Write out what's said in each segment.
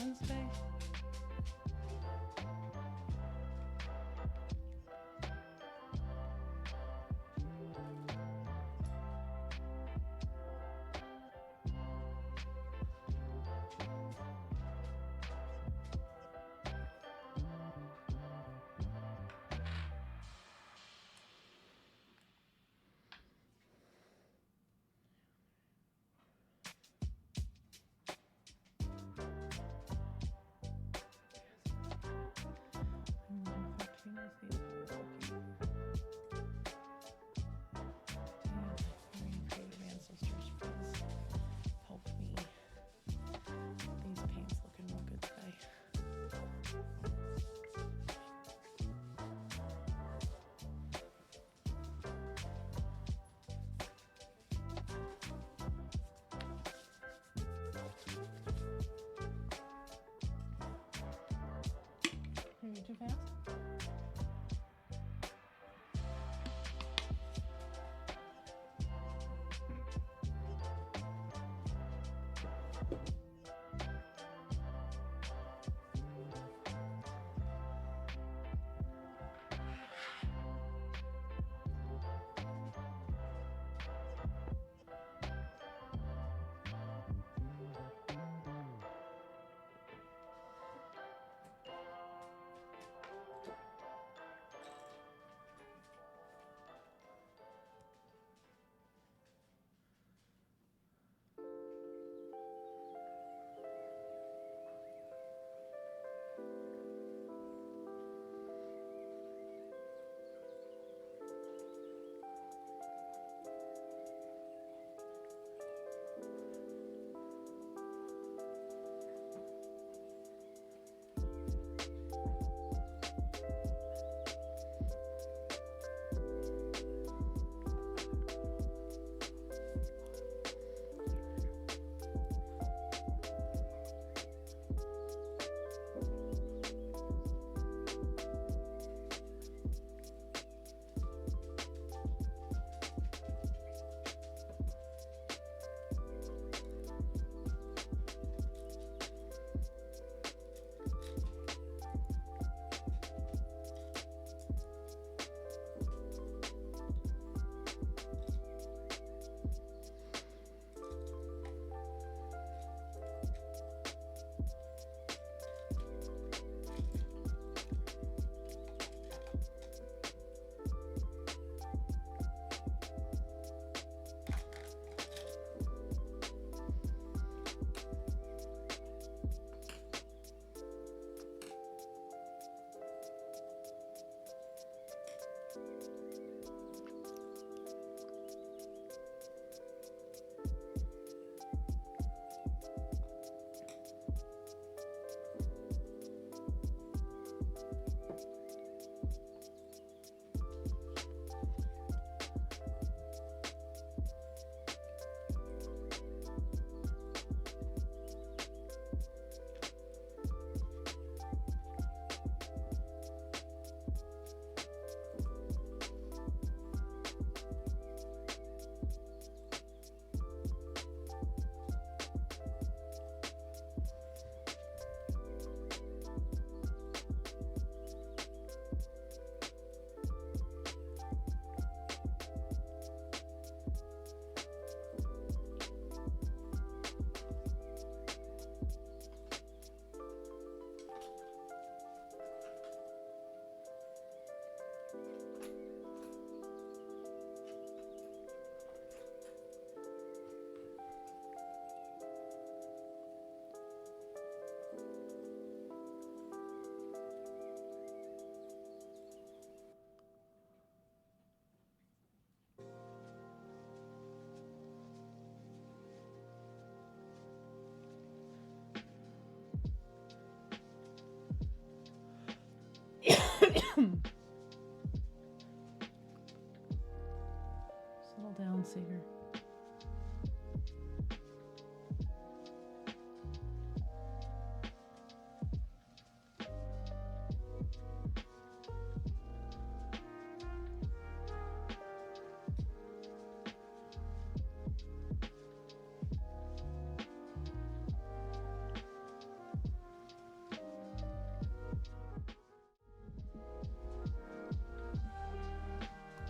Wednesday.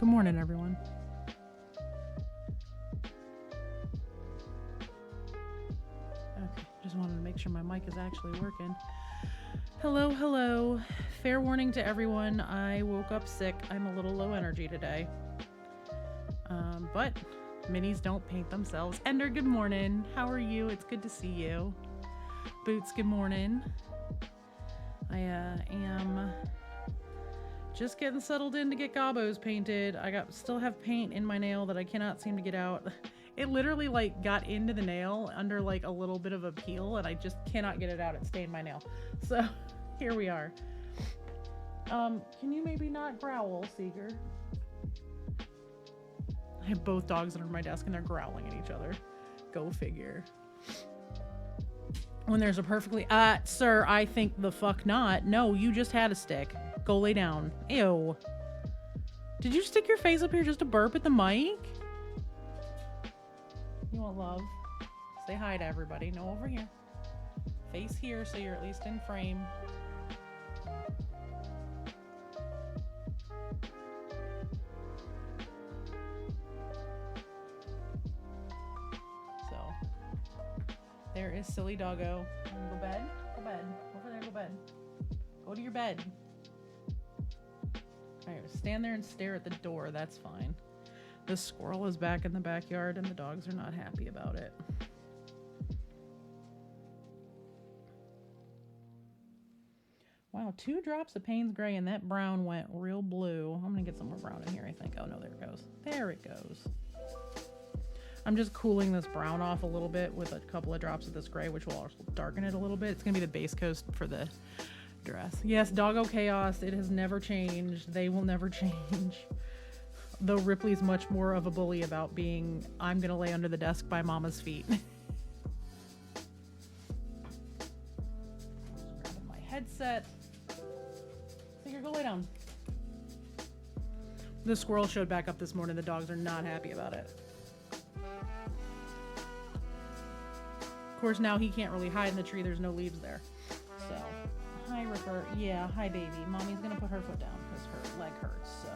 Good morning, everyone. Okay, just wanted to make sure my mic is actually working. Hello, hello. Fair warning to everyone, I woke up sick. I'm a little low energy today. But minis don't paint themselves. Ender, good morning. How are you? It's good to see you. Boots, good morning. I am just getting settled in to get gobos painted. I still have paint in my nail that I cannot seem to get out. It literally like got into the nail under like a little bit of a peel and I just cannot get it out. It stained my nail. So here we are. Can you maybe not growl, Seeger? I have both dogs under my desk and they're growling at each other. Go figure. When there's a perfectly... sir, I think the fuck not. No, you just had a stick. Go lay down. Ew. Did you stick your face up here just to burp at the mic? You want love? Say hi to everybody. No, over here. Face here so you're at least in frame. There is silly doggo. Go bed. Go bed. Over there, go bed. Go to your bed. Alright, stand there and stare at the door. That's fine. The squirrel is back in the backyard and the dogs are not happy about it. Wow, 2 drops of Payne's Gray and that brown went real blue. I'm gonna get some more brown in here, I think. Oh no, there it goes. There it goes. I'm just cooling this brown off a little bit with a couple of drops of this gray, which will also darken it a little bit. It's going to be the base coat for the dress. Yes, Doggo Chaos. It has never changed. They will never change. Though Ripley's much more of a bully about being, I'm going to lay under the desk by Mama's feet. Grabbing my headset. So here, go lay down. The squirrel showed back up this morning. The dogs are not happy about it. Of course, now he can't really hide in the tree. There's no leaves there. So, hi, Ripper. Yeah, hi, baby. Mommy's going to put her foot down because her leg hurts, so.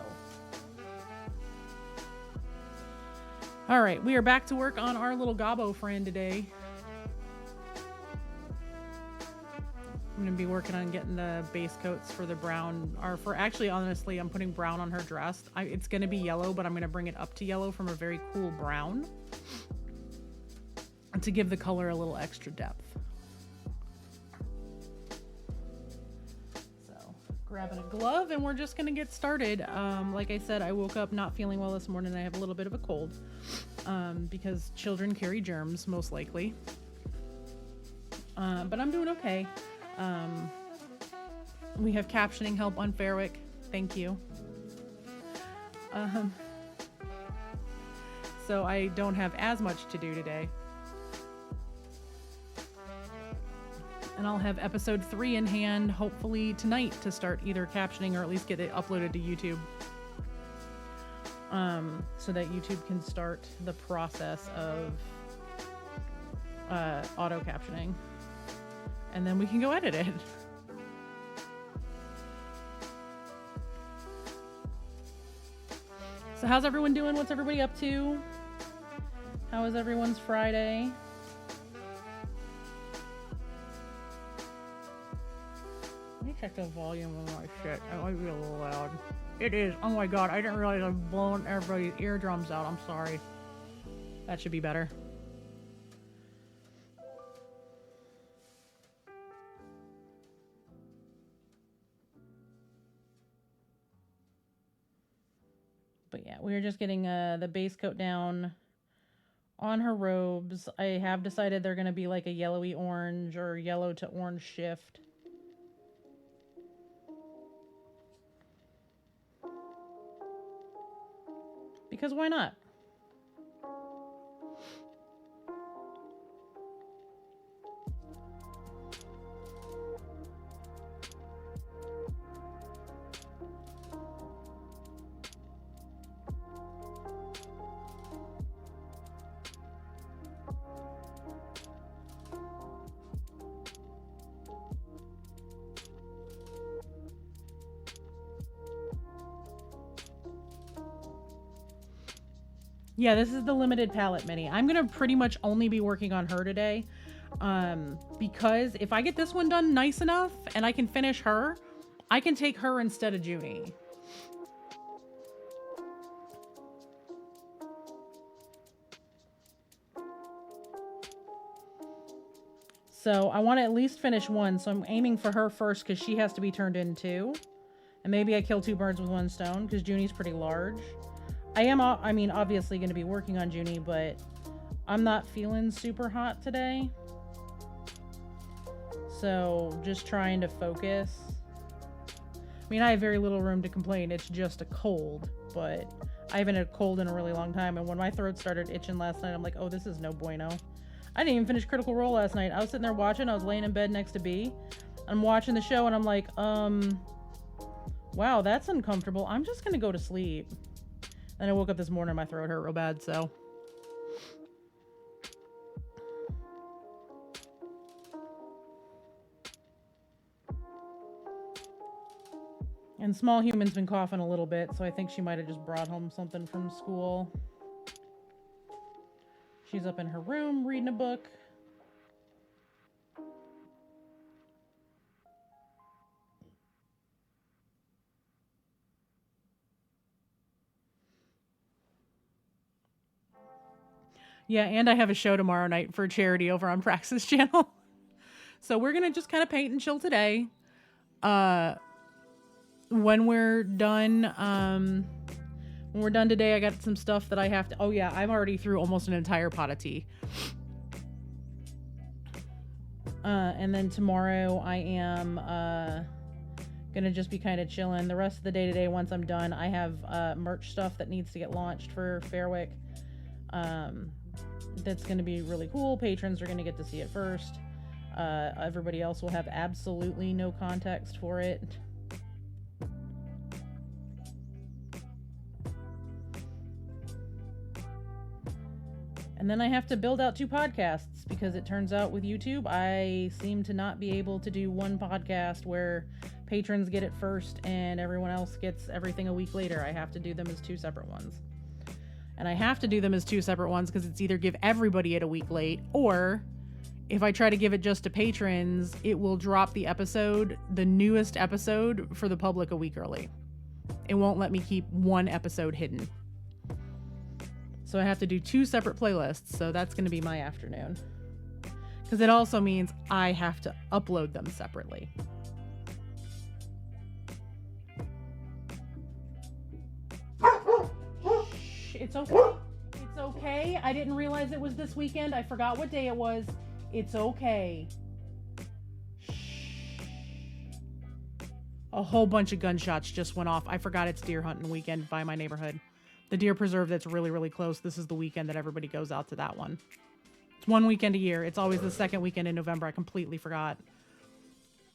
All right, we are back to work on our little gobbo friend today. I'm going to be working on getting the base coats for the brown, or for actually, honestly, I'm putting brown on her dress. It's going to be yellow, but I'm going to bring it up to yellow from a very cool brown, to give the color a little extra depth. So, grabbing a glove and we're just gonna get started. Like I said, I woke up not feeling well this morning. I have a little bit of a cold because children carry germs, most likely. But I'm doing okay. We have captioning help on Fairwick. Thank you. So I don't have as much to do today. And I'll have episode 3 in hand, hopefully tonight, to start either captioning or at least get it uploaded to YouTube. So that YouTube can start the process of auto captioning. And then we can go edit it. So how's everyone doing? What's everybody up to? How is everyone's Friday? Let me check the volume of my shit. It might be a little loud. It is. Oh my god, I didn't realize I've blown everybody's eardrums out. I'm sorry. That should be better. But yeah, we were just getting the base coat down on her robes. I have decided they're going to be like a yellowy orange or yellow to orange shift. Because why not? Yeah, this is the limited palette mini. I'm going to pretty much only be working on her today. Because if I get this one done nice enough and I can finish her, I can take her instead of Junie. So I want to at least finish one. So I'm aiming for her first because she has to be turned in too. And maybe I kill 2 birds with 1 stone because Junie's pretty large. I mean, obviously going to be working on Junie, but I'm not feeling super hot today. So just trying to focus. I mean, I have very little room to complain. It's just a cold, but I haven't had a cold in a really long time. And when my throat started itching last night, I'm like, oh, this is no bueno. I didn't even finish Critical Role last night. I was sitting there watching. I was laying in bed next to B. I'm watching the show and I'm like, wow, that's uncomfortable. I'm just going to go to sleep. And I woke up this morning, my throat hurt real bad, so. And Small Human's been coughing a little bit, so I think she might have just brought home something from school. She's up in her room reading a book. Yeah, and I have a show tomorrow night for charity over on Praxis channel. So we're going to just kind of paint and chill today. When we're done today, I got some stuff that I have to... Oh yeah, I'm already through almost an entire pot of tea. And then tomorrow I am gonna just be kind of chilling. The rest of the day today, once I'm done, I have merch stuff that needs to get launched for Fairwick. That's gonna be really cool. Patrons are gonna get to see it first. Everybody else will have absolutely no context for it. And then I have to build out 2 podcasts because it turns out with YouTube, I seem to not be able to do one podcast where patrons get it first and everyone else gets everything a week later. I have to do them as 2 separate ones. And I have to do them as 2 separate ones because it's either give everybody it a week late, or if I try to give it just to patrons, it will drop the episode, the newest episode, for the public a week early. It won't let me keep one episode hidden. So I have to do 2 separate playlists, so that's going to be my afternoon. Because it also means I have to upload them separately. Shh, it's okay. It's okay. I didn't realize it was this weekend. I forgot what day it was. It's okay. Shh. A whole bunch of gunshots just went off. I forgot it's deer hunting weekend by my neighborhood. The deer preserve that's really, really close. This is the weekend that everybody goes out to that one. It's one weekend a year. It's always the second weekend in November. I completely forgot.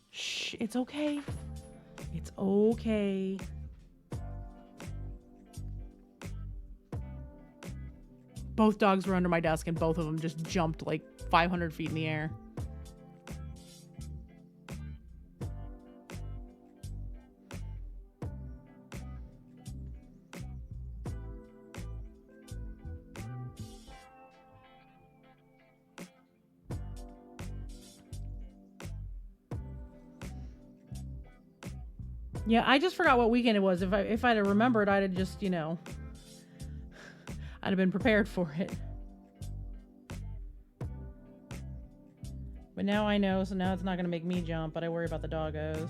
Shh, it's okay. It's okay. Both dogs were under my desk and both of them just jumped like 500 feet in the air. Yeah, I just forgot what weekend it was. If I'd have remembered, I'd have just, you know, I'd have been prepared for it. But now I know, so now it's not going to make me jump, but I worry about the doggos.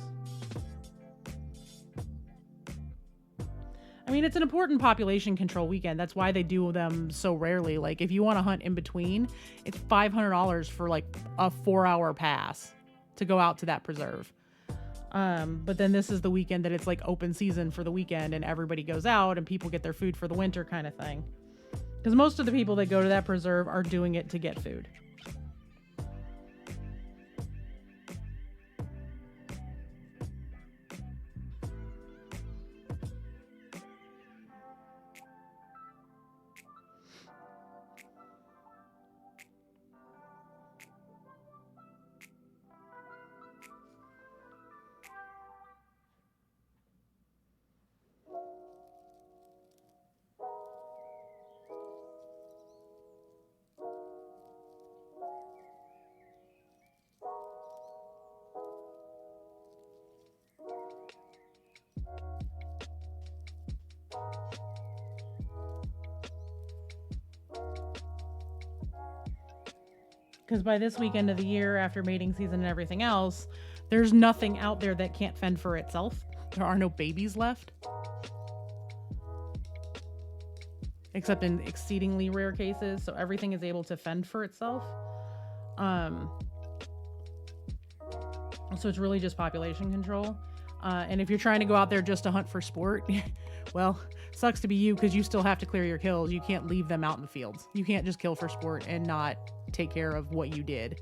I mean, it's an important population control weekend. That's why they do them so rarely. Like, if you want to hunt in between, it's $500 for, like, a 4-hour pass to go out to that preserve. But then this is the weekend that it's like open season for the weekend and everybody goes out and people get their food for the winter kind of thing. Because most of the people that go to that preserve are doing it to get food. Because by this weekend of the year, after mating season and everything else, there's nothing out there that can't fend for itself. There are no babies left. Except in exceedingly rare cases. So everything is able to fend for itself. So it's really just population control. And if you're trying to go out there just to hunt for sport, well, sucks to be you because you still have to clear your kills. You can't leave them out in the fields. You can't just kill for sport and not take care of what you did.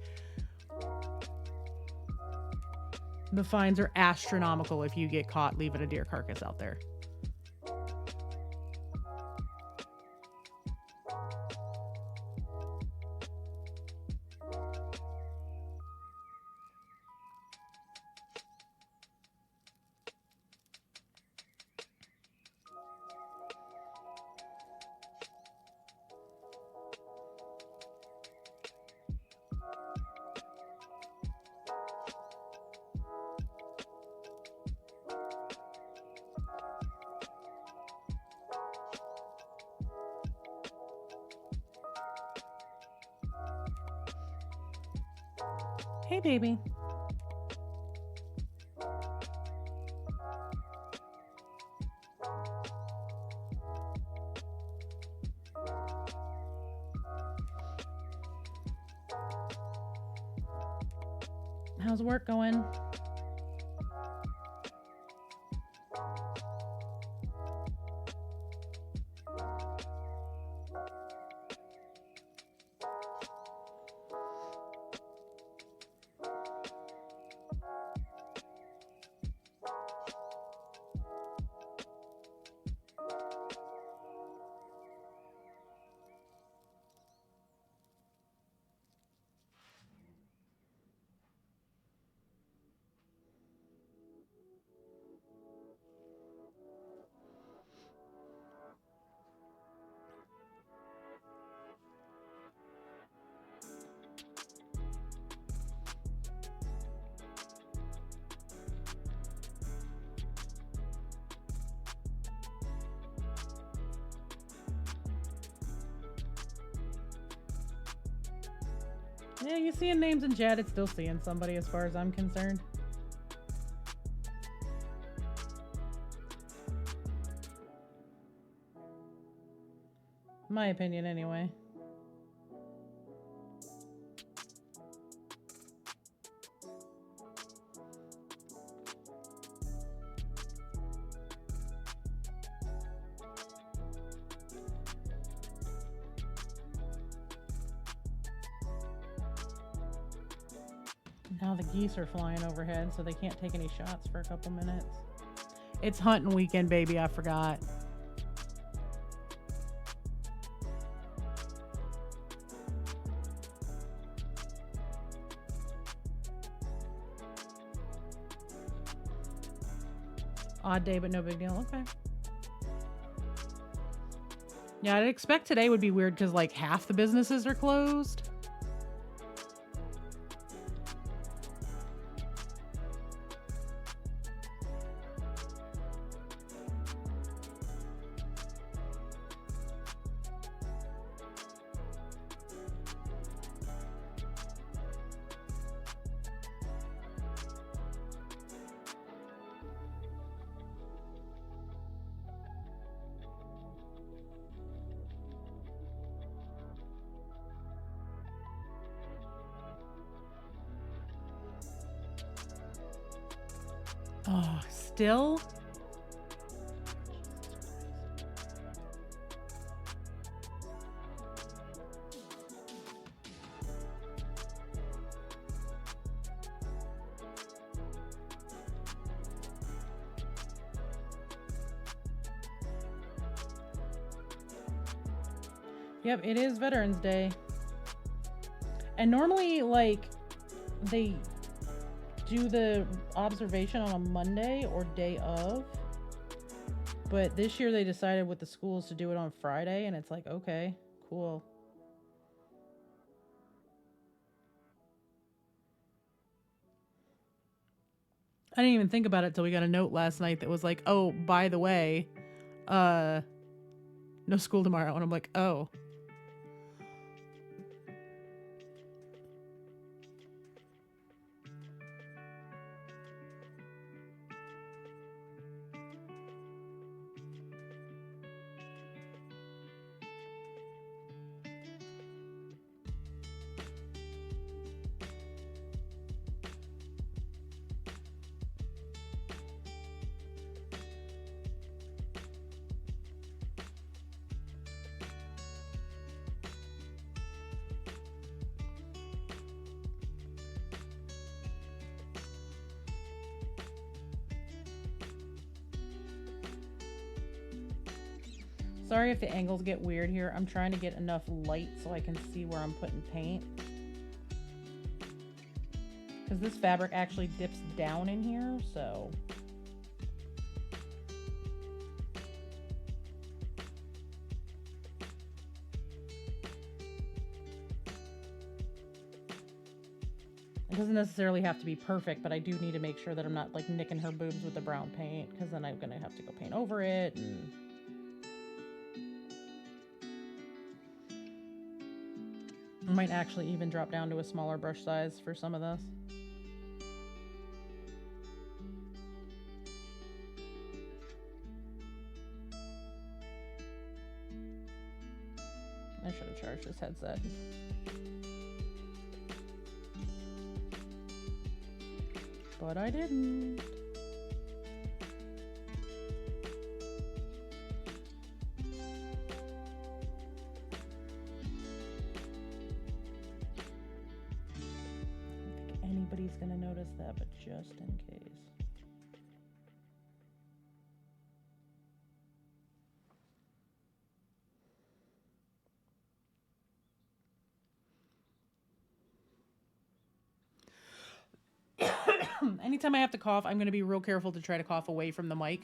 The fines are astronomical if you get caught leaving a deer carcass out there. Hey, baby. How's work going? Yeah, you seeing names in chat, it's still seeing somebody as far as I'm concerned. My opinion, anyway. Now the geese are flying overhead, so they can't take any shots for a couple minutes. It's hunting weekend, baby. I forgot. Odd day, but no big deal. Okay. Yeah, I'd expect today would be weird because like half the businesses are closed. Oh, still? Yep, it is Veterans Day. And normally, like, they do the observation on a Monday or day of. But this year they decided with the schools to do it on Friday, and it's like, okay, cool. I didn't even think about it till we got a note last night that was like, oh, by the way, no school tomorrow. And I'm like, oh. Sorry if the angles get weird here. I'm trying to get enough light so I can see where I'm putting paint. Because this fabric actually dips down in here, so... It doesn't necessarily have to be perfect, but I do need to make sure that I'm not like nicking her boobs with the brown paint, because then I'm gonna have to go paint over it. And I might actually even drop down to a smaller brush size for some of this. I should have charged this headset. But I didn't. I don't think anybody's gonna notice that, but just in case. Anytime I have to cough, I'm going to be real careful to try to cough away from the mic.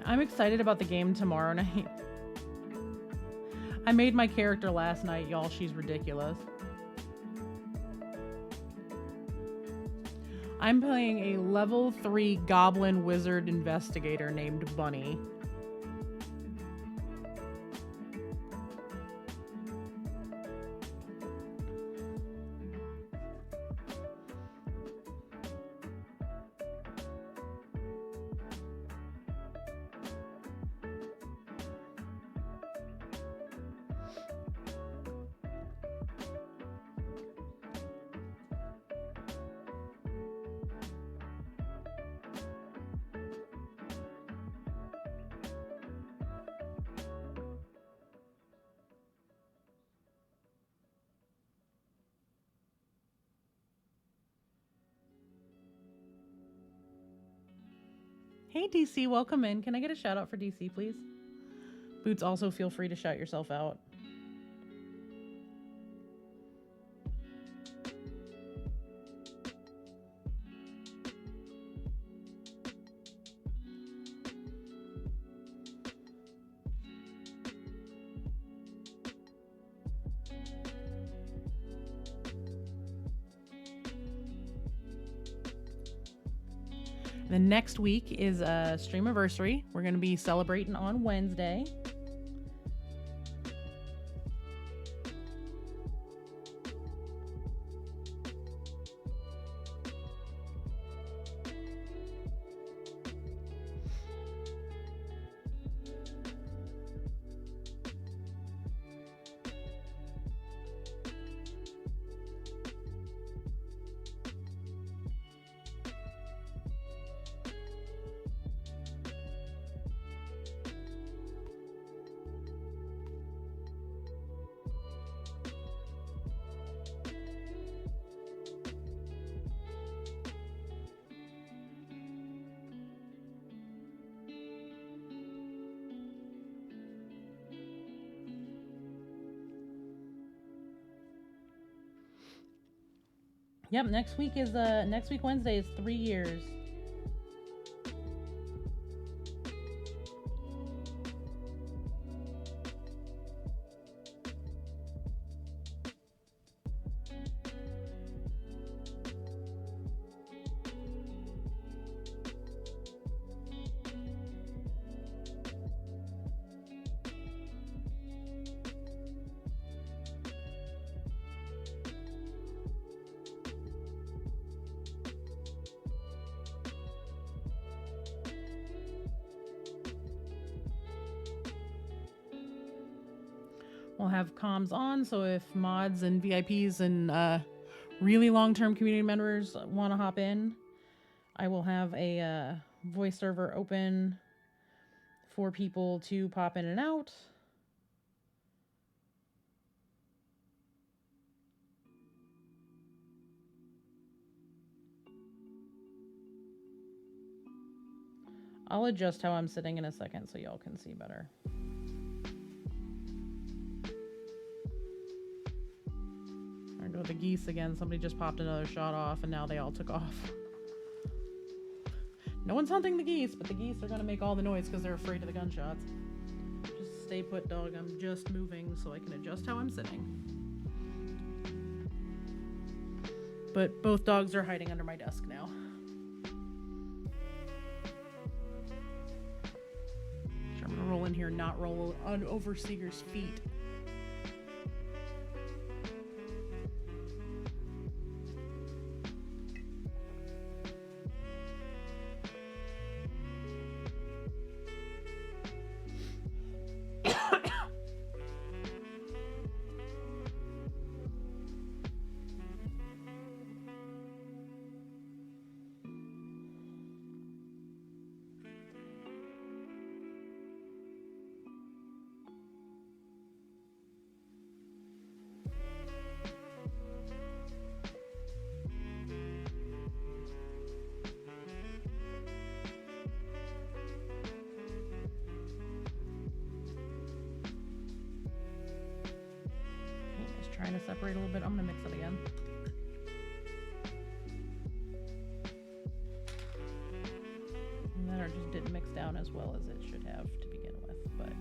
I'm excited about the game tomorrow night. I made my character last night, y'all. She's ridiculous. I'm playing a level 3 Goblin Wizard Investigator named Bunny. Hey DC, welcome in. Can I get a shout out for DC, please? Boots, also feel free to shout yourself out. The next week is a streamiversary. We're going to be celebrating on Wednesday. Yep, next week Wednesday is 3 years. We'll have comms on, so if mods and VIPs and really long-term community members want to hop in, I will have a voice server open for people to pop in and out. I'll adjust how I'm sitting in a second so y'all can see better. There go the geese again. Somebody just popped another shot off and now they all took off. No one's hunting the geese, but the geese are gonna make all the noise because they're afraid of the gunshots. Just stay put, dog. I'm just moving so I can adjust how I'm sitting. But both dogs are hiding under my desk now. I'm gonna roll in here, not roll on Overseer's feet. Trying to separate a little bit. I'm gonna mix it again. And that just didn't mix down as well as it should have to begin with, but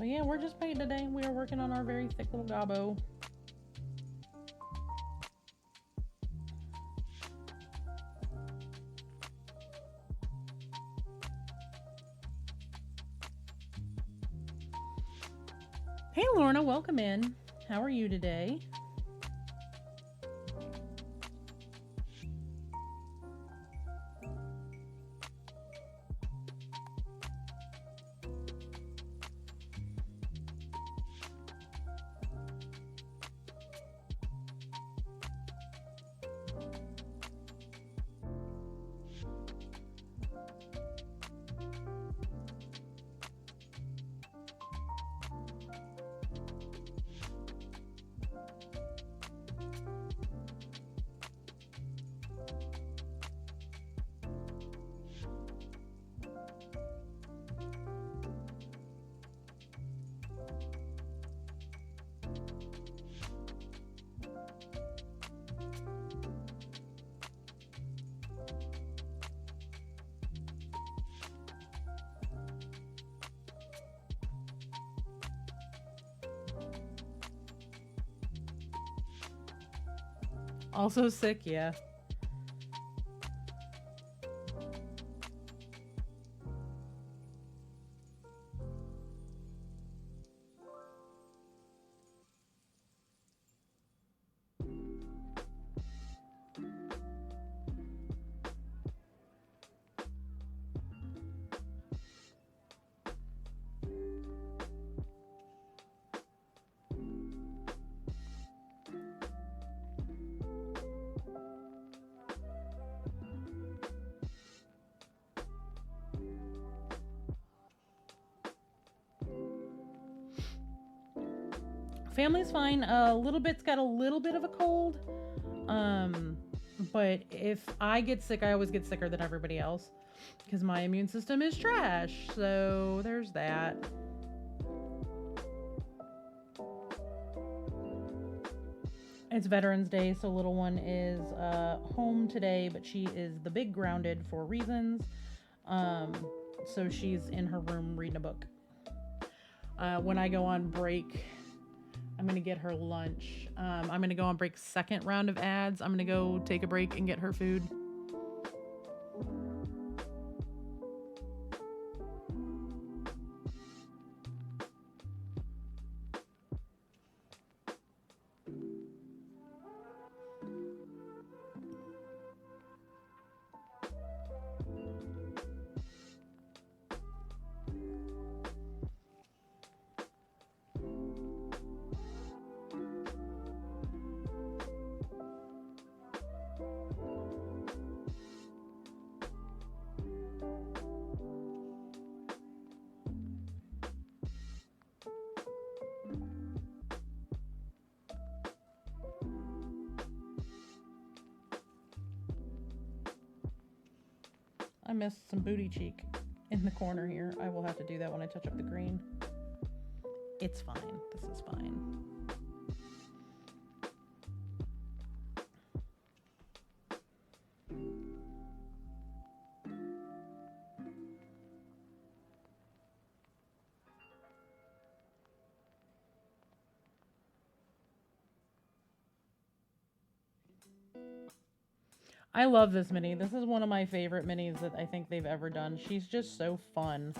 yeah, we're just paid today. We are working on our very thick little gobbo. Hey Lorna, welcome in. How are you today? Also sick, yeah. Family's fine. A little bit's got a little bit of a cold. But if I get sick, I always get sicker than everybody else because my immune system is trash. So there's that. It's Veterans Day, so little one is home today, but she is the big grounded for reasons. So she's in her room reading a book. When I go on break, I'm going to get her lunch. I'm going to go on break second round of ads. I'm going to go take a break and get her food. I missed some booty cheek in the corner here. I will have to do that when I touch up the green. It's fine. This is fine. I love this mini. This is one of my favorite minis that I think they've ever done. She's just so fun.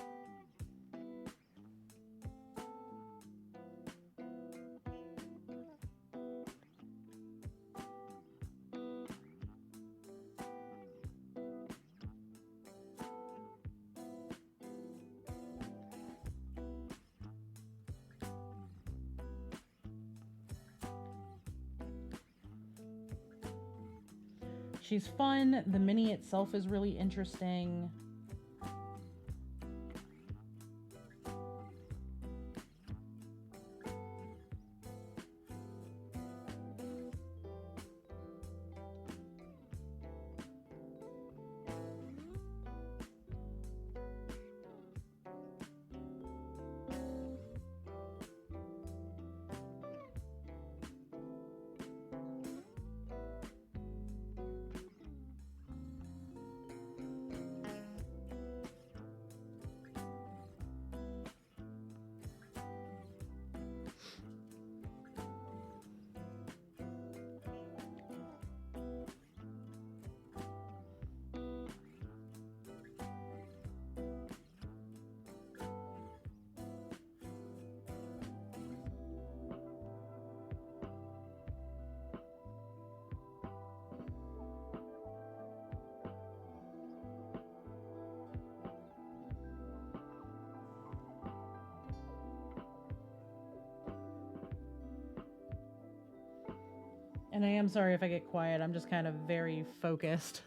She's fun. The mini itself is really interesting. And I am sorry if I get quiet. I'm just kind of very focused.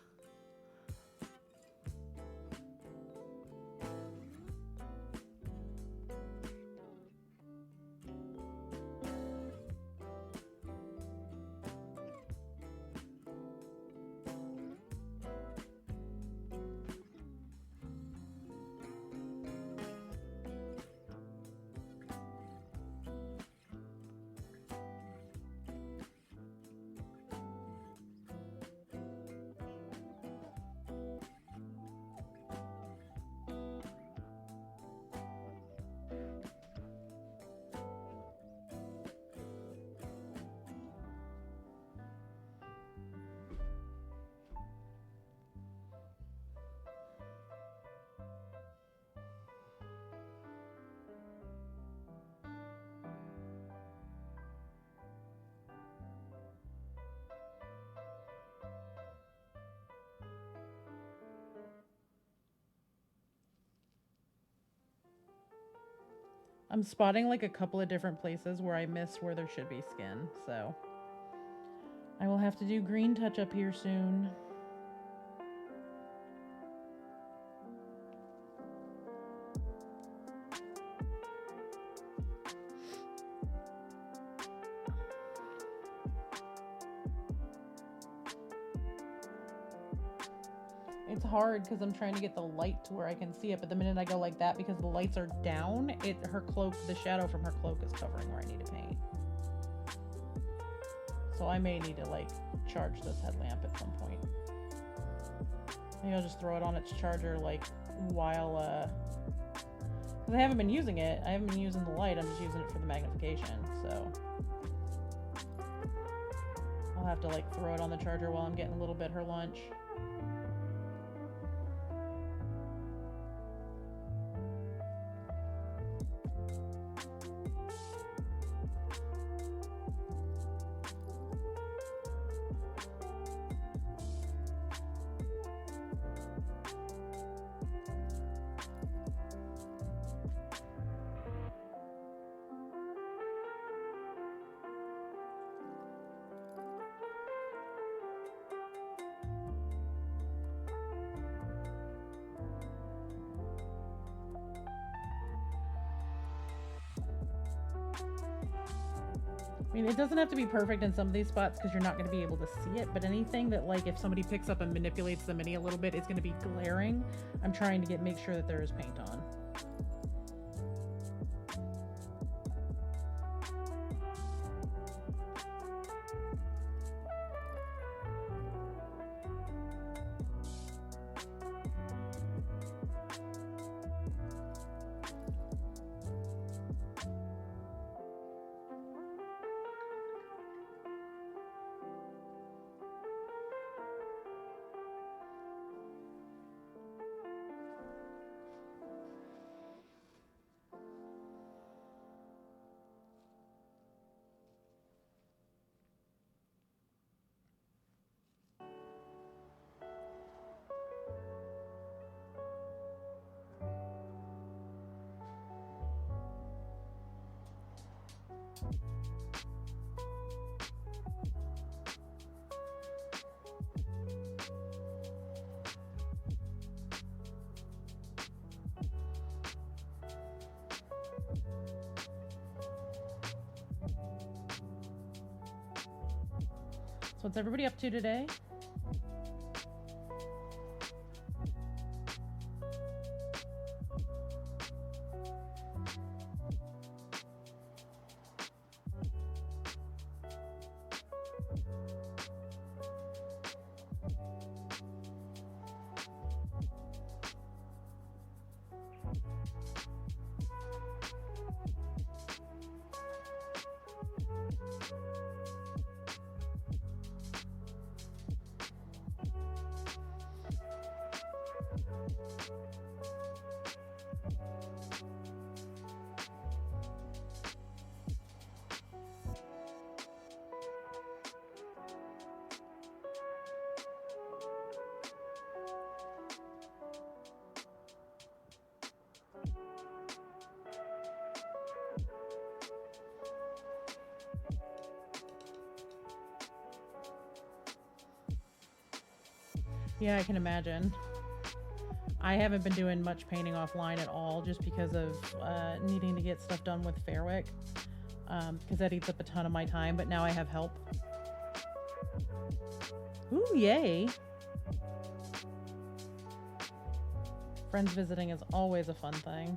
I'm spotting like a couple of different places where I missed where there should be skin, so I will have to do green touch up here soon. it's hard because I'm trying to get the light to where I can see it, but the minute I go like that, because the lights are down, her cloak, the shadow from her cloak is covering where I need to paint. So I may need to like charge this headlamp at some point. Maybe I'll just throw it on its charger like while because I haven't been using it. I haven't been using the light, I'm just using it for the magnification, so I'll have to like throw it on the charger while I'm getting a little bit her lunch. I mean, it doesn't have to be perfect in some of these spots because you're not going to be able to see it, but anything that, like, if somebody picks up and manipulates the mini a little bit, it's going to be glaring. I'm trying to make sure that there is paint on. So what's everybody up to today? Yeah, I can imagine. I haven't been doing much painting offline at all just because of needing to get stuff done with Fairwick, because that eats up a ton of my time, but now I have help. Ooh, yay! Friends visiting is always a fun thing.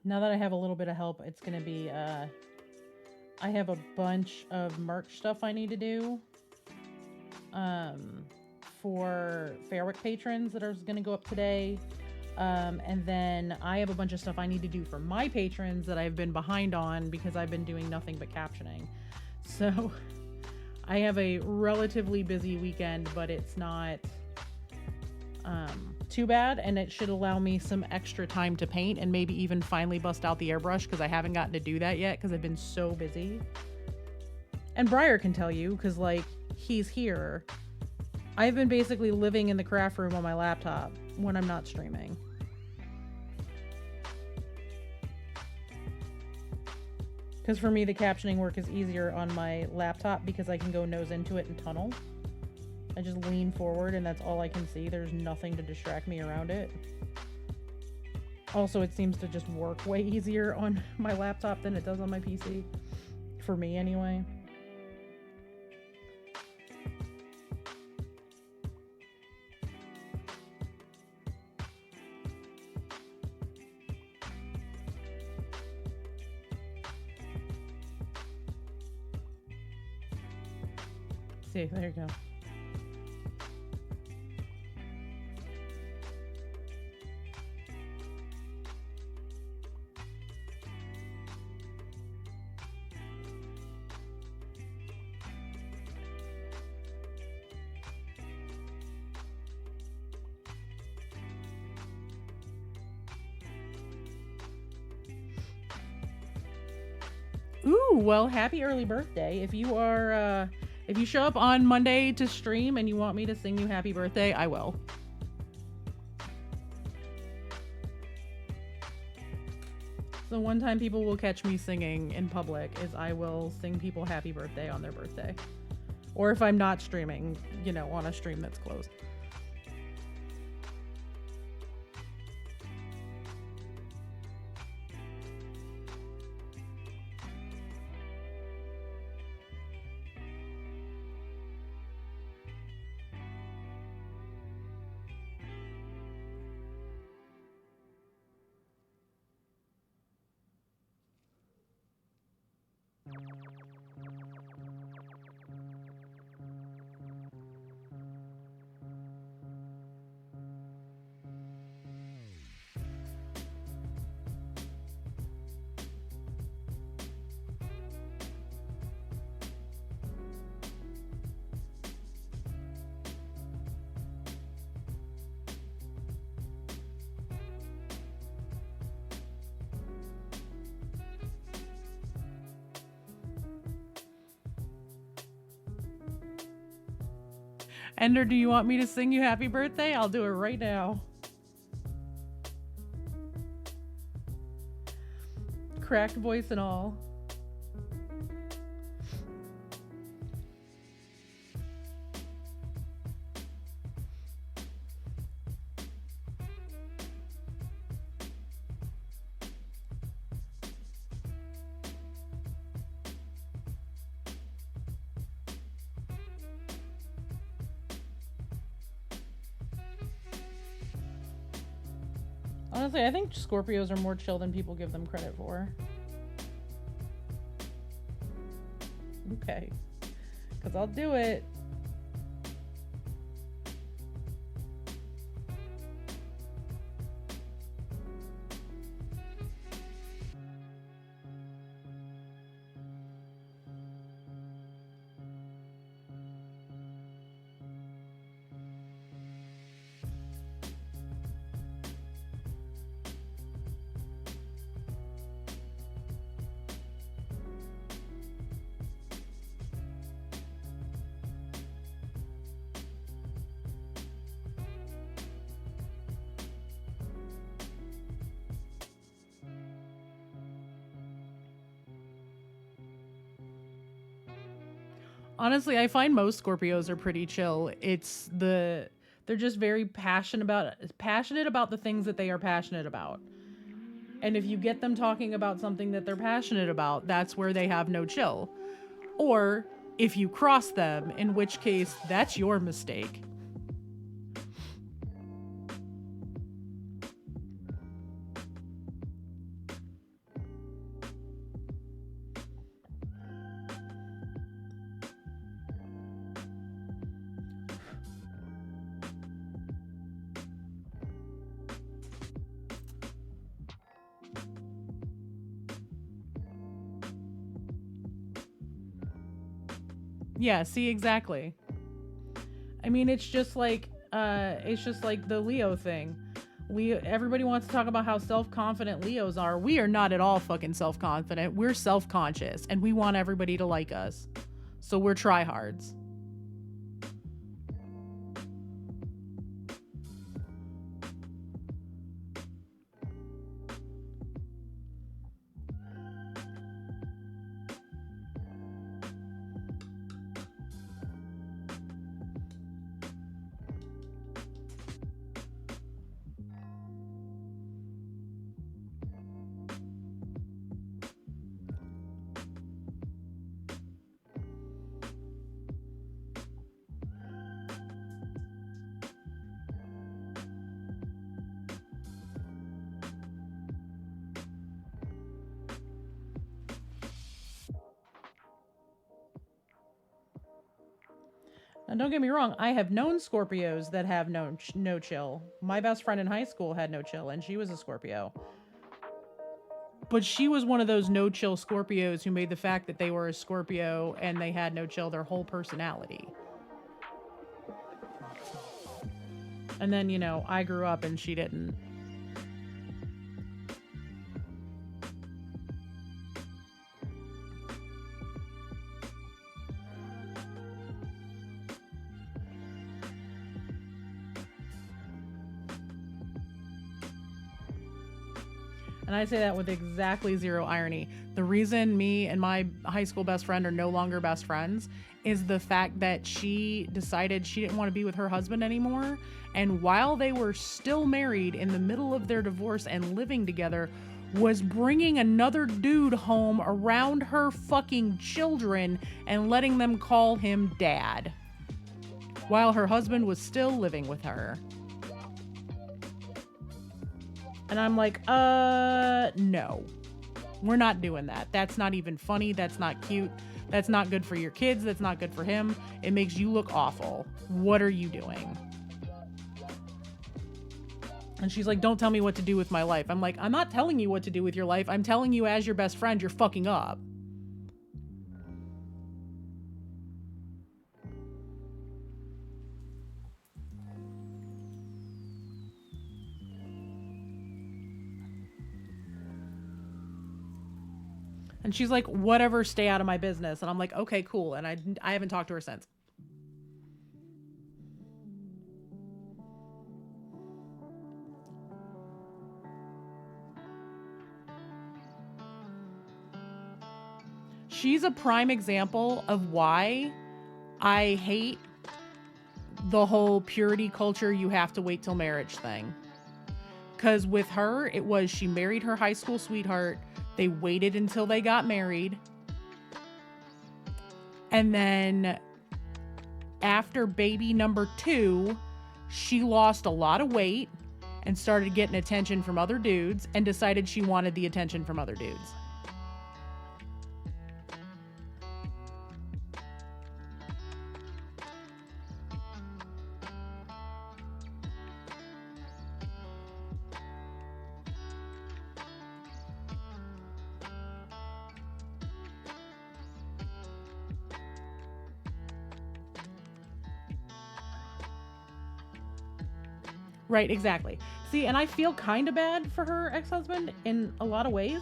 Now that I have a little bit of help, it's going to be, I have a bunch of merch stuff I need to do for Fairwick patrons that are going to go up today. And then I have a bunch of stuff I need to do for my patrons that I've been behind on because I've been doing nothing but captioning. So I have a relatively busy weekend, but it's not too bad, and it should allow me some extra time to paint and maybe even finally bust out the airbrush because I haven't gotten to do that yet because I've been so busy. And Briar can tell you because, like, he's here. I've been basically living in the craft room on my laptop when I'm not streaming. Because for me, the captioning work is easier on my laptop because I can go nose into it and tunnel. I just lean forward and that's all I can see. There's nothing to distract me around it. Also, it seems to just work way easier on my laptop than it does on my PC. For me, anyway. See, there you go. Ooh, well, happy early birthday. If you are, if you show up on Monday to stream and you want me to sing you happy birthday, I will. So one time people will catch me singing in public is I will sing people happy birthday on their birthday. Or if I'm not streaming, you know, on a stream that's closed. Ender, do you want me to sing you happy birthday? I'll do it right now. Cracked voice and all. Honestly, I think Scorpios are more chill than people give them credit for. Okay. Because I'll do it. Honestly, I find most Scorpios are pretty chill. They're just very passionate about the things that they are passionate about. And if you get them talking about something that they're passionate about, that's where they have no chill. Or if you cross them, in which case that's your mistake. Yeah, see, exactly. I mean, it's just like the Leo thing. Everybody wants to talk about how self-confident Leos are. We are not at all fucking self-confident. We're self-conscious and we want everybody to like us. So we're tryhards. And don't get me wrong, I have known Scorpios that have no chill. My best friend in high school had no chill, and she was a Scorpio. But she was one of those no chill Scorpios who made the fact that they were a Scorpio and they had no chill their whole personality. And then, you know, I grew up and she didn't. And I say that with exactly zero irony. The reason me and my high school best friend are no longer best friends is the fact that she decided she didn't want to be with her husband anymore. And while they were still married, in the middle of their divorce and living together, was bringing another dude home around her fucking children and letting them call him dad, while her husband was still living with her. And I'm like, no, we're not doing that. That's not even funny. That's not cute. That's not good for your kids. That's not good for him. It makes you look awful. What are you doing? And she's like, don't tell me what to do with my life. I'm like, I'm not telling you what to do with your life. I'm telling you as your best friend, you're fucking up. And she's like, whatever, stay out of my business. And I'm like, okay, cool. And I haven't talked to her since. She's a prime example of why I hate the whole purity culture, you have to wait till marriage thing. Because with her, it was she married her high school sweetheart. They waited until they got married. And then after baby number 2, she lost a lot of weight and started getting attention from other dudes and decided she wanted the attention from other dudes. Right, exactly. See, and I feel kind of bad for her ex-husband in a lot of ways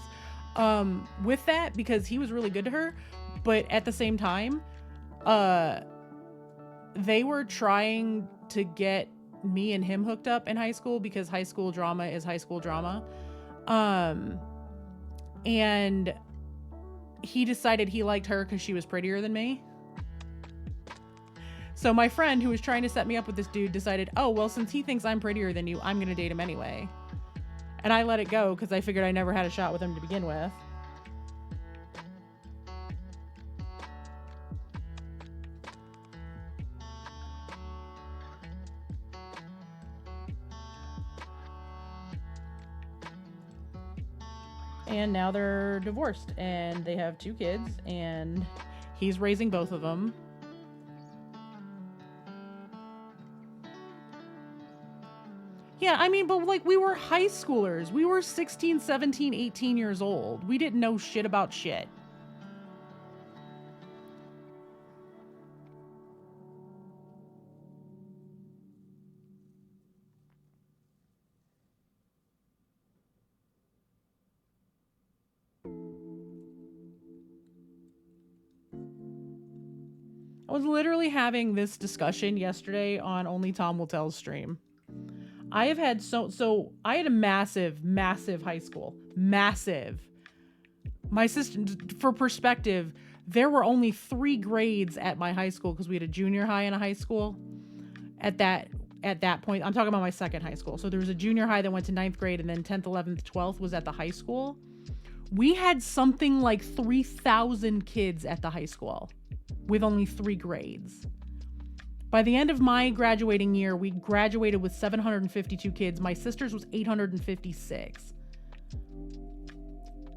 with that, because he was really good to her. But at the same time, they were trying to get me and him hooked up in high school because high school drama is high school drama. And he decided he liked her because she was prettier than me. So my friend who was trying to set me up with this dude decided, oh, well, since he thinks I'm prettier than you, I'm going to date him anyway. And I let it go because I figured I never had a shot with him to begin with. And now they're divorced and they have 2 kids and he's raising both of them. Yeah, I mean, but like we were high schoolers. We were 16, 17, 18 years old. We didn't know shit about shit. I was literally having this discussion yesterday on Only Tom Will Tell's stream. I have had so I had a massive high school. Massive. My sister, for perspective, there were only 3 grades at my high school because we had a junior high and a high school at that point. I'm talking about my second high school. So there was a junior high that went to 9th grade, and then 10th, 11th, 12th was at the high school. We had something like 3,000 kids at the high school with only 3 grades. By the end of my graduating year, we graduated with 752 kids. My sister's was 856.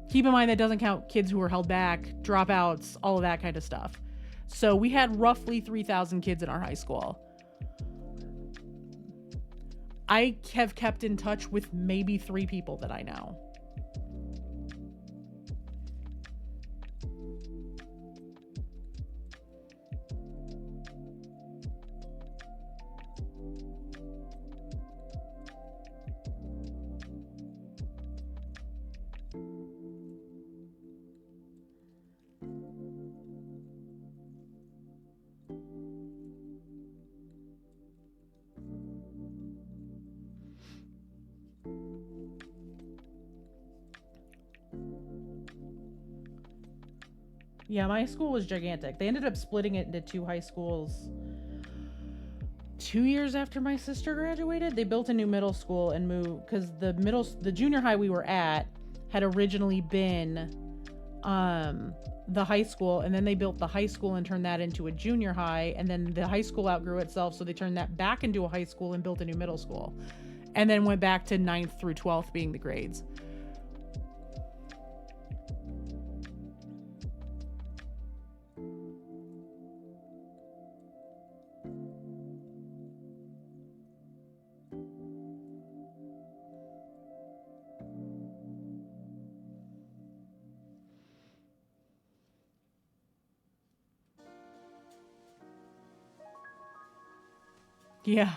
Keep in mind that doesn't count kids who were held back, dropouts, all of that kind of stuff. So we had roughly 3,000 kids in our high school. I have kept in touch with maybe 3 people that I know. Yeah, my school was gigantic. They ended up splitting it into 2 high schools. 2 years after my sister graduated, they built a new middle school and moved, because the junior high we were at had originally been the high school, and then they built the high school and turned that into a junior high, and then the high school outgrew itself, so they turned that back into a high school and built a new middle school, and then went back to 9th through 12th being the grades. Yeah.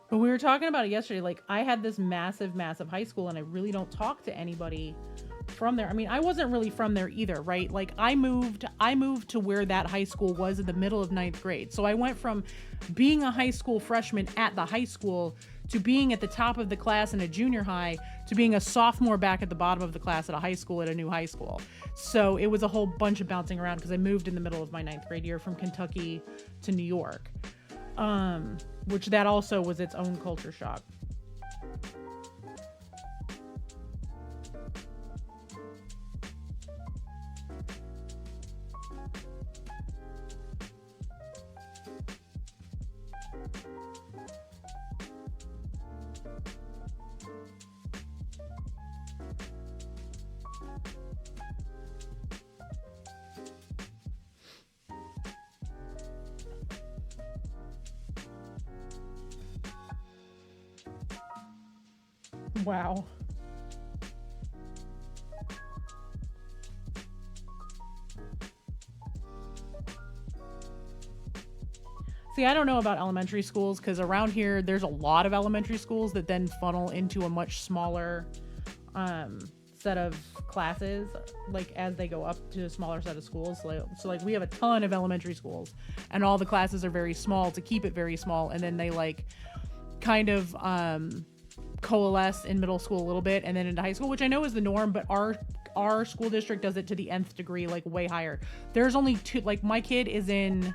But we were talking about it yesterday. Like, I had this massive high school, and I really don't talk to anybody from there. I mean, I wasn't really from there either, right? Like, I moved to where that high school was in the middle of 9th grade. So I went from being a high school freshman at the high school to being at the top of the class in a junior high to being a sophomore back at the bottom of the class at a high school at a new high school. So it was a whole bunch of bouncing around because I moved in the middle of my 9th grade year from Kentucky to New York. Which that also was its own culture shock. Wow. See, I don't know about elementary schools because around here there's a lot of elementary schools that then funnel into a much smaller set of classes, like as they go up to a smaller set of schools. So like we have a ton of elementary schools and all the classes are very small to keep it very small, and then they like kind of coalesce in middle school a little bit and then into high school, which I know is the norm, but our school district does it to the nth degree, like way higher. There's only 2, like my kid is in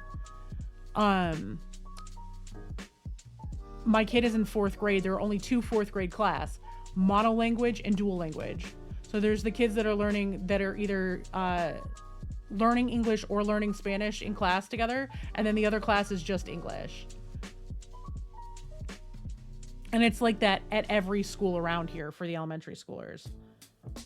4th grade. There are only 2 4th grade class, monolanguage and dual language. So there's the kids that are either learning English or learning Spanish in class together, and then the other class is just English. And it's like that at every school around here for the elementary schoolers,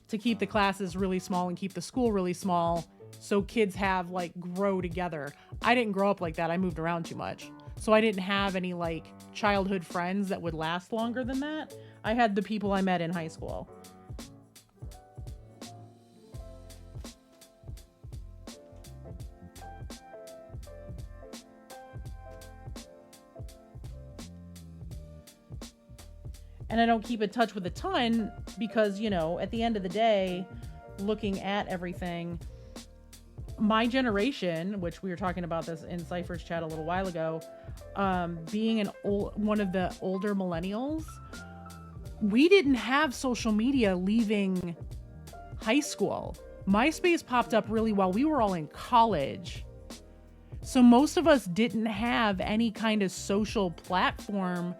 to keep the classes really small and keep the school really small so kids have like grow together. I didn't grow up like that. I moved around too much. So I didn't have any like childhood friends that would last longer than that. I had the people I met in high school. And I don't keep in touch with a ton because, you know, at the end of the day, looking at everything, my generation, which we were talking about this in Cypher's chat a little while ago, being one of the older millennials, we didn't have social media leaving high school. MySpace popped up really while we were all in college. So most of us didn't have any kind of social platform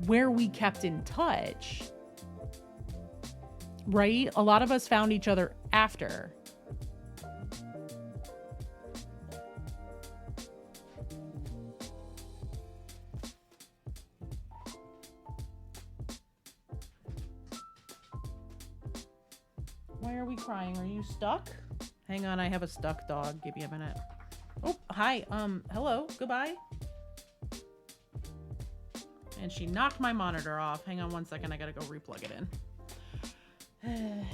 where we kept in touch, right? A lot of us found each other after. Why are we crying? Are you stuck? Hang on, I have a stuck dog. Give me a minute. Oh, hi. Hello. Goodbye. And she knocked my monitor off. Hang on one second. I gotta go replug it in. And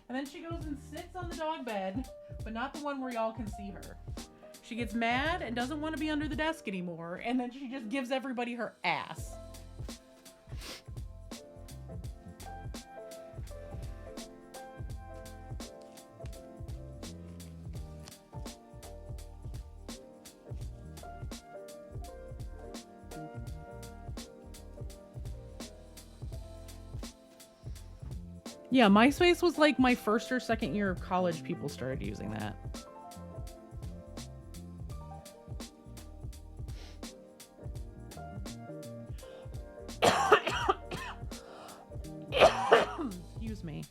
then she goes and sits on the dog bed, but not the one where y'all can see her. She gets mad and doesn't want to be under the desk anymore, and then she just gives everybody her ass. Yeah, MySpace was like my first or second year of college people started using that. Excuse me.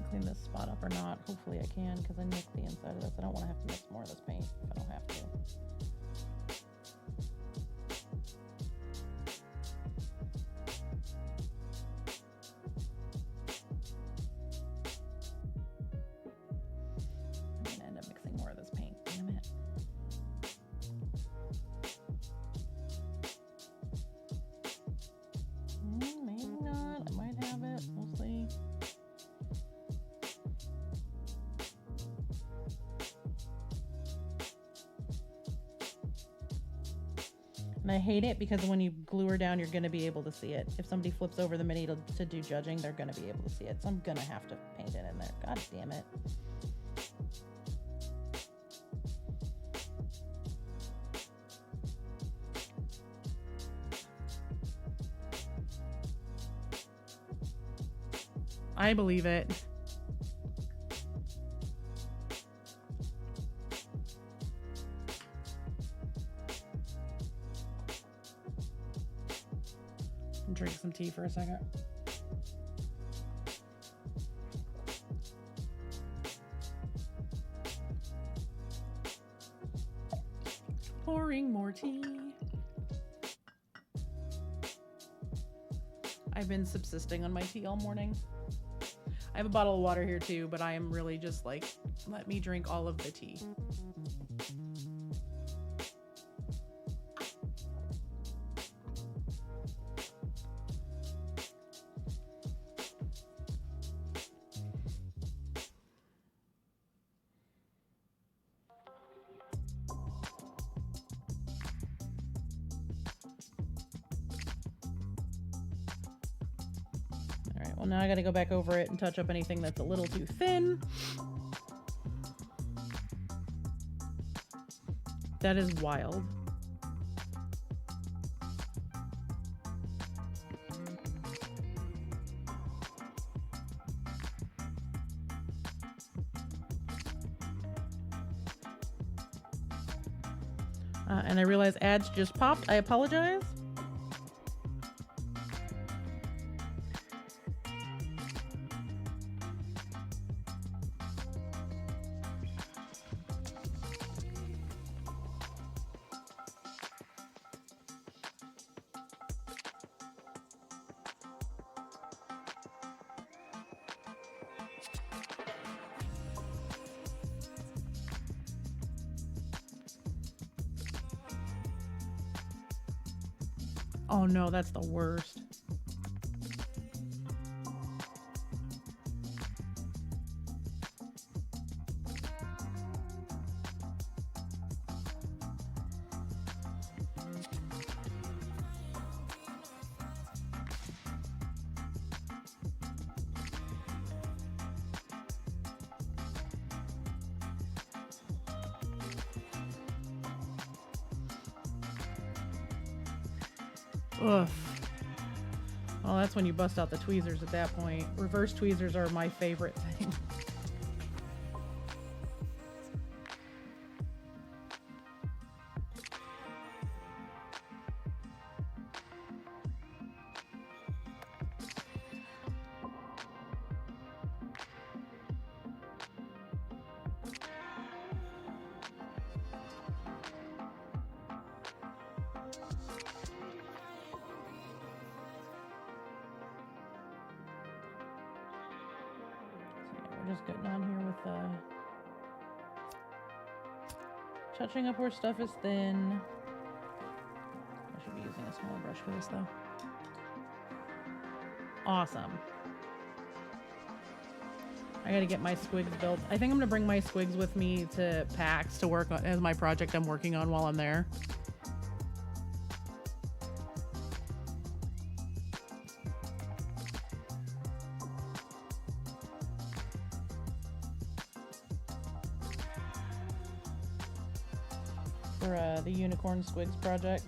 Clean this spot up or not. Hopefully I can, because I nicked the inside of this. I don't want to have to mix more of this paint if I don't have to. I'm going to end up mixing more of this paint. Damn it. Maybe not. I might have it. We'll see. And I hate it because when you glue her down, you're going to be able to see it. If somebody flips over the mini to do judging, they're going to be able to see it. So I'm going to have to paint it in there. God damn it. I believe it. Drink some tea for a second. Pouring more tea. I've been subsisting on my tea all morning. I have a bottle of water here too, but I am really just like, let me drink all of the tea. Well, now I got to go back over it and touch up anything that's a little too thin. That is wild. And I realize ads just popped. I apologize. Oh no, that's the worst. Ugh. Well, that's when you bust out the tweezers at that point. Reverse tweezers are my favorite thing. Just getting on here with touching up where stuff is thin. I should be using a smaller brush for this though. Awesome. I gotta get my squigs built. I think I'm gonna bring my squigs with me to PAX to work on as my project I'm working on while I'm there. For the Unicorn Squigs project.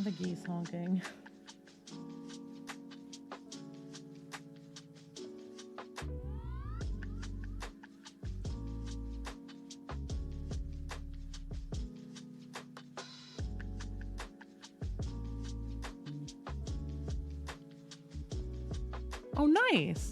The geese honking. Oh, nice.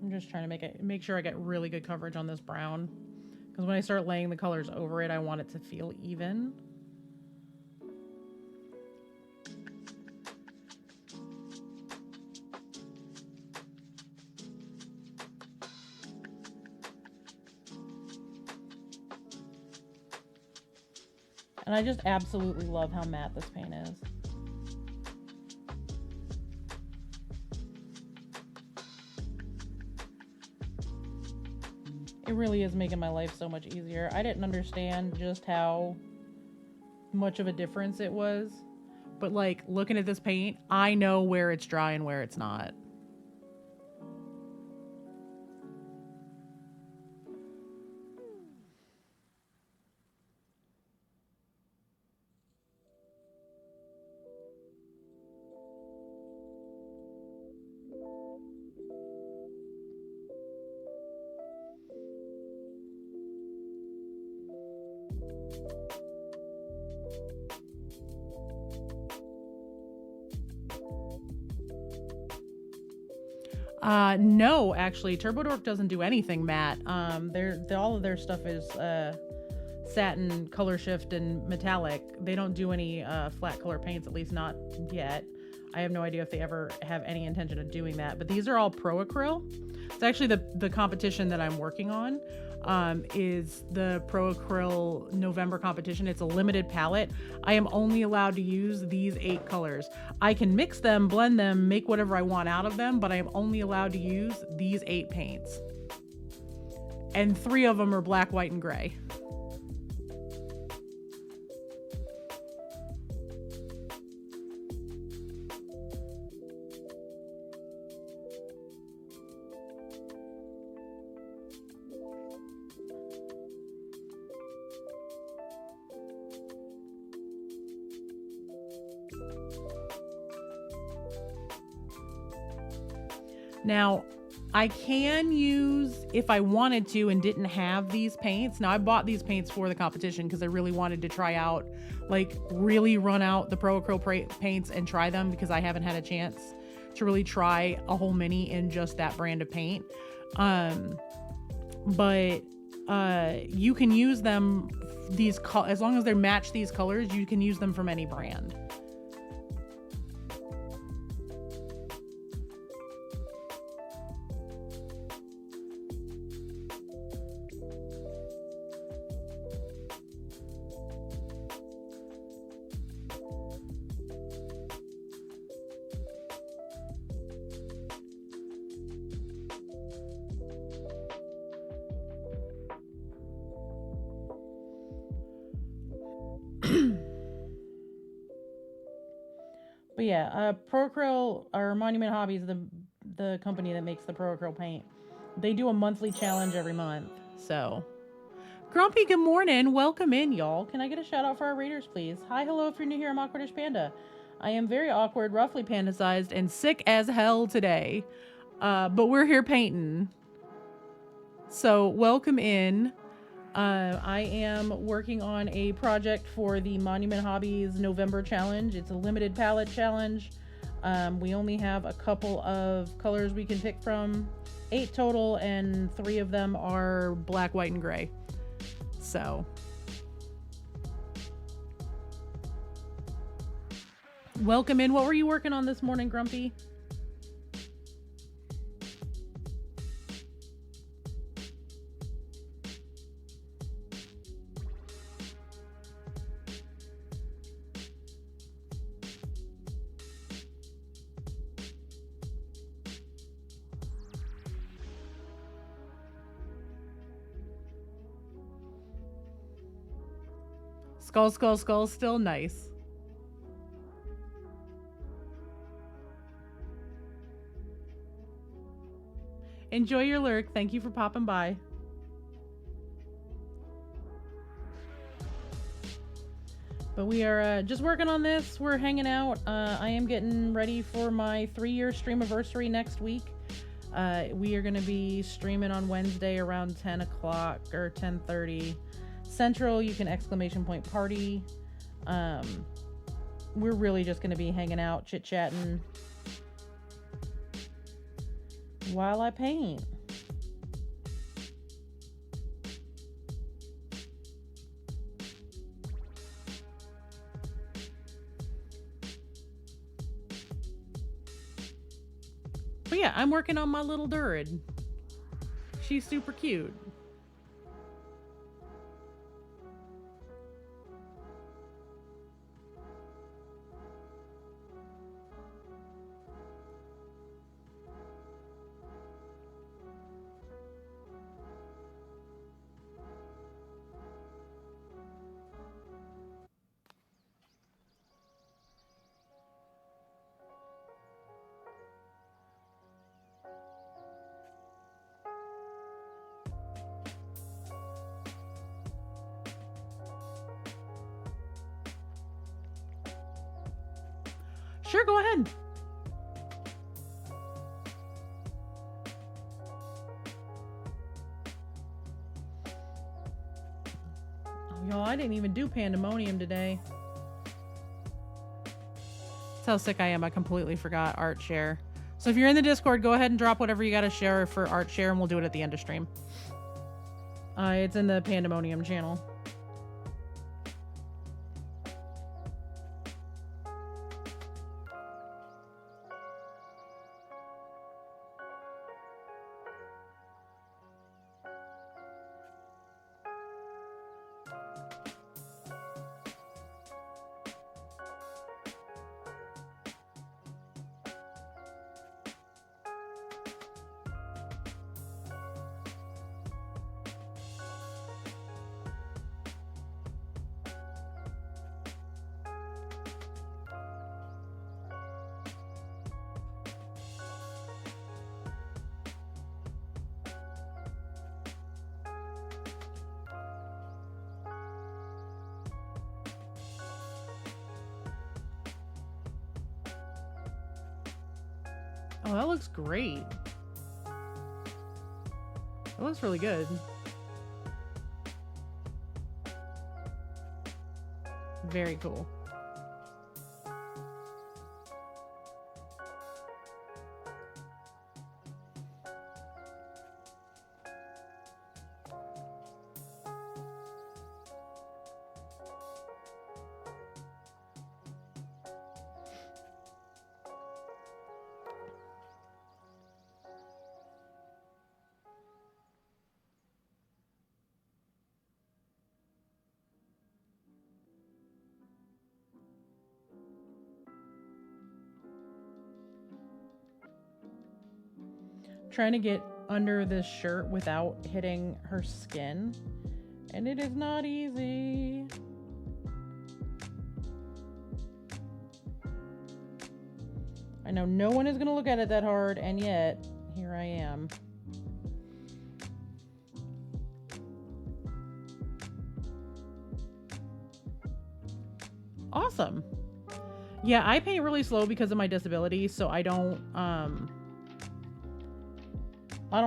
I'm just trying to make sure I get really good coverage on this brown, because when I start laying the colors over it, I want it to feel even. And I just absolutely love how matte this paint is. It really is making my life so much easier. I didn't understand just how much of a difference it was, but like looking at this paint, I know where it's dry and where it's not. No, actually, Turbo Dork doesn't do anything matte. All of their stuff is satin, color shift, and metallic. They don't do any flat color paints, at least not yet. I have no idea if they ever have any intention of doing that. But these are all Pro Acryl. It's actually the competition that I'm working on. Is the Pro Acryl November competition. It's a limited palette. I am only allowed to use these 8 colors. I can mix them, blend them, make whatever I want out of them, but I am only allowed to use these 8 paints. And 3 of them are black, white, and gray. Now, I can use, if I wanted to and didn't have these paints. Now, I bought these paints for the competition because I really wanted to try out, like, really run out the Pro Acryl paints and try them, because I haven't had a chance to really try a whole mini in just that brand of paint. But you can use them, as long as they match these colors, you can use them from any brand. But yeah, Pro Acryl, or Monument Hobbies, the company that makes the Pro Acryl paint, they do a monthly challenge every month. So, Grumpy, good morning. Welcome in, y'all. Can I get a shout out for our raiders, please? Hi, hello, if you're new here, I'm Awkwardish Panda. I am very awkward, roughly panda-sized, and sick as hell today. But we're here painting. So, welcome in. I am working on a project for the Monument Hobbies November challenge. It's a limited palette challenge. We only have a couple of colors we can pick from, 8 total, and 3 of them are black, white, and gray. So, welcome in. What were you working on this morning, Grumpy? Skull, skull, skull, still nice. Enjoy your lurk. Thank you for popping by. But we are just working on this. We're hanging out. I am getting ready for my 3-year streamiversary next week. We are going to be streaming on Wednesday around 10 o'clock or 10:30 Central. You can !party. We're really just going to be hanging out, chit-chatting while I paint. But yeah, I'm working on my little Druid. She's super cute. Sure, go ahead. Oh, y'all, I didn't even do Pandemonium today. That's how sick I am. I completely forgot Art Share. So if you're in the Discord, go ahead and drop whatever you got to share for art share, and we'll do it at the end of stream. It's in the Pandemonium channel. Oh, that looks great. That looks really good. Very cool. Trying to get under this shirt without hitting her skin, and it is not easy. I know no one is going to look at it that hard, and yet here I am. Awesome. Yeah, I paint really slow because of my disability, so I don't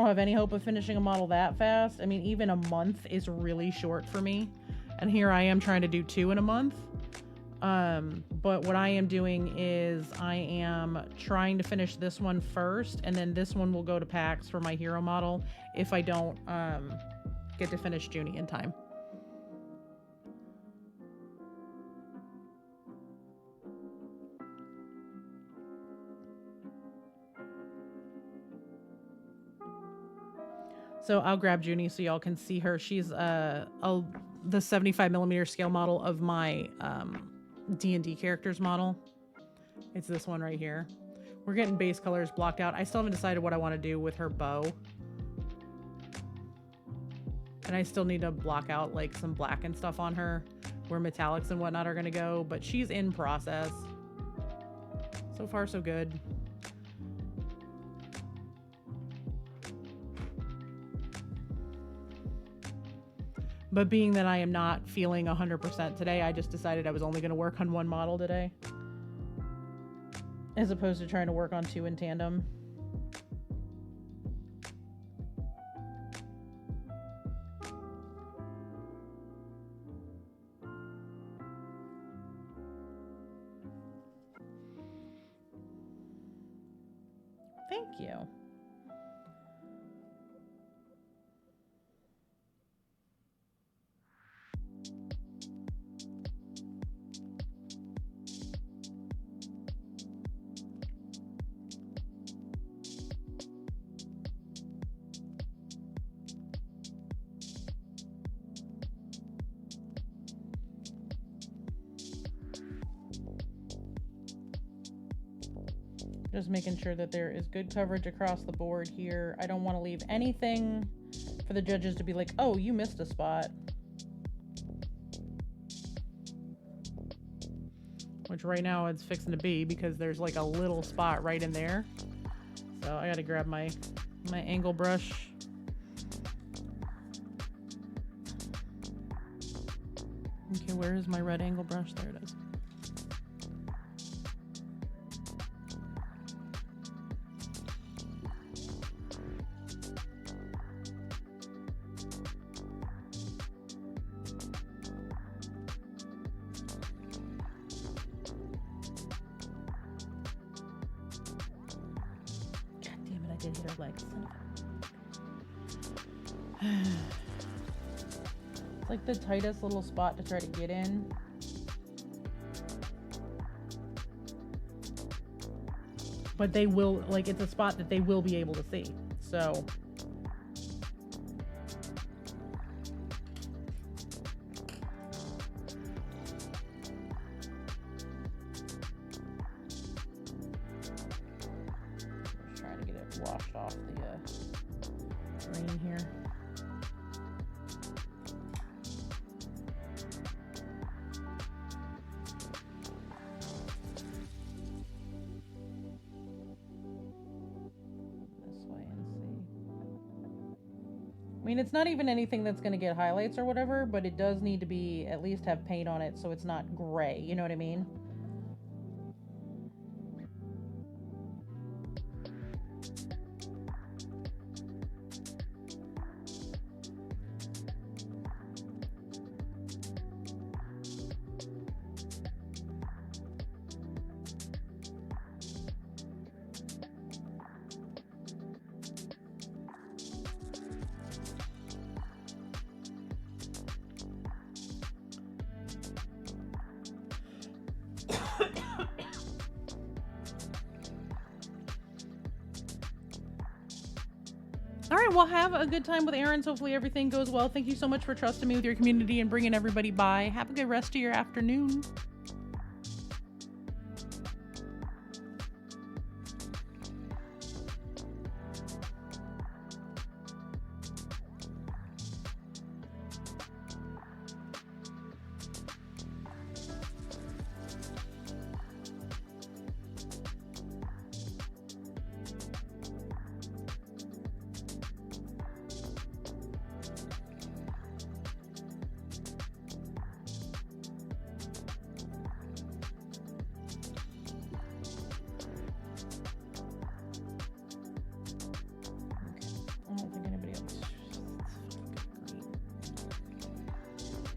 have any hope of finishing a model that fast. I mean, even a month is really short for me. And here I am trying to do 2 in a month. But what I am doing is I am trying to finish this one first, and then this one will go to PAX for my hero model if I don't get to finish Junie in time. So I'll grab Junie so y'all can see her. She's the 75mm scale model of my D&D characters model. It's this one right here. We're getting base colors blocked out. I still haven't decided what I want to do with her bow. And I still need to block out like some black and stuff on her where metallics and whatnot are going to go. But she's in process. So far, so good. But being that I am not feeling 100% today, I just decided I was only going to work on one model today, as opposed to trying to work on 2 in tandem. Thank you. Just making sure that there is good coverage across the board here. I don't want to leave anything for the judges to be like, oh, you missed a spot. Which right now it's fixing to be because there's like a little spot right in there. So I gotta grab my angle brush. Okay, where is my red angle brush? There it is. did hit her legs. It's like the tightest little spot to try to get in. But they will, like, it's a spot that they will be able to see. So. Just trying to get it washed off the green here. I mean, it's not even anything that's going to get highlights or whatever, but it does need to be, at least have paint on it so it's not gray, you know what I mean? All right, well, have a good time with errands. Hopefully everything goes well. Thank you so much for trusting me with your community and bringing everybody by. Have a good rest of your afternoon.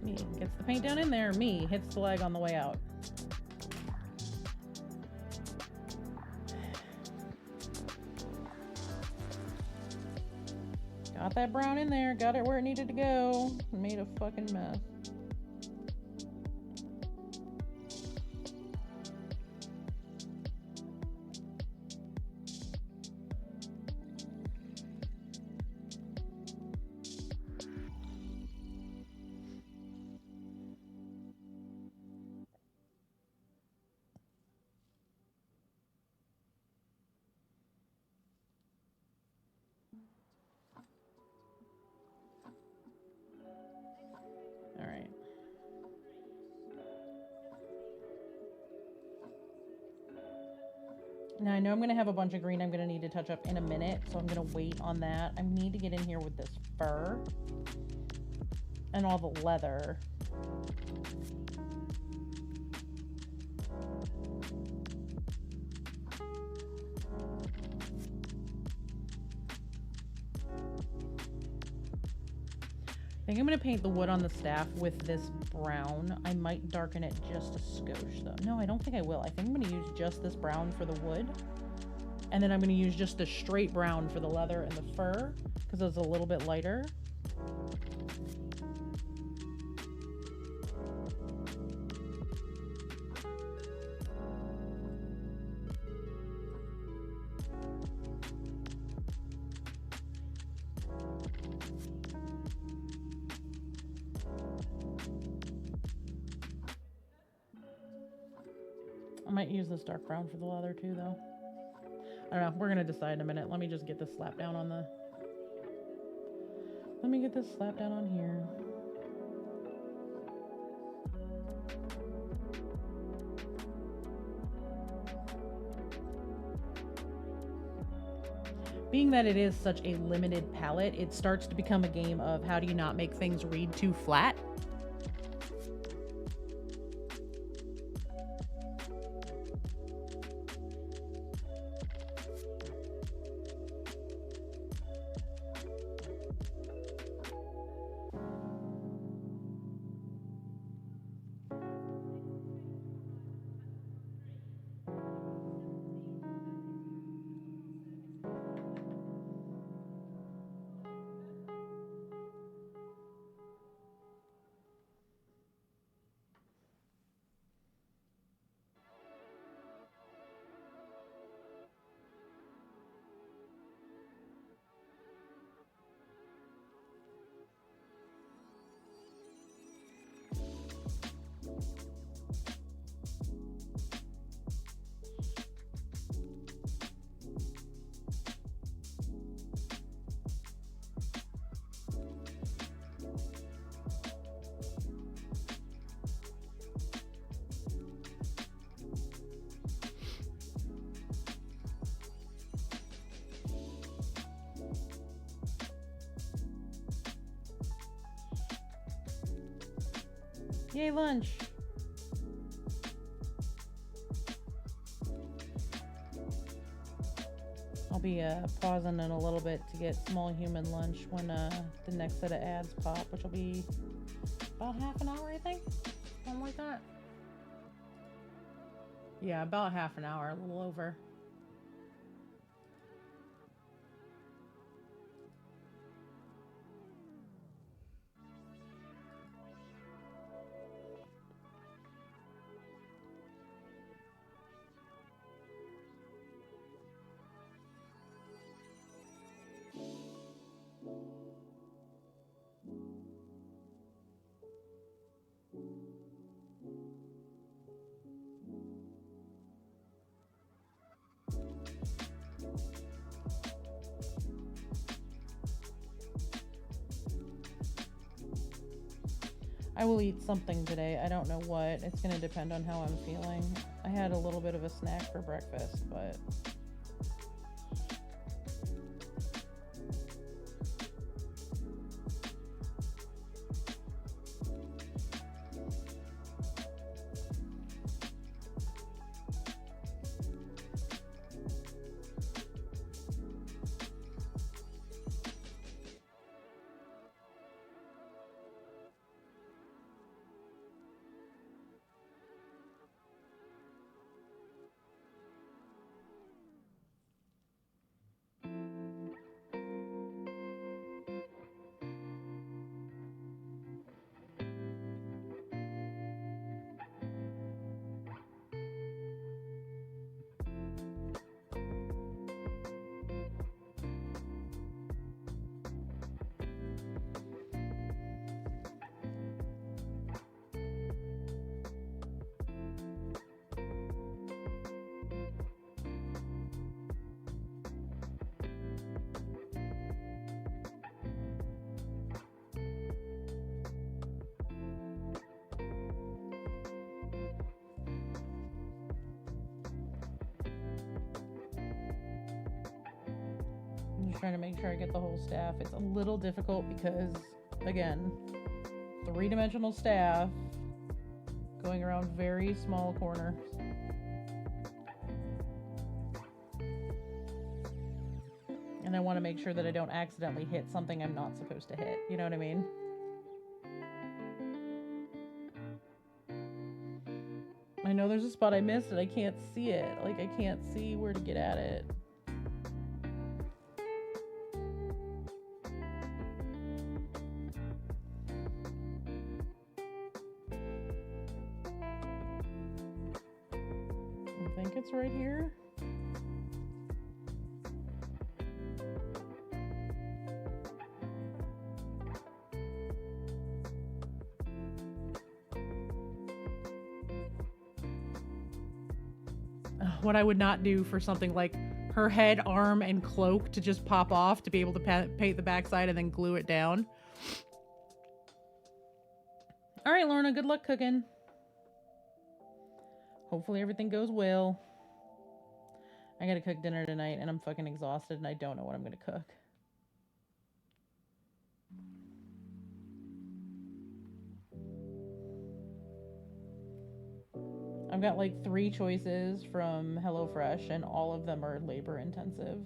Me gets the paint down in there. Me hits the leg on the way out. Got that brown in there. Got it where it needed to go. Made a fucking mess. All right. Now I know I'm going to have a bunch of green I'm going to need to touch up in a minute, so I'm going to wait on that. I need to get in here with this fur and all the leather. I think I'm going to paint the wood on the staff with this brown. I might darken it just a skosh though. No, I don't think I will. I think I'm going to use just this brown for the wood. And then I'm going to use just the straight brown for the leather and the fur because it's a little bit lighter. I might use this dark brown for the leather too, though. I don't know. We're going to decide in a minute. Let me just get this slap down on the... Let me get this slap down on here. Being that it is such a limited palette, it starts to become a game of how do you not make things read too flat? Yay, lunch. I'll be pausing in a little bit to get small human lunch when the next set of ads pop, which will be about half an hour, I think. Something like that. Yeah, about half an hour, a little over. I will eat something today. I don't know what. It's going to depend on how I'm feeling. I had a little bit of a snack for breakfast, but... I'm just trying to make sure I get the whole staff. It's a little difficult because, again, three-dimensional staff going around very small corners. And I want to make sure that I don't accidentally hit something I'm not supposed to hit. You know what I mean? I know there's a spot I missed and I can't see it. Like, I can't see where to get at it. I think it's right here. What I would not do for something like her head, arm, and cloak to just pop off to be able to paint the backside and then glue it down. All right, Lorna, good luck cooking. Hopefully everything goes well. I gotta cook dinner tonight and I'm fucking exhausted and I don't know what I'm gonna cook. I've got like 3 choices from HelloFresh and all of them are labor intensive.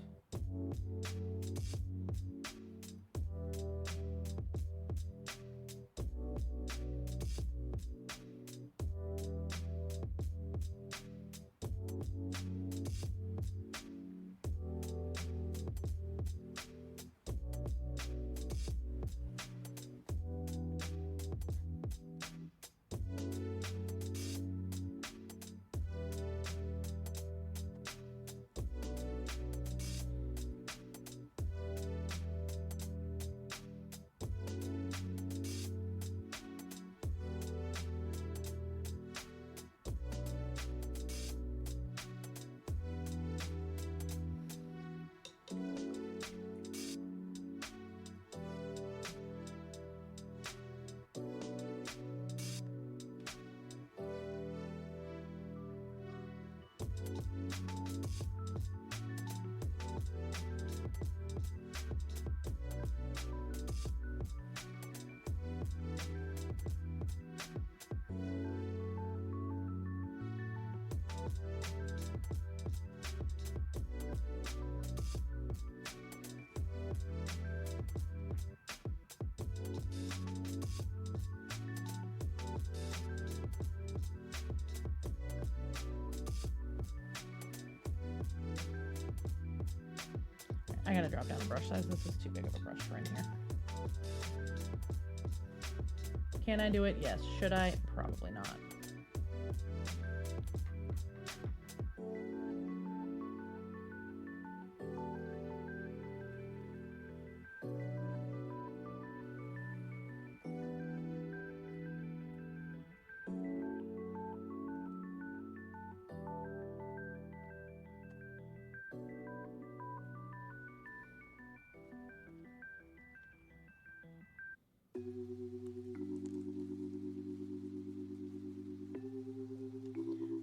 I gotta drop down the brush size. This is too big of a brush for in here. Can I do it? Yes. Should I? Probably not.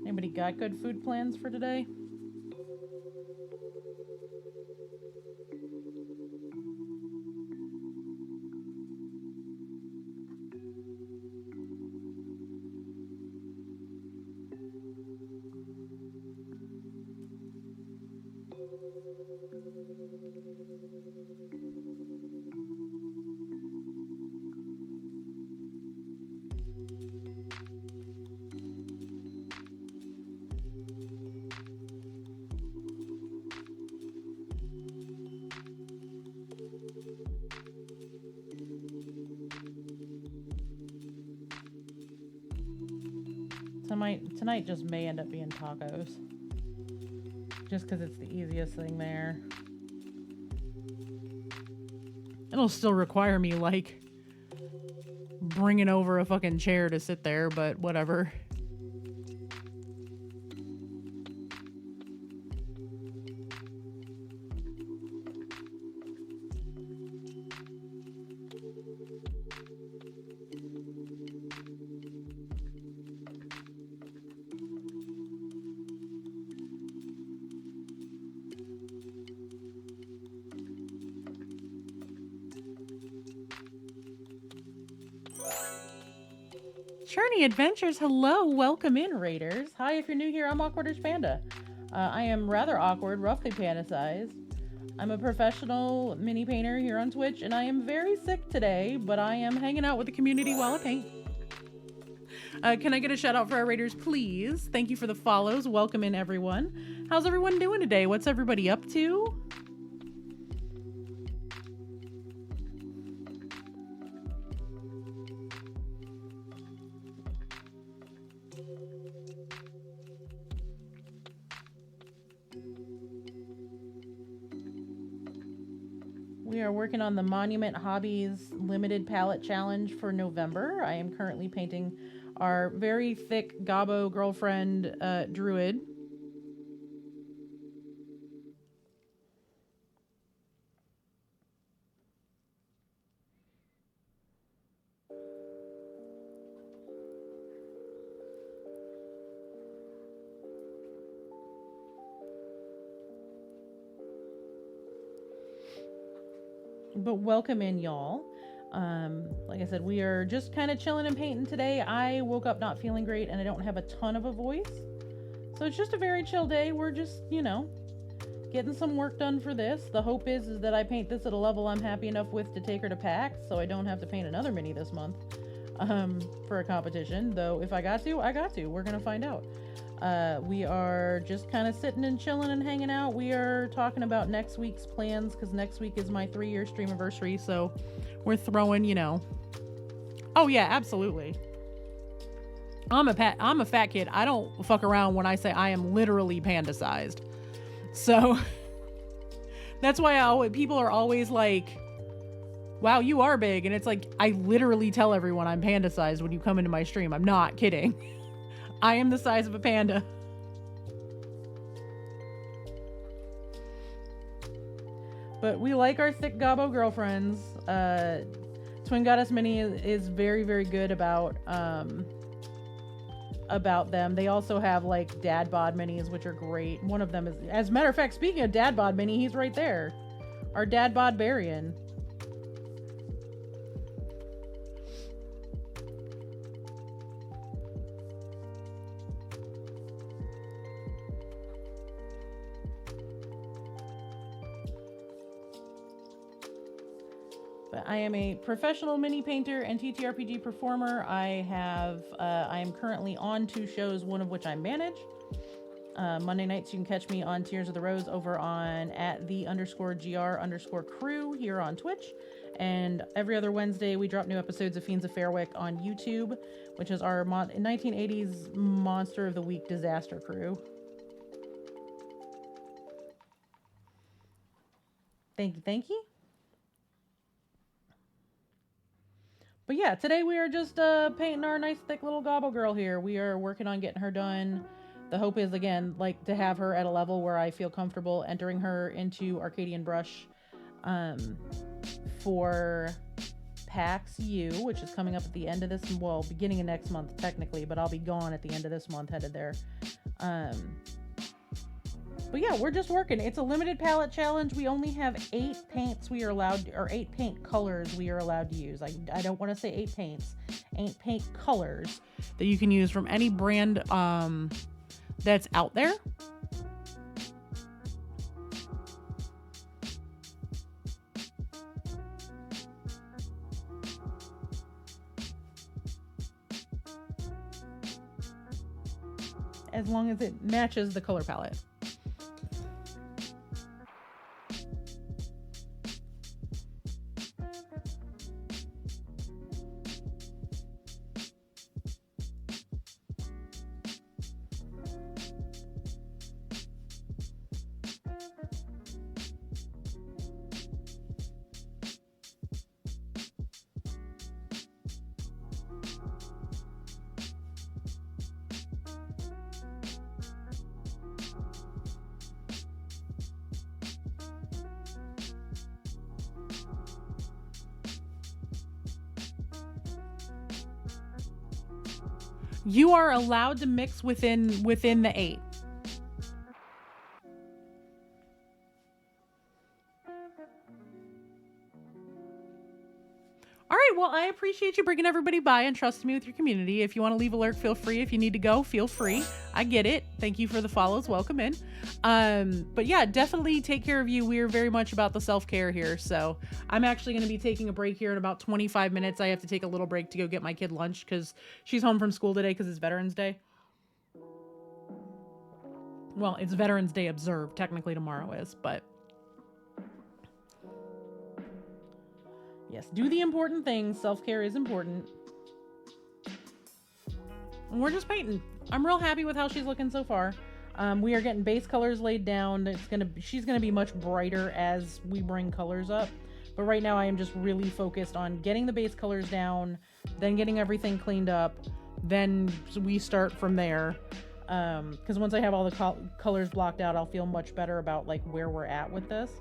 Anybody got good food plans for today? Tonight just may end up being tacos. Just because it's the easiest thing there. It'll still require me, like, bringing over a fucking chair to sit there, but whatever. Journey Adventures, hello, welcome in, Raiders. Hi, if you're new here, I'm Awkwardish Panda. I am rather awkward, roughly panda-sized. I'm a professional mini painter here on Twitch, and I am very sick today, but I am hanging out with the community while I paint. Can I get a shout out for our Raiders, please? Thank you for the follows. Welcome in, everyone. How's everyone doing today? What's everybody up to? We are working on the Monument Hobbies Limited Palette Challenge for November. I am currently painting our very thick Gobbo girlfriend, Druid. But welcome in, y'all. Like I said, we are just kind of chilling and painting today. I woke up not feeling great and I don't have a ton of a voice. So it's just a very chill day. We're just, you know, getting some work done for this. The hope is that I paint this at a level I'm happy enough with to take her to PAX, so I don't have to paint another mini this month for a competition. Though if I got to, I got to. We're going to find out. We are just kind of sitting and chilling and hanging out. We are talking about next week's plans because next week is my 3-year stream anniversary. So we're throwing, you know. Oh yeah, absolutely. I'm a fat kid. I don't fuck around when I say I am literally panda sized. So that's why people are always like, wow, you are big. And it's like, I literally tell everyone I'm panda sized when you come into my stream. I'm not kidding. I am the size of a panda. But we like our thick Gobbo girlfriends. Twin Goddess Mini is very, very good about them. They also have like dad bod minis, which are great. One of them is, as a matter of fact, speaking of dad bod mini, he's right there. Our dad bod Barian. But I am a professional mini painter and TTRPG performer. I am currently on 2 shows, one of which I manage. Monday nights, you can catch me on Tears of the Rose over on @the_GR_crew here on Twitch. And every other Wednesday, we drop new episodes of Fiends of Fairwick on YouTube, which is our 1980s Monster of the Week disaster crew. Thank you. But yeah, today we are just painting our nice thick little gobble girl here. We are working on getting her done. The hope is, again, like to have her at a level where I feel comfortable entering her into Arcadian Brush for PAX U, which is coming up at the end of this, well, beginning of next month technically, but I'll be gone at the end of this month, headed there. But yeah, we're just working. It's a limited palette challenge. We only have 8 paints we are allowed, or 8 paint colors we are allowed to use. I don't want to say 8 paints. 8 paint colors that you can use from any brand that's out there. As long as it matches the color palette. You are allowed to mix within the 8. All right, well, I appreciate you bringing everybody by and trusting me with your community. If you want to leave a lurk, feel free. If you need to go, feel free. I get it. Thank you for the follows. Welcome in. But yeah, definitely take care of you. We are very much about the self-care here. So I'm actually going to be taking a break here in about 25 minutes. I have to take a little break to go get my kid lunch because she's home from school today because it's Veterans Day. Well, it's Veterans Day observed. Technically tomorrow is, but yes, do the important things. Self-care is important. And we're just painting. I'm real happy with how she's looking so far. We are getting base colors laid down. She's gonna be much brighter as we bring colors up. But right now I am just really focused on getting the base colors down, then getting everything cleaned up. Then we start from there. Because once I have all the colors blocked out, I'll feel much better about like where we're at with this.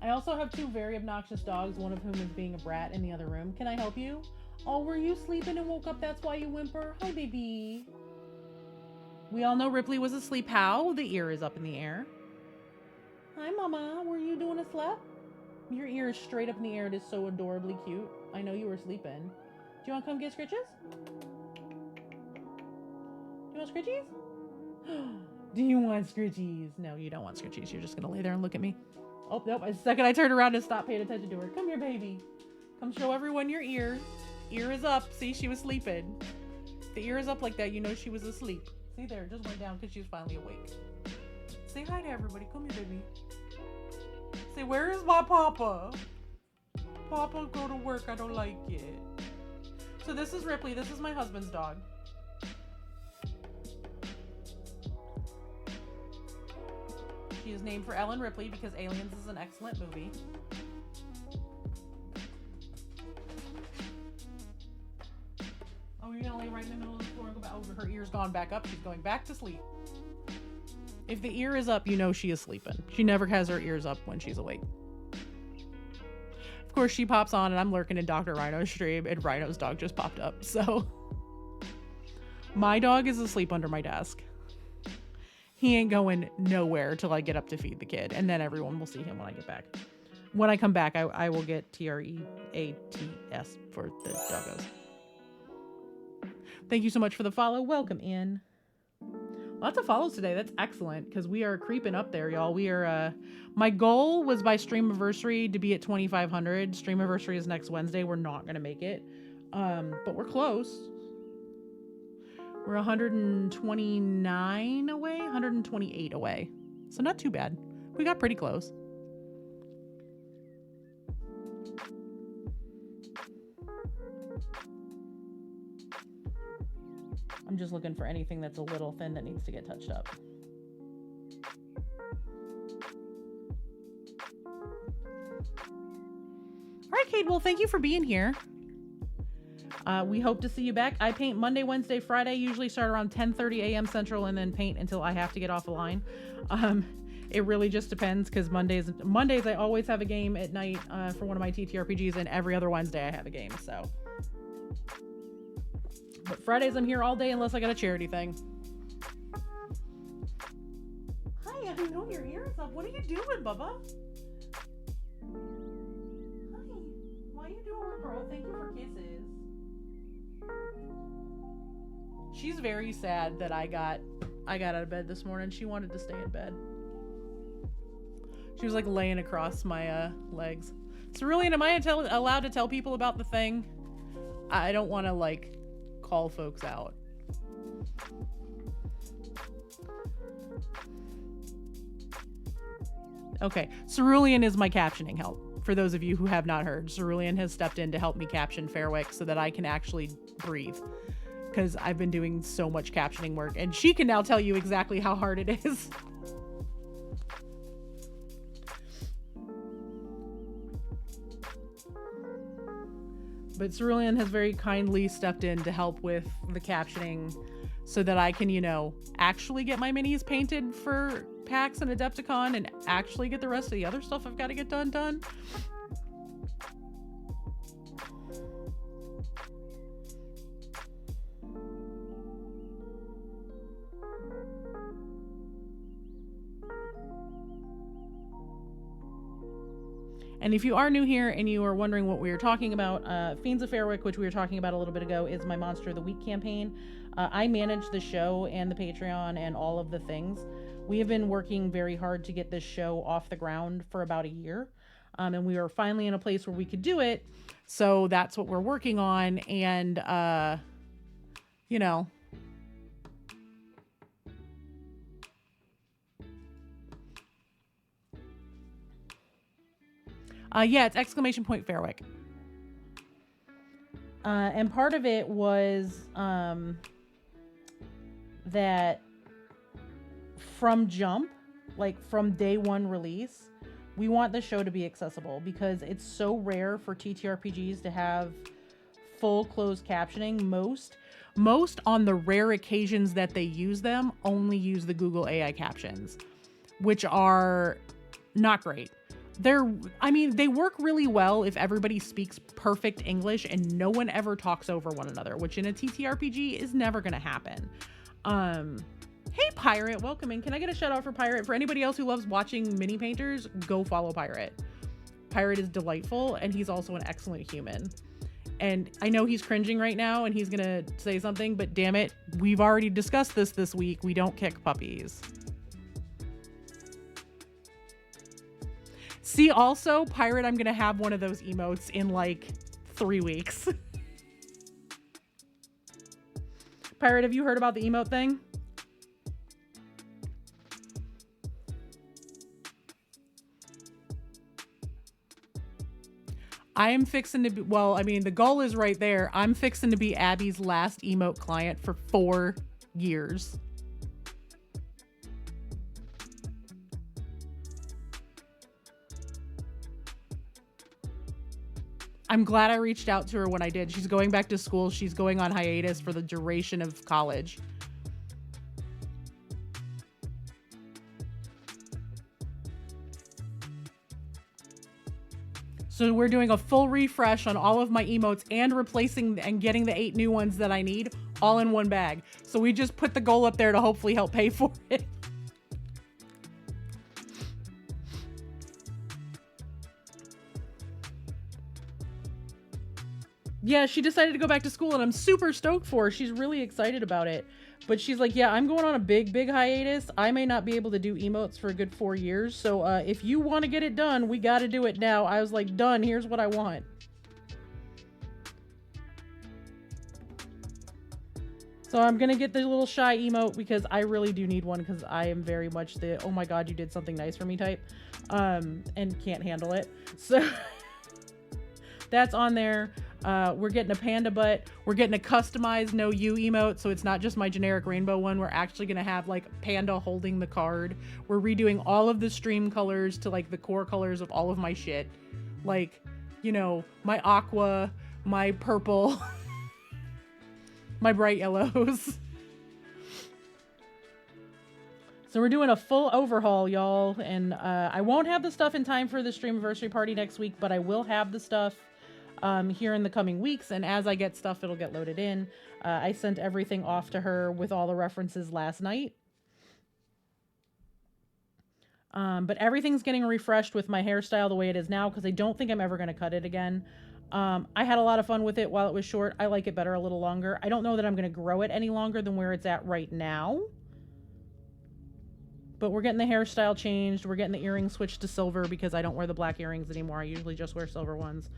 I also have 2 very obnoxious dogs, one of whom is being a brat in the other room. Can I help you? Oh, were you sleeping and woke up? That's why you whimper? Hi, baby. We all know Ripley was asleep. How? The ear is up in the air. Hi, Mama. Were you doing a slap? Your ear is straight up in the air. It is so adorably cute. I know you were sleeping. Do you want to come get scritches? Do you want scritchies? Do you want scritchies? No, you don't want scritchies. You're just going to lay there and look at me. Oh, nope. The second I turned around and stopped paying attention to her. Come here, baby. Come show everyone your ear. Ear is up. See, she was sleeping. If the ear is up like that, you know she was asleep. See there, it just went down because she was finally awake. Say hi to everybody. Come here, baby. Say, where is my papa? Papa, go to work. I don't like it. So this is Ripley. This is my husband's dog. She is named for Ellen Ripley because Aliens is an excellent movie. Oh, you're gonna lay right in the middle of the floor and go back over. Her ear's gone back up. She's going back to sleep. If the ear is up, you know she is sleeping. She never has her ears up when she's awake. Of course, she pops on and I'm lurking in Dr. Rhino's stream and Rhino's dog just popped up. So my dog is asleep under my desk. He ain't going nowhere till I get up to feed the kid, and then everyone will see him when I get back. When I come back, I will get TREATS for the doggos. Thank you so much for the follow. Welcome in. Lots of follows today. That's excellent because we are creeping up there, y'all. We are, my goal was by Streamiversary to be at 2,500. Streamiversary is next Wednesday. We're not going to make it. But we're close. We're 129 away, 128 away. So not too bad. We got pretty close. I'm just looking for anything that's a little thin that needs to get touched up. All right, Kate. Well, thank you for being here. We hope to see you back. I paint Monday, Wednesday, Friday. Usually start around 10:30 a.m. Central and then paint until I have to get off the line. It really just depends because Mondays I always have a game at night for one of my TTRPGs, and every other Wednesday I have a game. So, but Fridays I'm here all day unless I got a charity thing. Hi, I know your ears up. What are you doing, Bubba? Hi. Why are you doing work, bro? Thank you for kisses. She's very sad that I got out of bed this morning. She wanted to stay in bed. She was like laying across my legs. Cerulean, am I allowed to tell people about the thing? I don't want to like call folks out. Okay, Cerulean is my captioning help. For those of you who have not heard, Cerulean has stepped in to help me caption Fairwick so that I can actually breathe. Because I've been doing so much captioning work, and she can now tell you exactly how hard it is. But Cerulean has very kindly stepped in to help with the captioning so that I can, you know, actually get my minis painted for PAX and Adepticon and actually get the rest of the other stuff I've got to get done. And if you are new here and you are wondering what we are talking about, Fiends of Fairwick, which we were talking about a little bit ago, is my Monster of the Week campaign. I manage the show and the Patreon and all of the things. We have been working very hard to get this show off the ground for about a year. And we are finally in a place where we could do it. So that's what we're working on. And, you know, yeah, it's ! Fairwick. And part of it was that from jump, like from day one release, we want the show to be accessible because it's so rare for TTRPGs to have full closed captioning. Most on the rare occasions that they use them only use the Google AI captions, which are not great. They work really well if everybody speaks perfect English and no one ever talks over one another, which in a TTRPG is never going to happen. Hey, Pirate, welcome in. Can I get a shout out for Pirate? For anybody else who loves watching mini painters, go follow Pirate. Pirate is delightful, and he's also an excellent human. And I know he's cringing right now, and he's going to say something, but damn it, we've already discussed this week. We don't kick puppies. See, also, Pirate, I'm going to have one of those emotes in like 3 weeks. Pirate, have you heard about the emote thing? I am fixing to be, well, I mean, the goal is right there. I'm fixing to be Abby's last emote client for 4 years. I'm glad I reached out to her when I did. She's going back to school. She's going on hiatus for the duration of college. So we're doing a full refresh on all of my emotes and replacing and getting the 8 new ones that I need all in one bag. So we just put the goal up there to hopefully help pay for it. Yeah, she decided to go back to school and I'm super stoked for her. She's really excited about it. But she's like, yeah, I'm going on a big hiatus. I may not be able to do emotes for a good 4 years. So if you want to get it done, we got to do it now. I was like, done. Here's what I want. So I'm going to get the little shy emote because I really do need one because I am very much the, oh my God, you did something nice for me type, and can't handle it. So that's on there. We're getting a panda butt. We're getting a customized no you emote. So it's not just my generic rainbow one. We're actually going to have like panda holding the card. We're redoing all of the stream colors to like the core colors of all of my shit. Like, you know, my aqua, my purple, my bright yellows. So we're doing a full overhaul, y'all. And I won't have the stuff in time for the streamiversary party next week, but I will have the stuff here in the coming weeks, and as I get stuff, it'll get loaded in. I sent everything off to her with all the references last night. But everything's getting refreshed with my hairstyle the way it is now, because I don't think I'm ever going to cut it again. I had a lot of fun with it while it was short. I like it better a little longer. I don't know that I'm going to grow it any longer than where it's at right now. But we're getting the hairstyle changed. We're getting the earrings switched to silver because I don't wear the black earrings anymore. I usually just wear silver ones.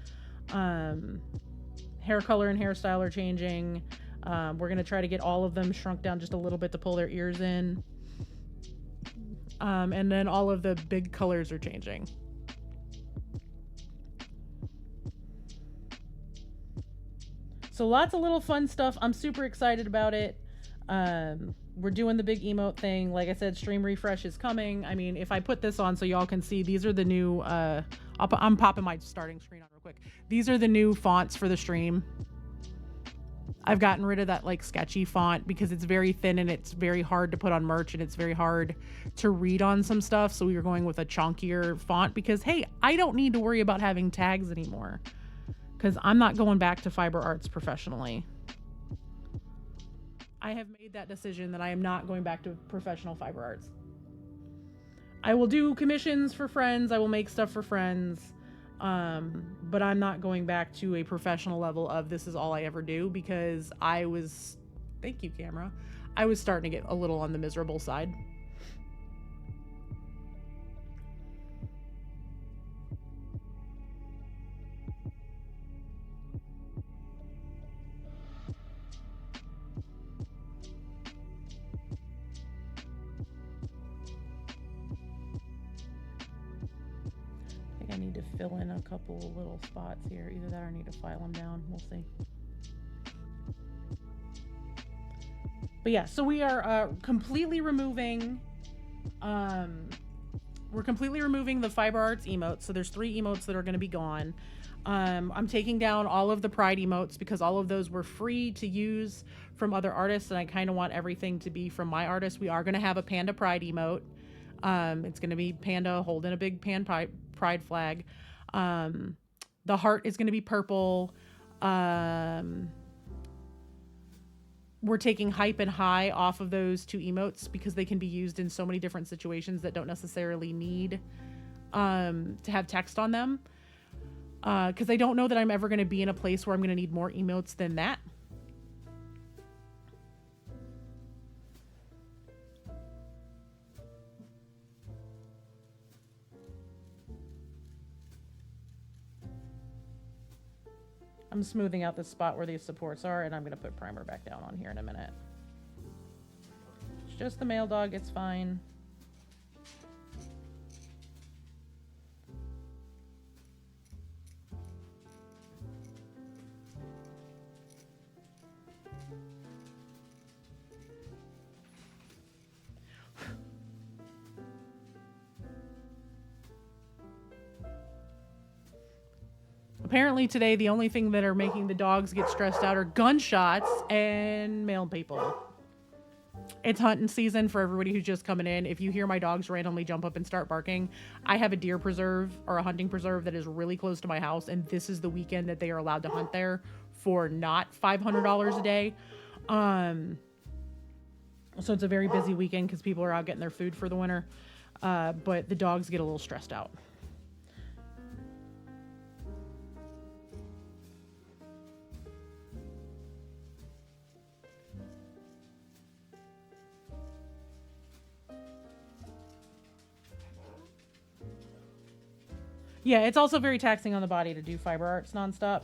Hair color and hairstyle are changing. We're going to try to get all of them shrunk down just a little bit to pull their ears in. And then all of the big colors are changing. So lots of little fun stuff. I'm super excited about it. We're doing the big emote thing. Like I said, stream refresh is coming. I mean, if I put this on so y'all can see, these are the new, I'm popping my starting screen on real quick. These are the new fonts for the stream. I've gotten rid of that like sketchy font because it's very thin and it's very hard to put on merch and it's very hard to read on some stuff. So we were going with a chunkier font because, hey, I don't need to worry about having tags anymore because I'm not going back to fiber arts professionally. I have made that decision that I am not going back to professional fiber arts. I will do commissions for friends. I will make stuff for friends. But I'm not going back to a professional level of this is all I ever do because I was, thank you, camera. I was starting to get a little on the miserable side. I need to fill in a couple little spots here. Either that or I need to file them down. We'll see. But yeah, so we are completely removing, we're completely removing the fiber arts emotes. So there's 3 emotes that are going to be gone. I'm taking down all of the pride emotes because all of those were free to use from other artists. And I kind of want everything to be from my artist. We are going to have a panda pride emote. It's going to be panda holding a big pride flag. The heart is going to be purple. We're taking hype and high off of those 2 emotes because they can be used in so many different situations that don't necessarily need to have text on them. Because I don't know that I'm ever going to be in a place where I'm going to need more emotes than that. I'm smoothing out the spot where these supports are, and I'm going to put primer back down on here in a minute. It's just the male dog, it's fine. Apparently today, the only thing that are making the dogs get stressed out are gunshots and male people. It's hunting season for everybody who's just coming in. If you hear my dogs randomly jump up and start barking, I have a deer preserve or a hunting preserve that is really close to my house, and this is the weekend that they are allowed to hunt there for not $500 a day. So it's a very busy weekend because people are out getting their food for the winter. But the dogs get a little stressed out. Yeah, it's also very taxing on the body to do fiber arts nonstop.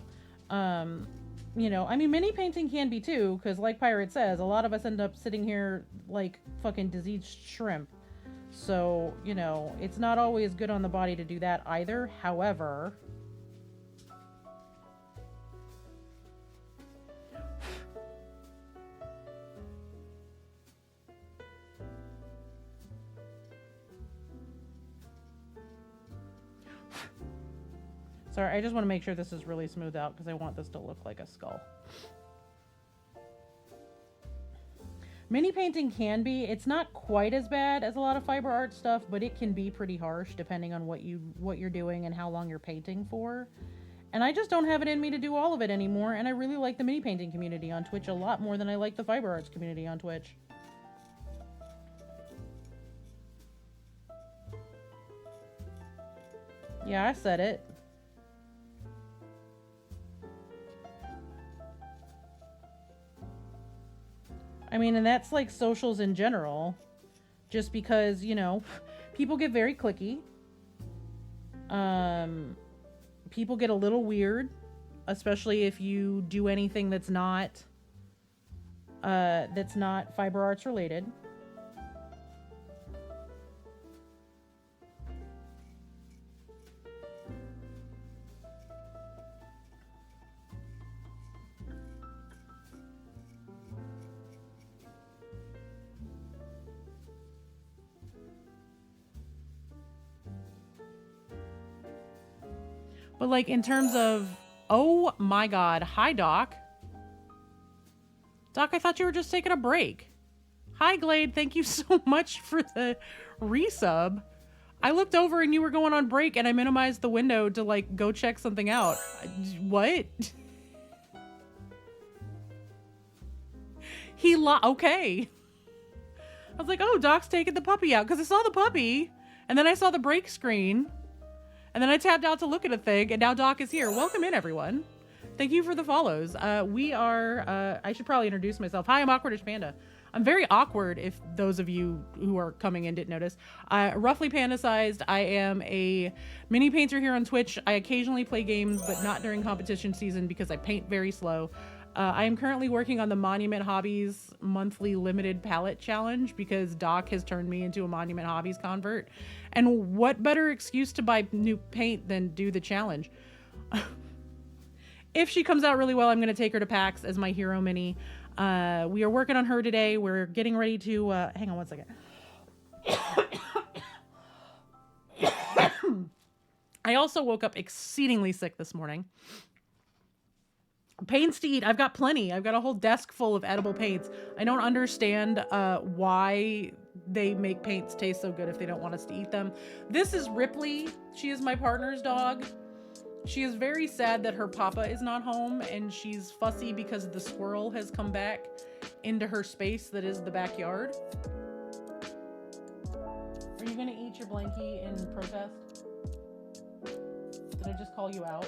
You know, I mean, mini painting can be too, because like Pirate says, a lot of us end up sitting here like fucking diseased shrimp. So, you know, it's not always good on the body to do that either. However, sorry, I just want to make sure this is really smoothed out because I want this to look like a skull. Mini painting can be, it's not quite as bad as a lot of fiber art stuff, but it can be pretty harsh depending on what you're doing and how long you're painting for. And I just don't have it in me to do all of it anymore, and I really like the mini painting community on Twitch a lot more than I like the fiber arts community on Twitch. Yeah, I said it. I mean, and that's like socials in general, just because, you know, people get very cliquey. People get a little weird, especially if you do anything that's not fiber arts related. But like in terms of, oh my God, hi Doc. Doc, I thought you were just taking a break. Hi Glade, thank you so much for the resub. I looked over and you were going on break and I minimized the window to like go check something out. What? Okay. I was like, oh, Doc's taking the puppy out because I saw the puppy and then I saw the break screen. And then I tapped out to look at a thing, and now Doc is here. Welcome in, everyone. Thank you for the follows. We are, I should probably introduce myself. Hi, I'm Awkwardish Panda. I'm very awkward, if those of you who are coming in didn't notice. Roughly panda-sized. I am a mini painter here on Twitch. I occasionally play games, but not during competition season because I paint very slow. I am currently working on the Monument Hobbies monthly limited palette challenge because Doc has turned me into a Monument Hobbies convert. And what better excuse to buy new paint than do the challenge? If she comes out really well, I'm going to take her to PAX as my hero mini. We are working on her today. We're getting ready to... hang on one second. I also woke up exceedingly sick this morning. Paints to eat. I've got plenty. I've got a whole desk full of edible paints. I don't understand why they make paints taste so good if they don't want us to eat them. This is Ripley. She is my partner's dog. She is very sad that her papa is not home, and she's fussy because the squirrel has come back into her space that is the backyard. Are you gonna eat your blankie in protest? Did I just call you out?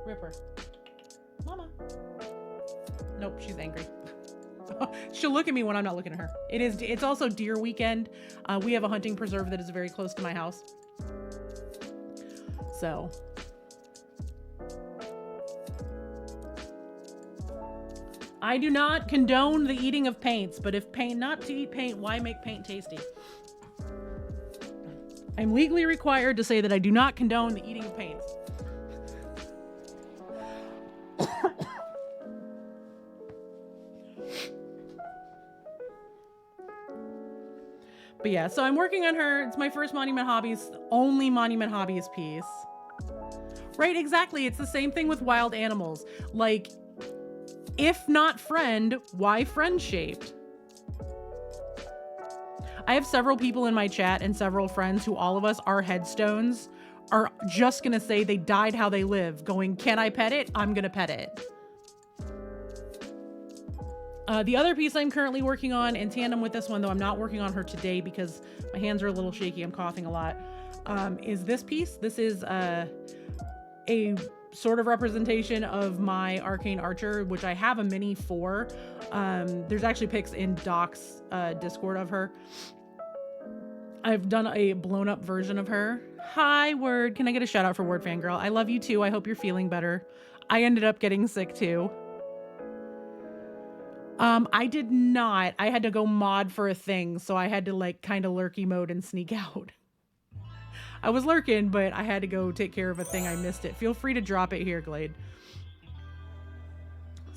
Ripper. Mama. Nope, she's angry. She'll look at me when I'm not looking at her. It's also deer weekend. We have a hunting preserve that is very close to my house. So. I do not condone the eating of paints, but if not to eat paint, why make paint tasty? I'm legally required to say that I do not condone the eating of paints. But yeah, so I'm working on her. It's my first Monument Hobbies, only Monument Hobbies piece. Right, exactly. It's the same thing with wild animals. Like, if not friend, why friend-shaped? I have several people in my chat and several friends who all of us, our headstones are just gonna say they died how they live, going, can I pet it? I'm gonna pet it. The other piece I'm currently working on in tandem with this one, though I'm not working on her today because my hands are a little shaky, I'm coughing a lot, is this piece. This is a sort of representation of my Arcane Archer, which I have a mini for. There's actually pics in Doc's Discord of her. I've done a blown up version of her. Hi, Word. Can I get a shout out for Word Fangirl? I love you too. I hope you're feeling better. I ended up getting sick too. I did not. I had to go mod for a thing, so I had to like kind of lurky mode and sneak out. I was lurking, but I had to go take care of a thing. I missed it. Feel free to drop it here, Glade.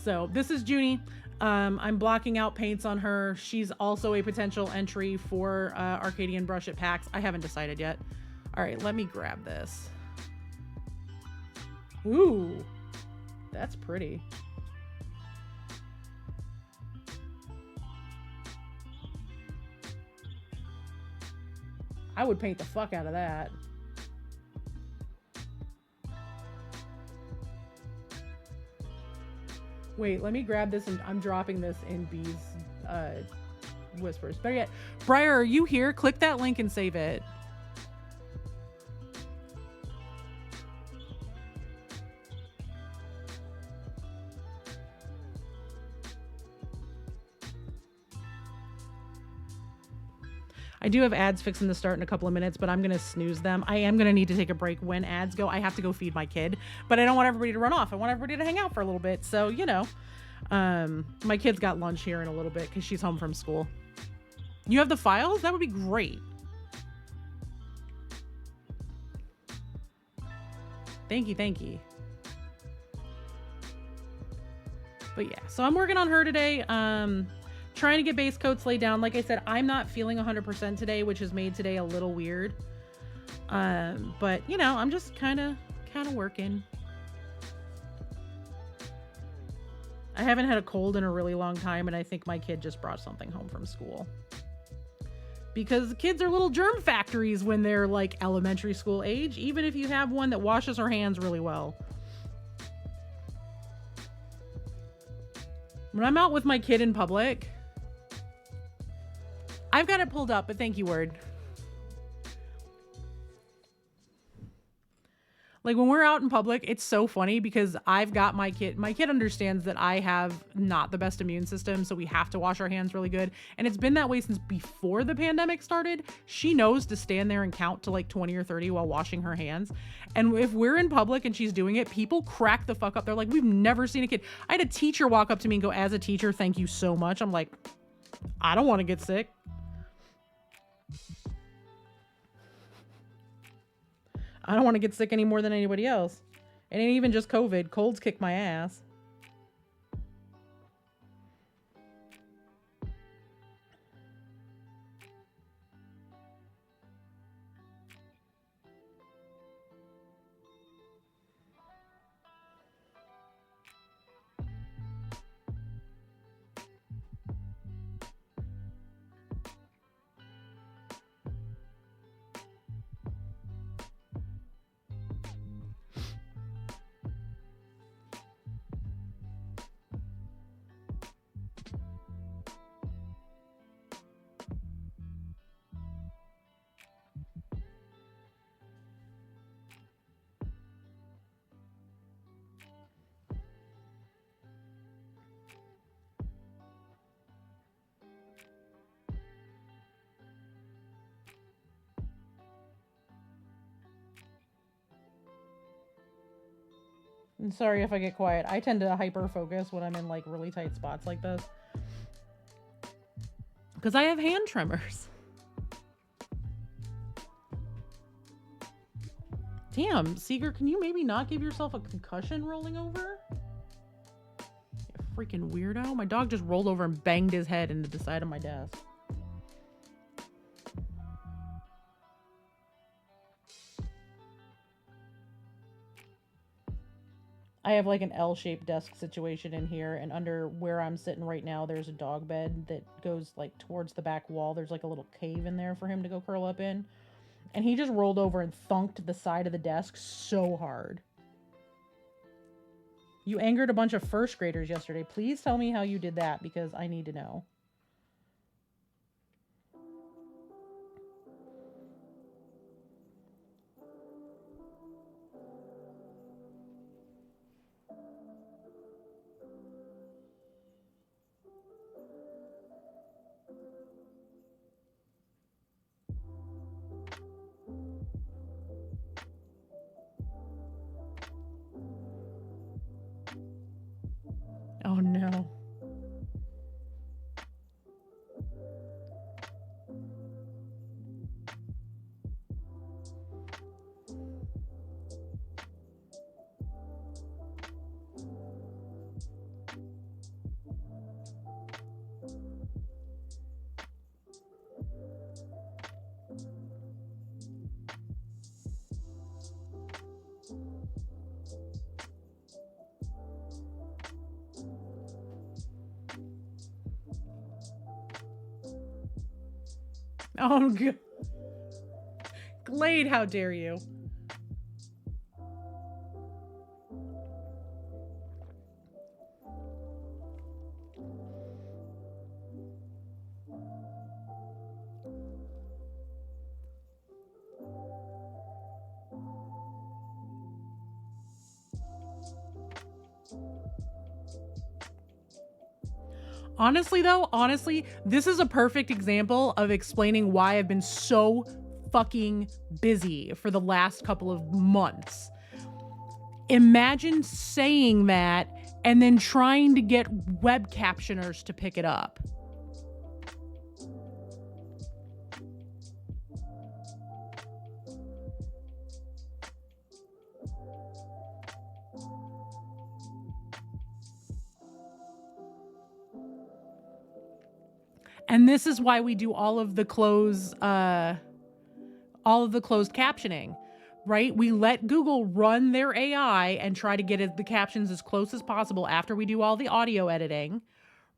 So this is Junie. I'm blocking out paints on her. She's also a potential entry for Arcadian Brush at PAX. I haven't decided yet. All right, let me grab this. Ooh, that's pretty. I would paint the fuck out of that. Wait, let me grab this and I'm dropping this in B's whispers. Better yet, Briar, are you here? Click that link and save it. I do have ads fixing to start in a couple of minutes, but I'm going to snooze them. I am going to need to take a break when ads go. I have to go feed my kid, but I don't want everybody to run off. I want everybody to hang out for a little bit. So, you know, my kid's got lunch here in a little bit because she's home from school. You have the files? That would be great. Thank you. Thank you. But yeah, so I'm working on her today. Trying to get base coats laid down. Like I said, I'm not feeling 100% today, which has made today a little weird. But you know, I'm just kind of working. I haven't had a cold in a really long time, and I think my kid just brought something home from school. Because kids are little germ factories when they're like elementary school age, even if you have one that washes her hands really well. When I'm out with my kid in public, I've got it pulled up, but thank you, Word. Like when we're out in public, it's so funny because I've got my kid understands that I have not the best immune system, so we have to wash our hands really good. And it's been that way since before the pandemic started. She knows to stand there and count to like 20 or 30 while washing her hands. And if we're in public and she's doing it, people crack the fuck up. They're like, we've never seen a kid. I had a teacher walk up to me and go, as a teacher, thank you so much. I'm like, I don't want to get sick. I don't want to get sick any more than anybody else. It ain't even just COVID. Colds kick my ass. I'm sorry if I get quiet. I tend to hyper focus when I'm in like really tight spots like this. Because I have hand tremors. Damn, Seeger, can you maybe not give yourself a concussion rolling over? You freaking weirdo. My dog just rolled over and banged his head into the side of my desk. I have like an L-shaped desk situation in here, and under where I'm sitting right now, there's a dog bed that goes like towards the back wall. There's like a little cave in there for him to go curl up in. And he just rolled over and thunked the side of the desk so hard. You angered a bunch of first graders yesterday. Please tell me how you did that, because I need to know. Oh, God. Glade, how dare you? Honestly, this is a perfect example of explaining why I've been so fucking busy for the last couple of months. Imagine saying that and then trying to get web captioners to pick it up. And this is why we do all of the closed captioning, right? We let Google run their AI and try to get the captions as close as possible after we do all the audio editing,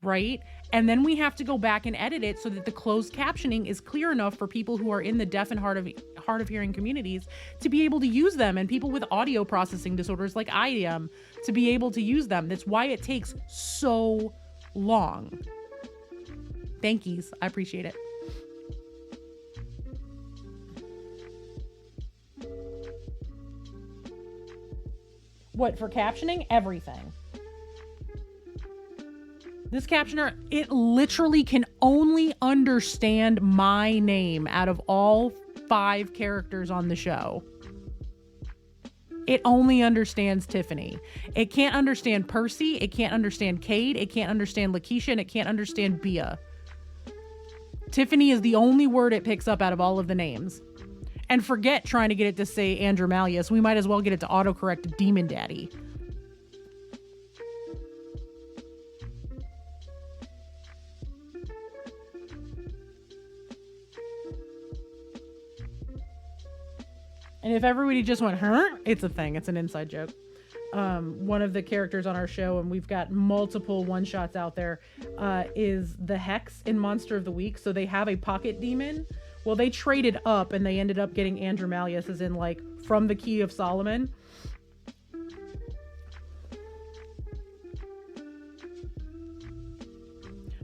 right? And then we have to go back and edit it so that the closed captioning is clear enough for people who are in the deaf and hard of hearing communities to be able to use them, and people with audio processing disorders like I am to be able to use them. That's why it takes so long. Thank yous. I appreciate it. What, for captioning? Everything. This captioner, it literally can only understand my name out of all 5 characters on the show. It only understands Tiffany. It can't understand Percy. It can't understand Cade. It can't understand Lakeisha. And it can't understand Bia. Tiffany is the only word it picks up out of all of the names. And forget trying to get it to say Andromalius. We might as well get it to autocorrect Demon Daddy. And if everybody just went, huh? It's a thing. It's an inside joke. One of the characters on our show, and we've got multiple one-shots out there, is the Hex in Monster of the Week. So they have a pocket demon. Well, they traded up and they ended up getting Andromalius, as in like from the Key of Solomon.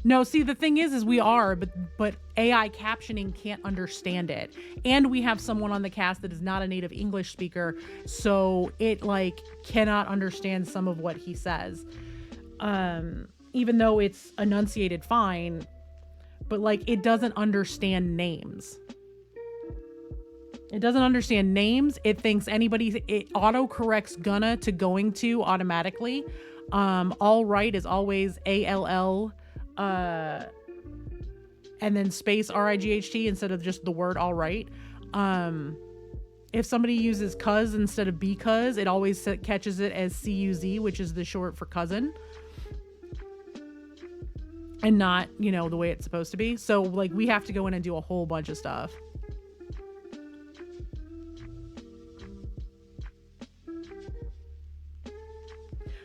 No, see, the thing is we are, but AI captioning can't understand it. And we have someone on the cast that is not a native English speaker, so it like cannot understand some of what he says. Even though it's enunciated fine, but like it doesn't understand names. It doesn't understand names. It thinks it autocorrects gonna to going to automatically. All right is always ALL. And then space RIGHT instead of just the word all right. If somebody uses cuz instead of because, it always catches it as CUZ, which is the short for cousin. And not, the way it's supposed to be. So like we have to go in and do a whole bunch of stuff.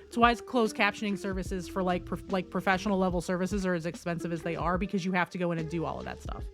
It's why closed captioning services for like professional level services are as expensive as they are, because you have to go in and do all of that stuff.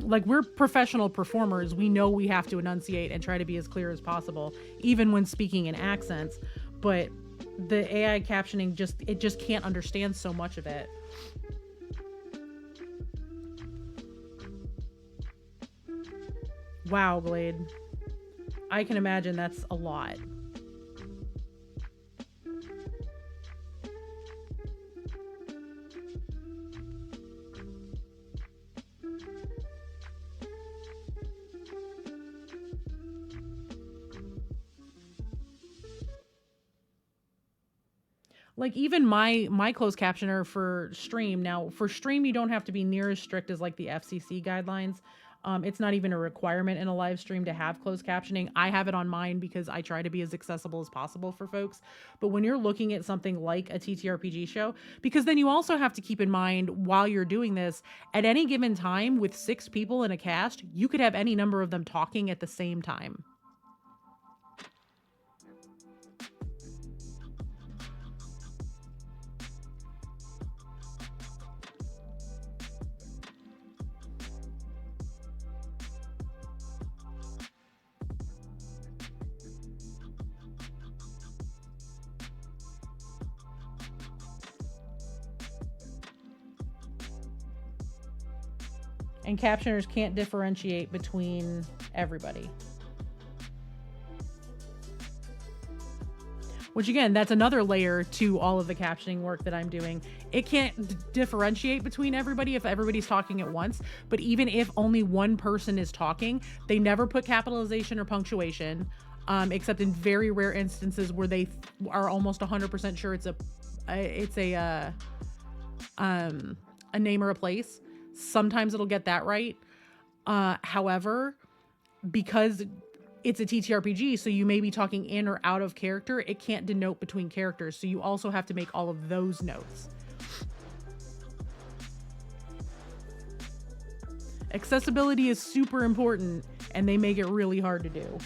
Like, we're professional performers. We know we have to enunciate and try to be as clear as possible, even when speaking in accents. But the AI captioning just can't understand so much of it. Wow, Glade. I can imagine that's a lot. Like, even my closed captioner for stream. Now, for stream, you don't have to be near as strict as like the FCC guidelines. It's not even a requirement in a live stream to have closed captioning. I have it on mine because I try to be as accessible as possible for folks. But when you're looking at something like a TTRPG show, because then you also have to keep in mind while you're doing this, at any given time with 6 people in a cast, you could have any number of them talking at the same time. And captioners can't differentiate between everybody. Which again, that's another layer to all of the captioning work that I'm doing. It can't differentiate between everybody if everybody's talking at once, but even if only one person is talking, they never put capitalization or punctuation, except in very rare instances where they are almost 100% sure it's a name or a place. Sometimes it'll get that right. However, because it's a TTRPG, so you may be talking in or out of character, it can't denote between characters. So you also have to make all of those notes. Accessibility is super important, and they make it really hard to do.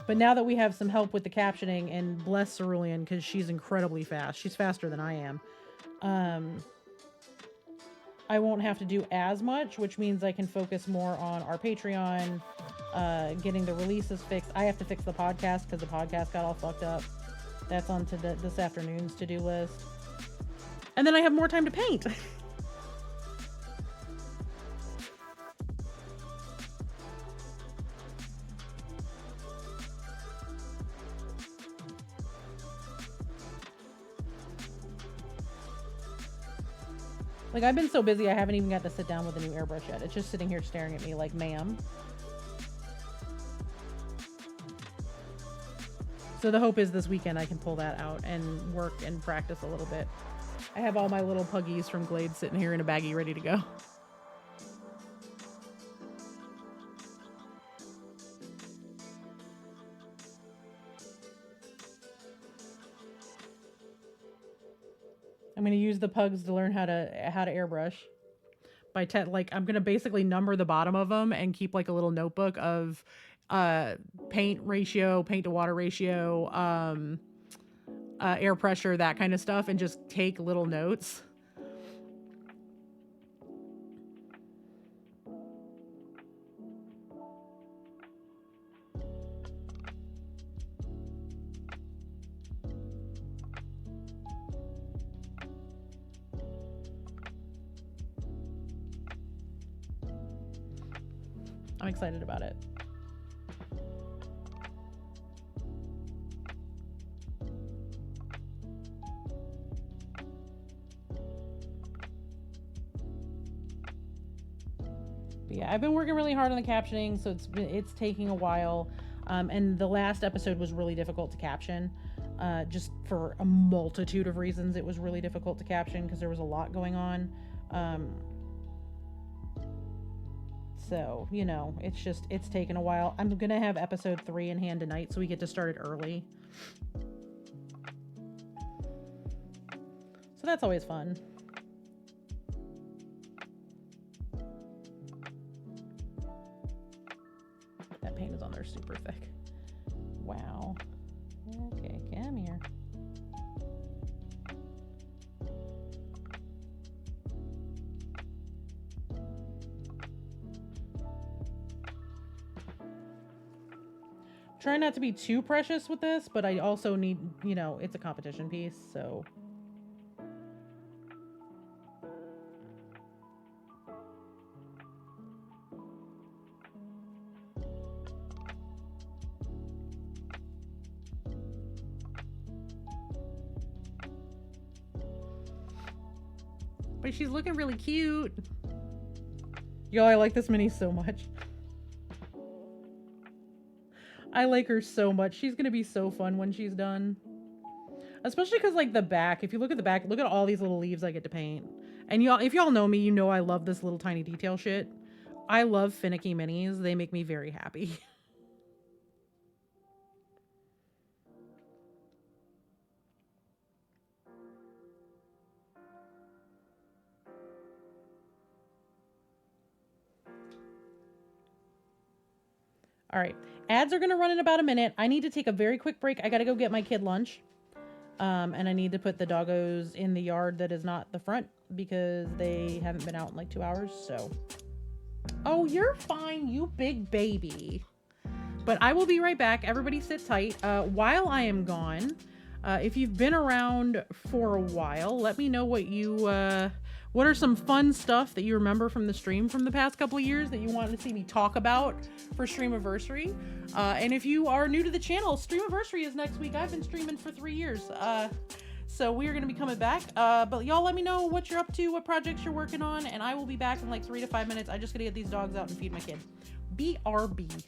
But now that we have some help with the captioning, and bless Cerulean, because she's incredibly fast. She's faster than I am. I won't have to do as much, which means I can focus more on our Patreon, getting the releases fixed. I have to fix the podcast because the podcast got all fucked up. That's on to this afternoon's to-do list. And then I have more time to paint. Like, I've been so busy, I haven't even got to sit down with a new airbrush yet. It's just sitting here staring at me like, ma'am. So the hope is this weekend I can pull that out and work and practice a little bit. I have all my little puggies from Glade sitting here in a baggie ready to go. I'm going to use the pugs to learn how to airbrush. I'm going to basically number the bottom of them and keep like a little notebook of paint ratio, paint to water ratio, air pressure, that kind of stuff, and just take little notes. I'm excited about it. But yeah, I've been working really hard on the captioning, so it's taking a while. And the last episode was really difficult to caption. Just for a multitude of reasons, it was really difficult to caption because there was a lot going on. So, you know, it's taken a while. I'm going to have episode 3 in hand tonight, so we get to start it early. So that's always fun. That paint is on there super thick. Wow. Okay, come here. Try not to be too precious with this, but I also need, you know, it's a competition piece, so. But she's looking really cute. Yo, I like this mini so much. I like her so much. She's going to be so fun when she's done. Especially because, like, the back. If you look at the back, look at all these little leaves I get to paint. And y'all, if y'all know me, you know I love this little tiny detail shit. I love finicky minis. They make me very happy. All right. Ads are going to run in about a minute. I need to take a very quick break. I got to go get my kid lunch. And I need to put the doggos in the yard that is not the front because they haven't been out in like 2 hours. So, oh, you're fine, you big baby. But I will be right back. Everybody sit tight. While I am gone, if you've been around for a while, let me know what are some fun stuff that you remember from the stream from the past couple of years that you wanted to see me talk about for Streamiversary. And if you are new to the channel, Streamiversary is next week. I've been streaming for 3 years. So we are going to be coming back. But y'all let me know what you're up to, what projects you're working on, and I will be back in like 3 to 5 minutes. I just got to get these dogs out and feed my kid. BRB.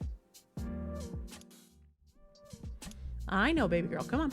I know, baby girl. Come on.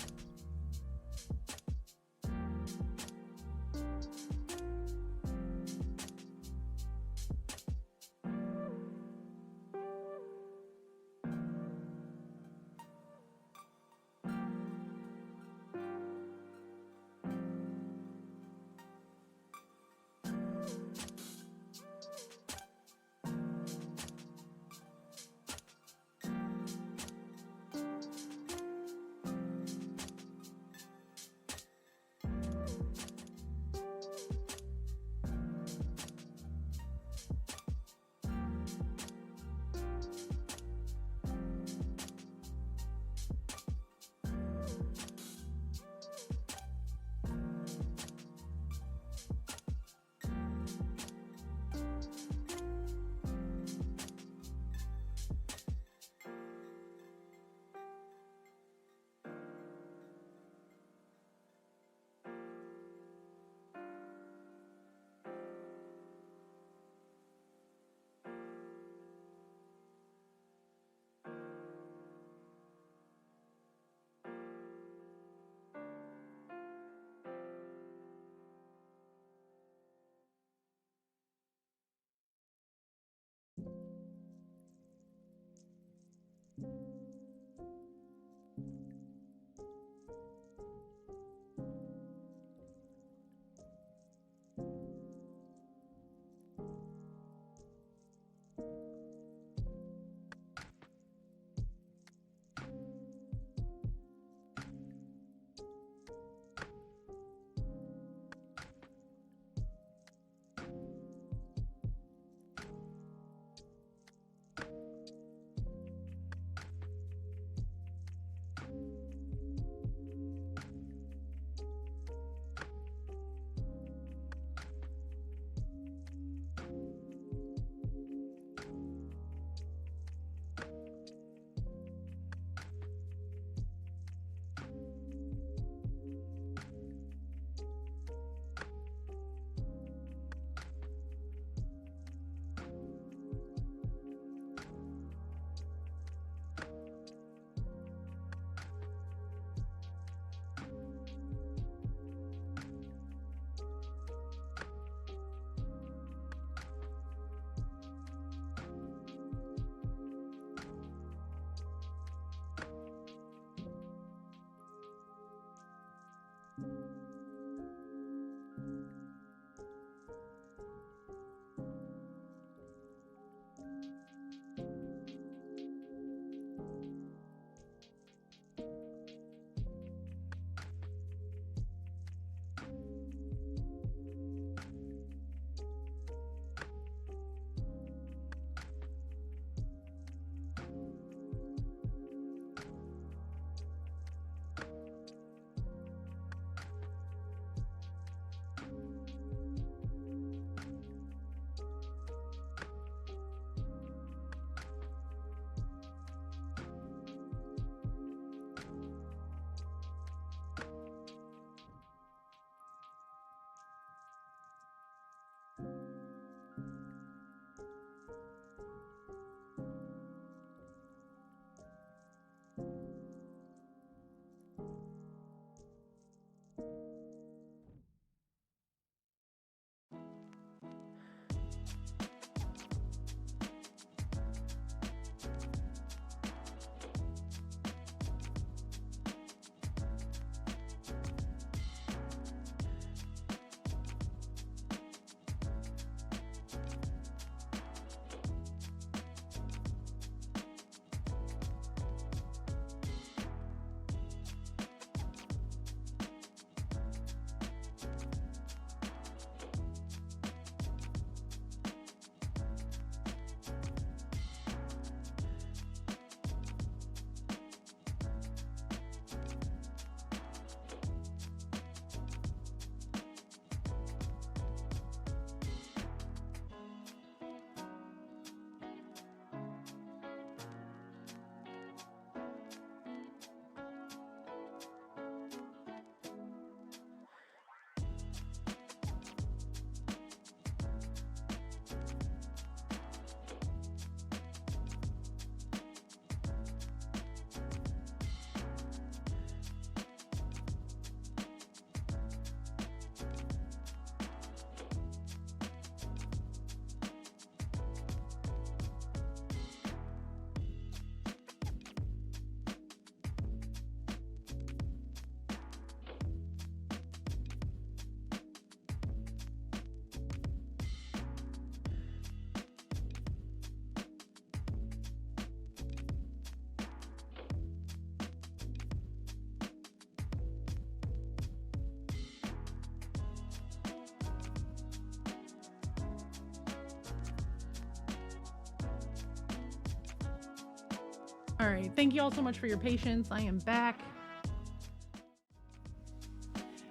All right. Thank you all so much for your patience. I am back.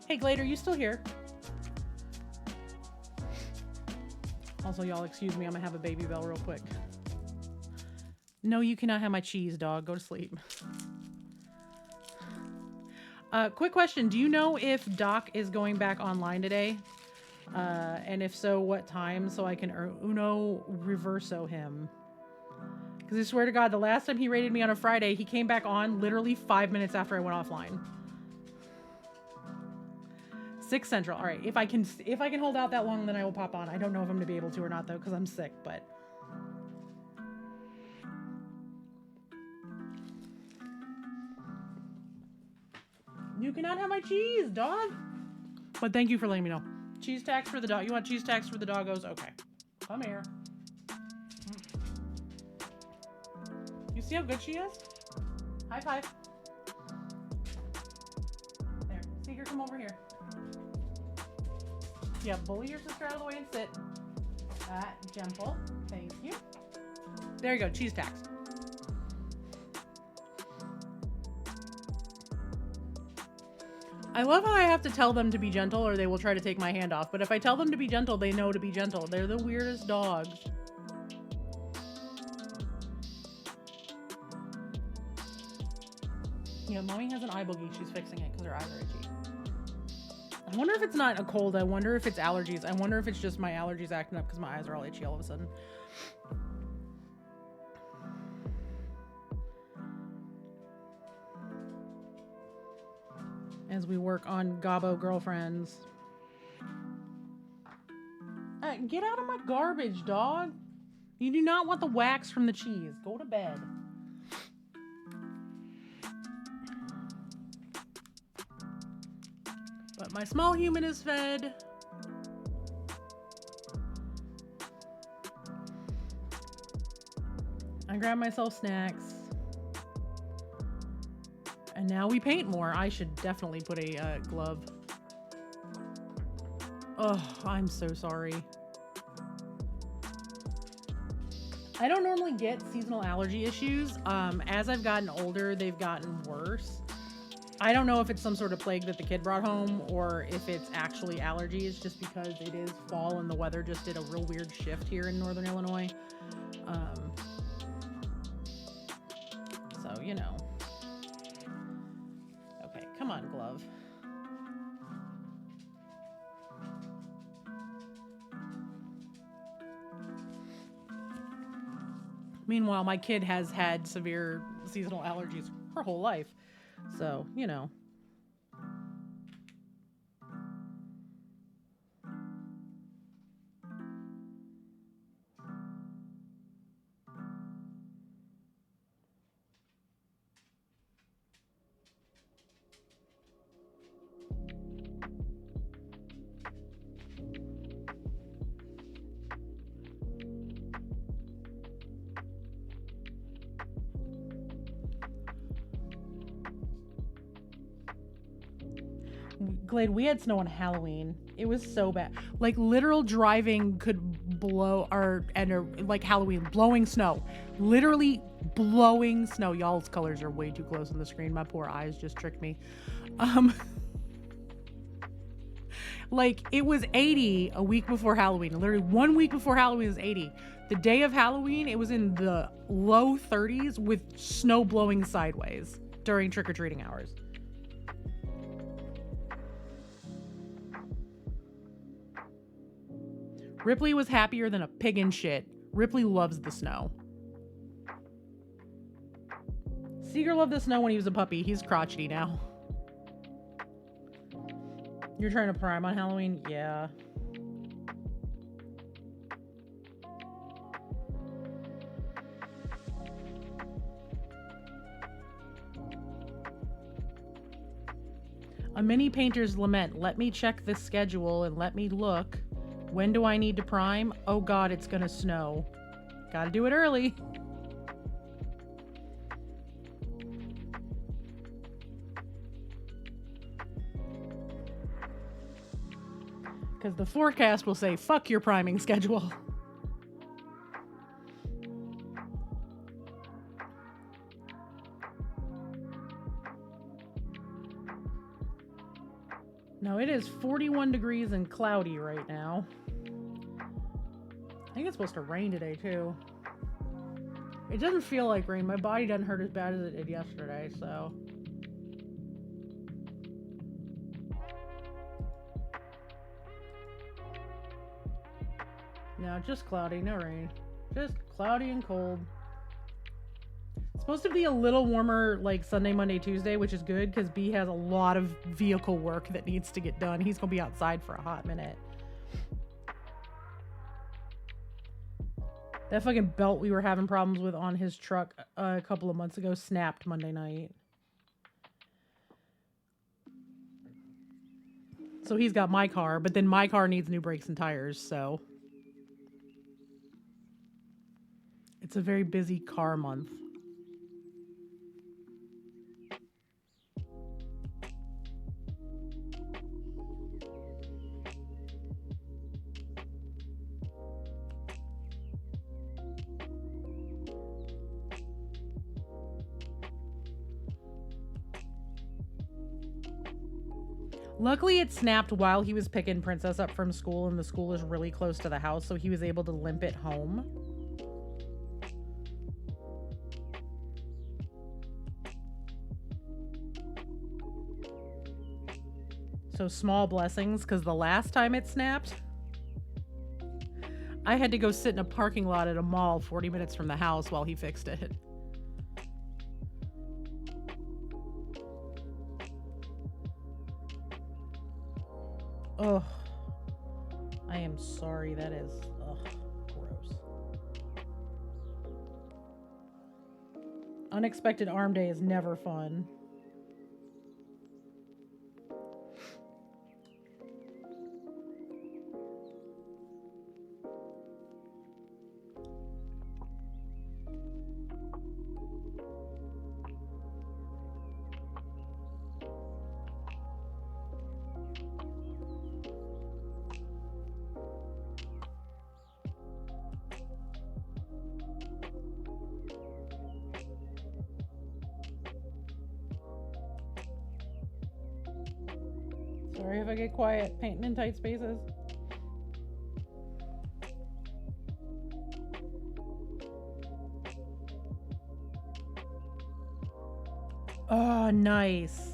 Hey, Glade, are you still here? Also, y'all, excuse me. I'm gonna have a baby bell real quick. No, you cannot have my cheese, dog. Go to sleep. Quick question. Do you know if Doc is going back online today? And if so, what time? So I can Uno Reverso him. Because I swear to God, the last time he raided me on a Friday, he came back on literally 5 minutes after I went offline. 6 Central. All right. If I can hold out that long, then I will pop on. I don't know if I'm gonna be able to or not though, because I'm sick. But you cannot have my cheese, dog. But thank you for letting me know. Cheese tax for the dog. You want cheese tax for the doggos? Okay. Come here. You see how good she is? High five. There. Seeker, come over here. Yeah, bully your sister out of the way and sit. Gentle. Thank you. There you go. Cheese tax. I love how I have to tell them to be gentle or they will try to take my hand off. But if I tell them to be gentle, they know to be gentle. They're the weirdest dogs. Yeah, mommy has an eye boogie. She's fixing it because her eyes are itchy. I wonder if it's not a cold. I wonder if it's allergies. I wonder if it's just my allergies acting up because my eyes are all itchy all of a sudden. As we work on Gobbo girlfriends. Get out of my garbage, dog. You do not want the wax from the cheese. Go to bed. But my small human is fed. I grab myself snacks. And now we paint more. I should definitely put a glove. Oh, I'm so sorry. I don't normally get seasonal allergy issues. As I've gotten older, they've gotten worse. I don't know if it's some sort of plague that the kid brought home or if it's actually allergies, just because it is fall and the weather just did a real weird shift here in Northern Illinois. So, you know. Okay, come on, glove. Meanwhile, my kid has had severe seasonal allergies her whole life. So, you know. Glade, we had snow on Halloween. It was so bad. Like, literal driving could blow like Halloween, blowing snow. Literally blowing snow. Y'all's colors are way too close on the screen. My poor eyes just tricked me. Like, it was 80 a week before Halloween. Literally 1 week before Halloween was 80. The day of Halloween, it was in the low 30s with snow blowing sideways during trick-or-treating hours. Ripley was happier than a pig in shit. Ripley loves the snow. Seeger loved the snow when he was a puppy. He's crotchety now. You're trying to prime on Halloween? Yeah. A mini painter's lament. Let me check the schedule and let me look. When do I need to prime? Oh God, it's gonna snow. Gotta do it early. Because the forecast will say, fuck your priming schedule. No, it is 41 degrees and cloudy right now. I think it's supposed to rain today, too. It doesn't feel like rain. My body doesn't hurt as bad as it did yesterday, so... No, just cloudy, no rain. Just cloudy and cold. It's supposed to be a little warmer like Sunday, Monday, Tuesday, which is good because B has a lot of vehicle work that needs to get done. He's going to be outside for a hot minute. That fucking belt we were having problems with on his truck a couple of months ago snapped Monday night. So he's got my car, but then my car needs new brakes and tires, so... It's a very busy car month. Luckily, it snapped while he was picking Princess up from school, and the school is really close to the house, so he was able to limp it home. So small blessings, because the last time it snapped, I had to go sit in a parking lot at a mall 40 minutes from the house while he fixed it. Oh, I am sorry. That is, gross. Unexpected arm day is never fun. Sorry if I get quiet, painting in tight spaces. Oh, nice.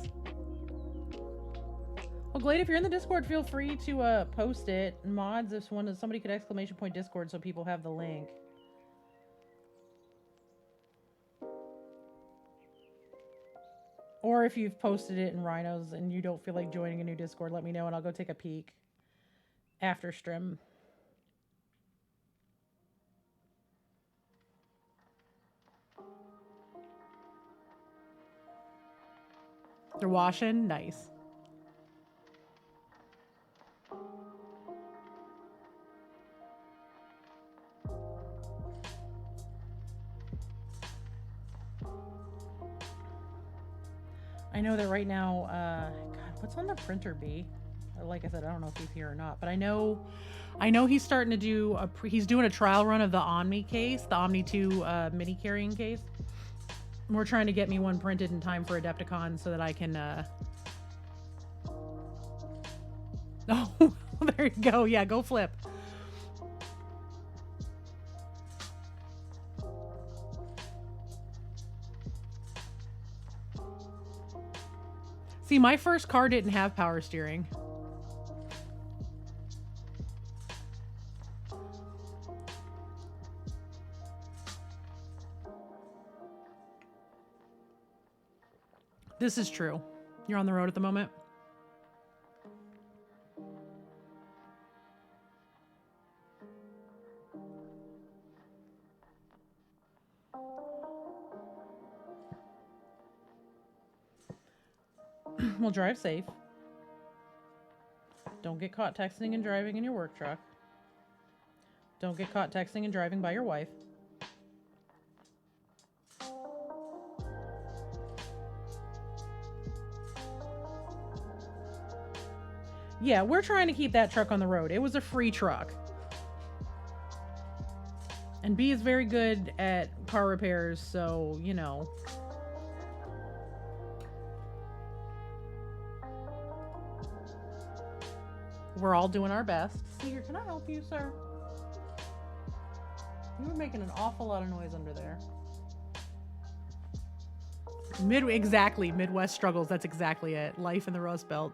Well, Glade, if you're in the Discord, feel free to post it. Mods, if somebody could exclamation point Discord so people have the link. Or if you've posted it in Rhinos and you don't feel like joining a new Discord, let me know and I'll go take a peek after stream. They're washing? Nice. I know that right now, God, what's on the printer, B? Like I said, I don't know if he's here or not, but I know he's starting to do he's doing a trial run of the Omni case, the Omni 2 mini carrying case. We're trying to get me one printed in time for Adepticon so that I can, oh, there you go. Yeah, go flip. See, my first car didn't have power steering. This is true. You're on the road at the moment? Well, drive safe. Don't get caught texting and driving in your work truck. Don't get caught texting and driving by your wife. Yeah, we're trying to keep that truck on the road. It was a free truck. And B is very good at car repairs, so, you know. We're all doing our best. See here, can I help you, sir? You were making an awful lot of noise under there. Exactly, Midwest struggles. That's exactly it. Life in the Rust Belt.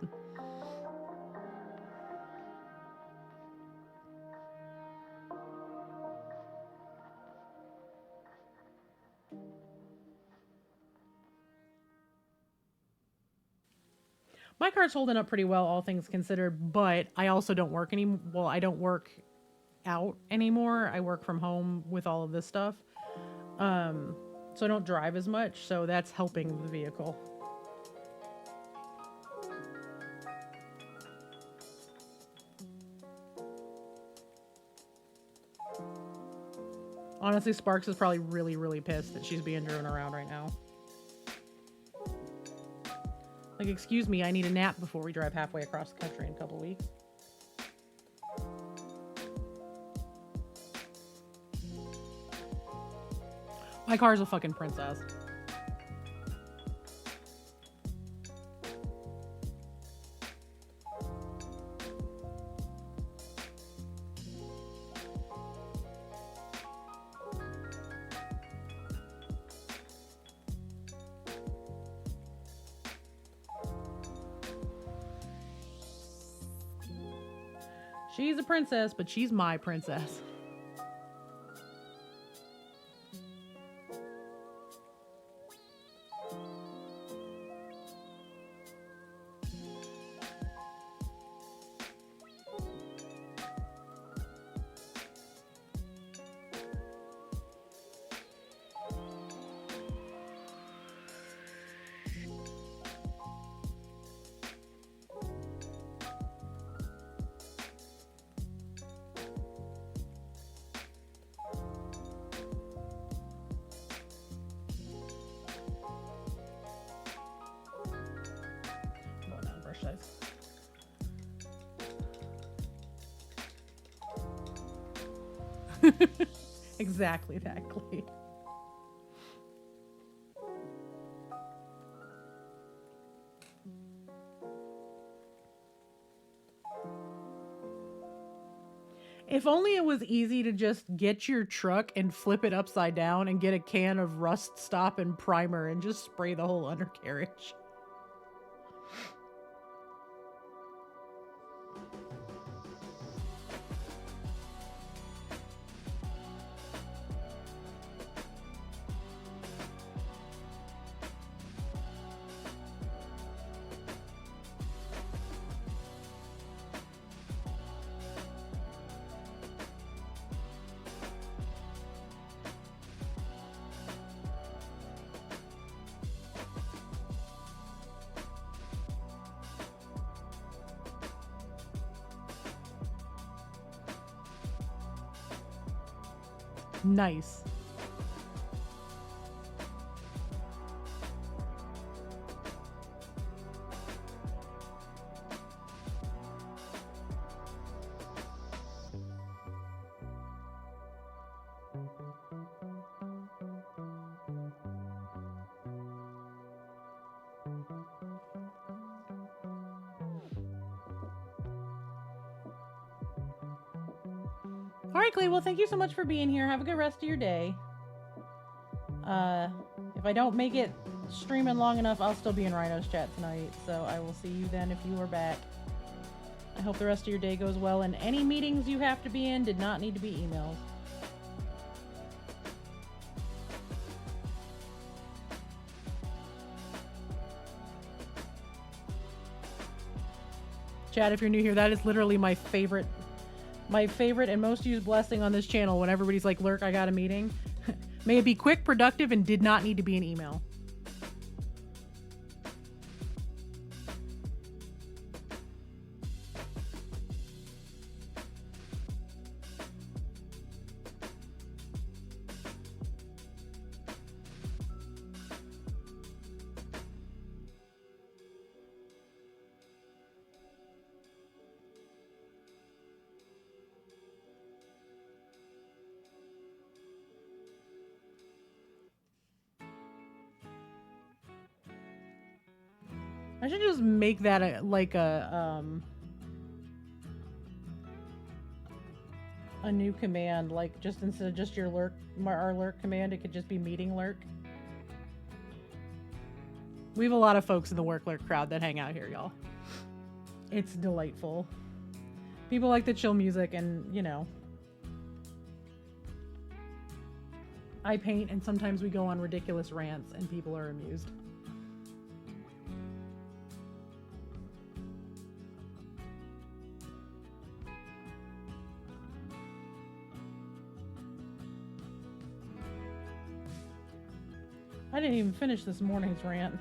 My car's holding up pretty well, all things considered, but I also don't work anymore. Well, I don't work out anymore. I work from home with all of this stuff. So I don't drive as much, so that's helping the vehicle. Honestly, Sparks is probably really, really pissed that she's being driven around right now. Like, excuse me, I need a nap before we drive halfway across the country in a couple weeks. My car's a fucking princess. She's a princess, but she's my princess. Exactly. If only it was easy to just get your truck and flip it upside down and get a can of Rust Stop and primer and just spray the whole undercarriage. Nice. All right, Clay. Well, thank you so much for being here. Have a good rest of your day. If I don't make it streaming long enough, I'll still be in Rhino's chat tonight. So I will see you then if you are back. I hope the rest of your day goes well. And any meetings you have to be in did not need to be emails. Chat, if you're new here, that is literally my favorite and most used blessing on this channel when everybody's like, Lurk, I got a meeting. May it be quick, productive, and did not need to be an email. I should just make that like a a new command, like just instead of just your lurk, our lurk command, it could just be meeting lurk. We have a lot of folks in the work lurk crowd that hang out here, y'all. It's delightful. People like the chill music, and you know, I paint, and sometimes we go on ridiculous rants, and people are amused. I didn't even finish this morning's rant.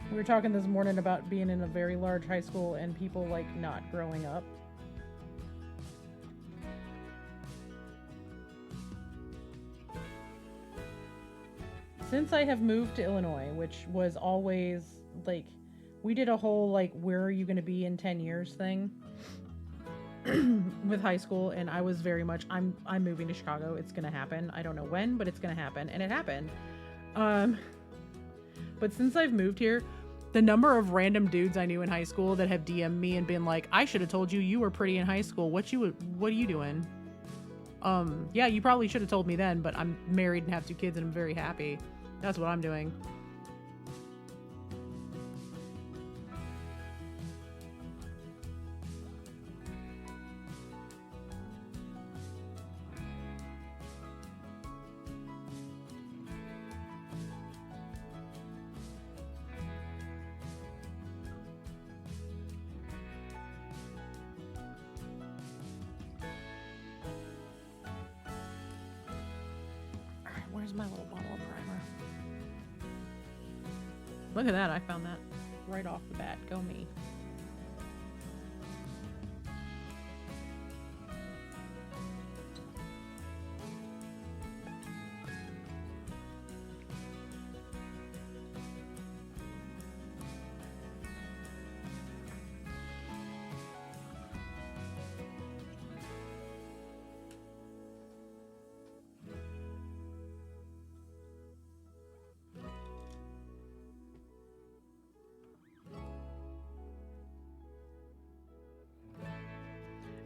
We were talking this morning about being in a very large high school and people like not growing up. Since I have moved to Illinois, which was always like, we did a whole like, where are you going to be in 10 years thing with high school, and I was very much, I'm moving to Chicago. It's going to happen. I don't know when, but it's going to happen, and it happened. But since I've moved here, the number of random dudes I knew in high school that have DM'd me and been like, I should have told you you were pretty in high school. What are you doing? Yeah, you probably should have told me then, but I'm married and have 2 kids and I'm very happy. That's what I'm doing. Where's my little bottle of primer? Look at that, I found that right off the bat. Go me.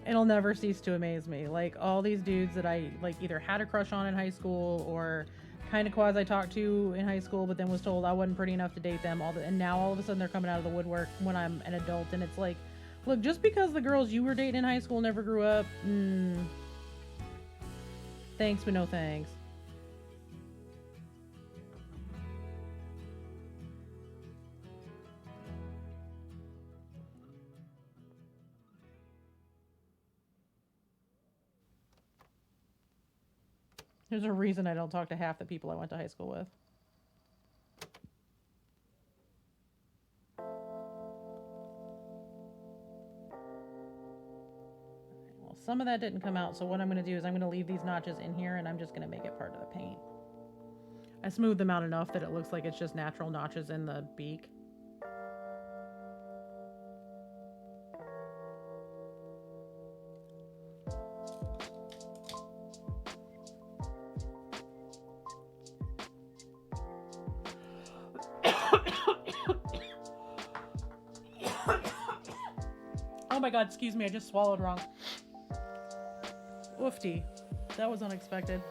It'll never cease to amaze me. Like, all these dudes that I like either had a crush on in high school or kind of quasi talked to in high school, but then was told I wasn't pretty enough to date them. And now all of a sudden they're coming out of the woodwork when I'm an adult, and it's like, look, just because the girls you were dating in high school never grew up, thanks but no thanks. There's a reason I don't talk to half the people I went to high school with. Well, some of that didn't come out, so what I'm going to do is I'm going to leave these notches in here, and I'm just going to make it part of the paint. I smoothed them out enough that it looks like it's just natural notches in the beak. Oh my god, excuse me, I just swallowed wrong. Oofty. That was unexpected.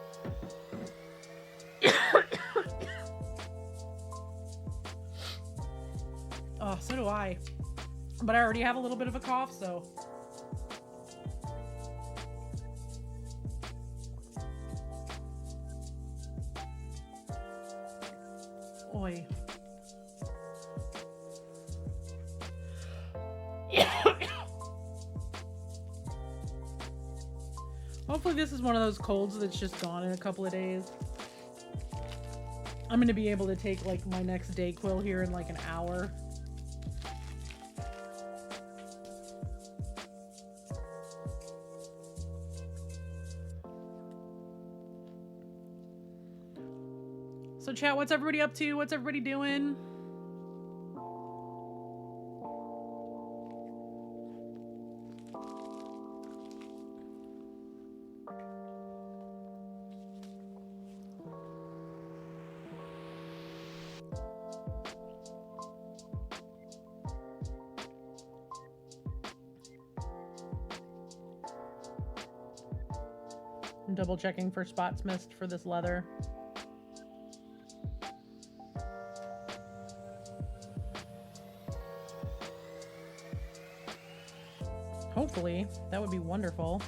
Oh, so do I. But I already have a little bit of a cough, so. Oi. Hopefully this is one of those colds that's just gone in a couple of days. I'm going to be able to take like my next Dayquil here in like an hour. So chat, what's everybody up to? What's everybody doing? I'm double checking for spots missed for this leather. Hopefully, that would be wonderful.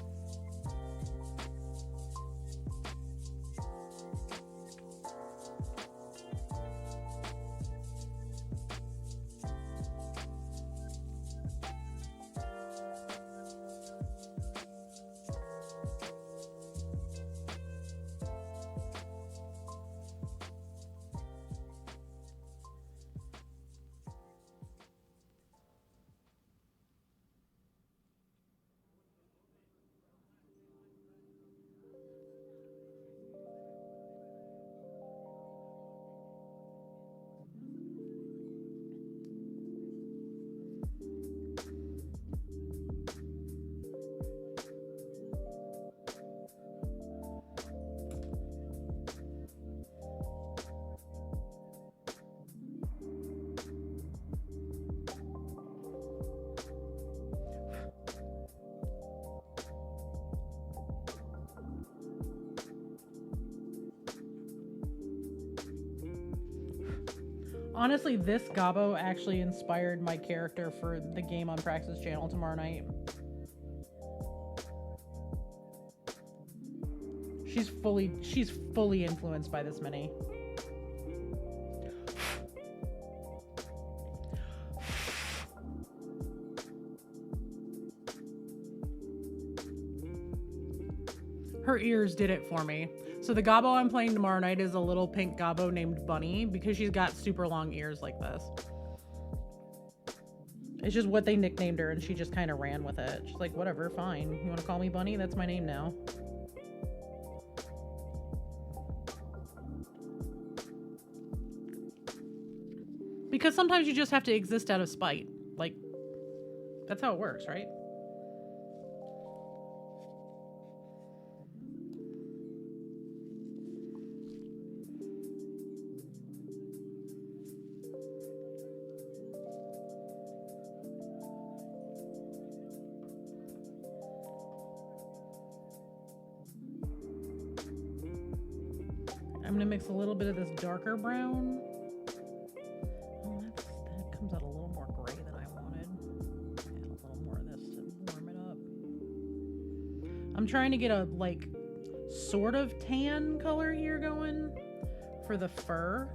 Honestly, this Gobbo actually inspired my character for the game on Praxis channel tomorrow night. She's fully influenced by this mini. Her ears did it for me. So the Gobbo I'm playing tomorrow night is a little pink Gobbo named Bunny because she's got super long ears like this. It's just what they nicknamed her and she just kind of ran with it. She's like, whatever, fine. You want to call me Bunny? That's my name now. Because sometimes you just have to exist out of spite. Like, that's how it works, right? I'm gonna mix a little bit of this darker brown. Oh, that comes out a little more gray than I wanted. Add a little more of this to warm it up. I'm trying to get a, like, sort of tan color here going for the fur.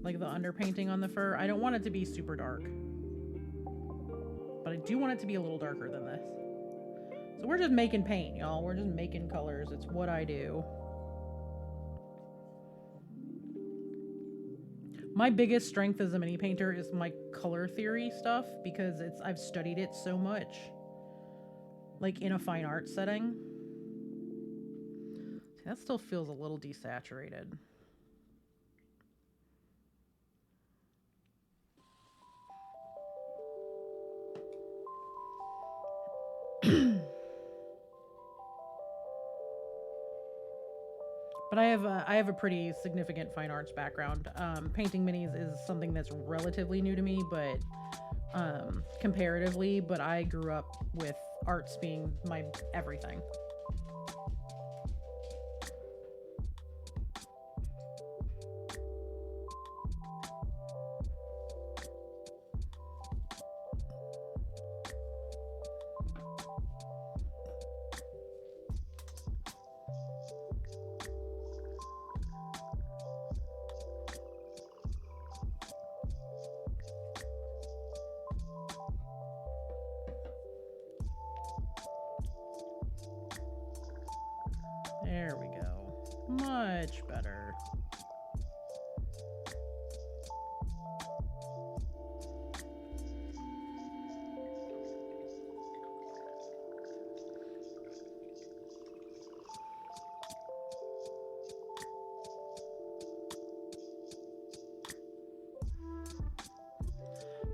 Like the underpainting on the fur. I don't want it to be super dark. But I do want it to be a little darker than this. So we're just making paint, y'all. We're just making colors. It's what I do. My biggest strength as a mini painter is my color theory stuff because I've studied it so much. Like in a fine art setting. See, that still feels a little desaturated. But I have a pretty significant fine arts background. Painting minis is something that's relatively new to me, but comparatively, but I grew up with arts being my everything. There we go. Much better.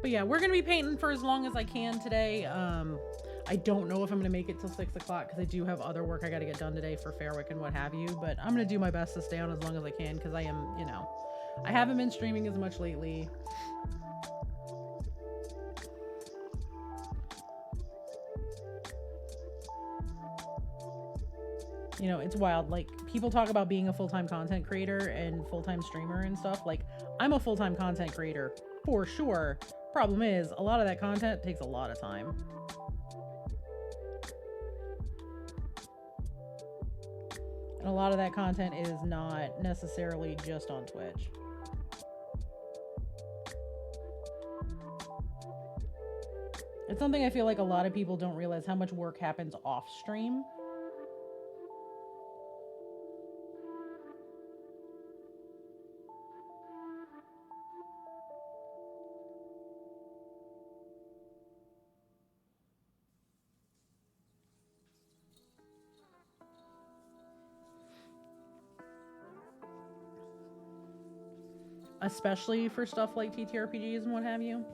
But yeah, we're going to be painting for as long as I can today. I don't know if I'm going to make it till 6 o'clock because I do have other work I got to get done today for Fairwick and what have you. But I'm going to do my best to stay on as long as I can because I am, you know, I haven't been streaming as much lately. You know, it's wild. Like, people talk about being a full-time content creator and full-time streamer and stuff. Like, I'm a full-time content creator for sure. Problem is, a lot of that content takes a lot of time. And a lot of that content is not necessarily just on Twitch. It's something I feel like a lot of people don't realize how much work happens off stream. Especially for stuff like TTRPGs and what have you.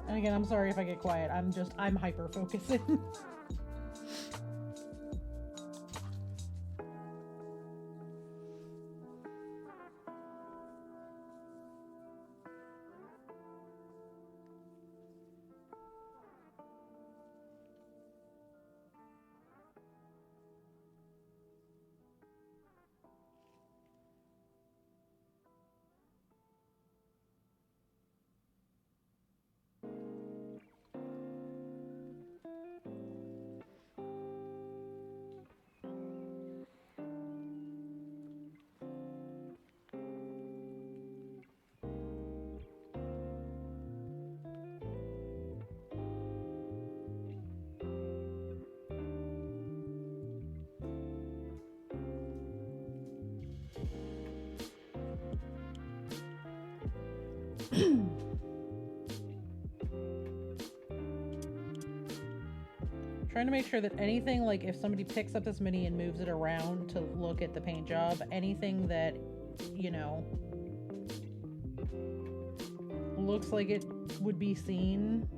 And again, I'm sorry if I get quiet. I'm hyper focusing. Trying to make sure that anything, like if somebody picks up this mini and moves it around to look at the paint job, anything that, you know, looks like it would be seen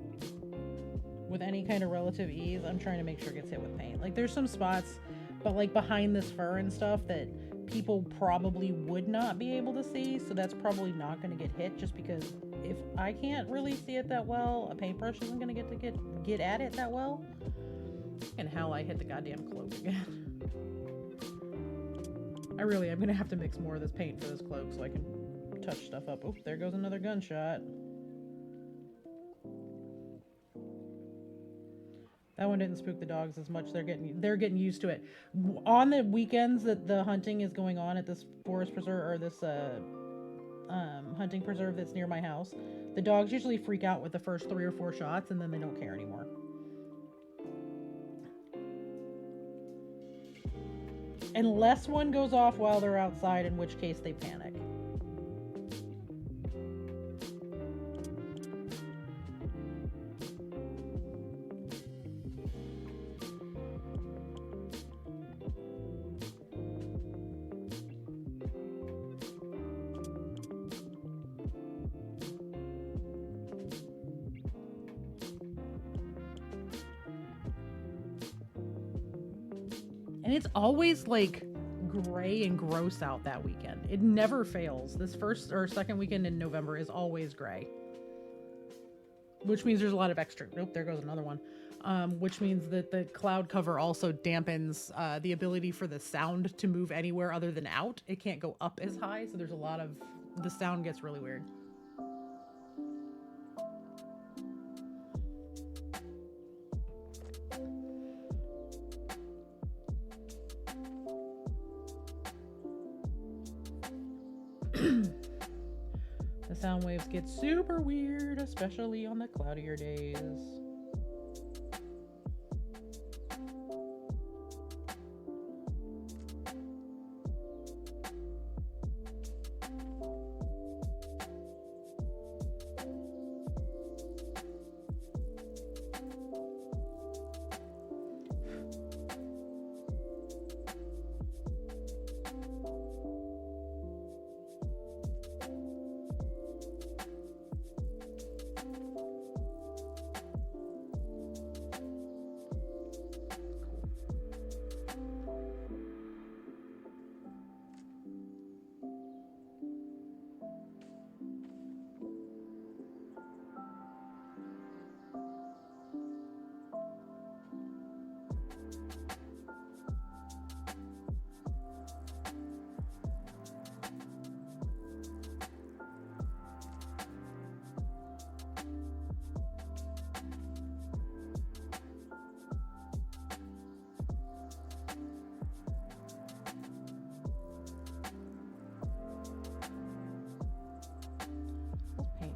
with any kind of relative ease, I'm trying to make sure it gets hit with paint. Like, there's some spots, but like behind this fur and stuff, that people probably would not be able to see, so that's probably not going to get hit, just because if I can't really see it that well, a paintbrush isn't going to get at it that well. And hell, I hit the goddamn cloak again. I really am going to have to mix more of this paint for this cloak so I can touch stuff up. Oh, there goes another gunshot. That one didn't spook the dogs as much. They're getting used to it. On the weekends that the hunting is going on at this forest preserve, or this hunting preserve that's near my house, the dogs usually freak out with the first 3 or 4 shots, and then they don't care anymore. Unless one goes off while they're outside, in which case they panic. And it's always like gray and gross out that weekend. It never fails. This first or second weekend in November is always gray. Which means there's a lot of extra... Nope, there goes another one. Which means that the cloud cover also dampens the ability for the sound to move anywhere other than out. It can't go up as high, so there's a lot of... The sound gets really weird. The sound waves get super weird, especially on the cloudier days.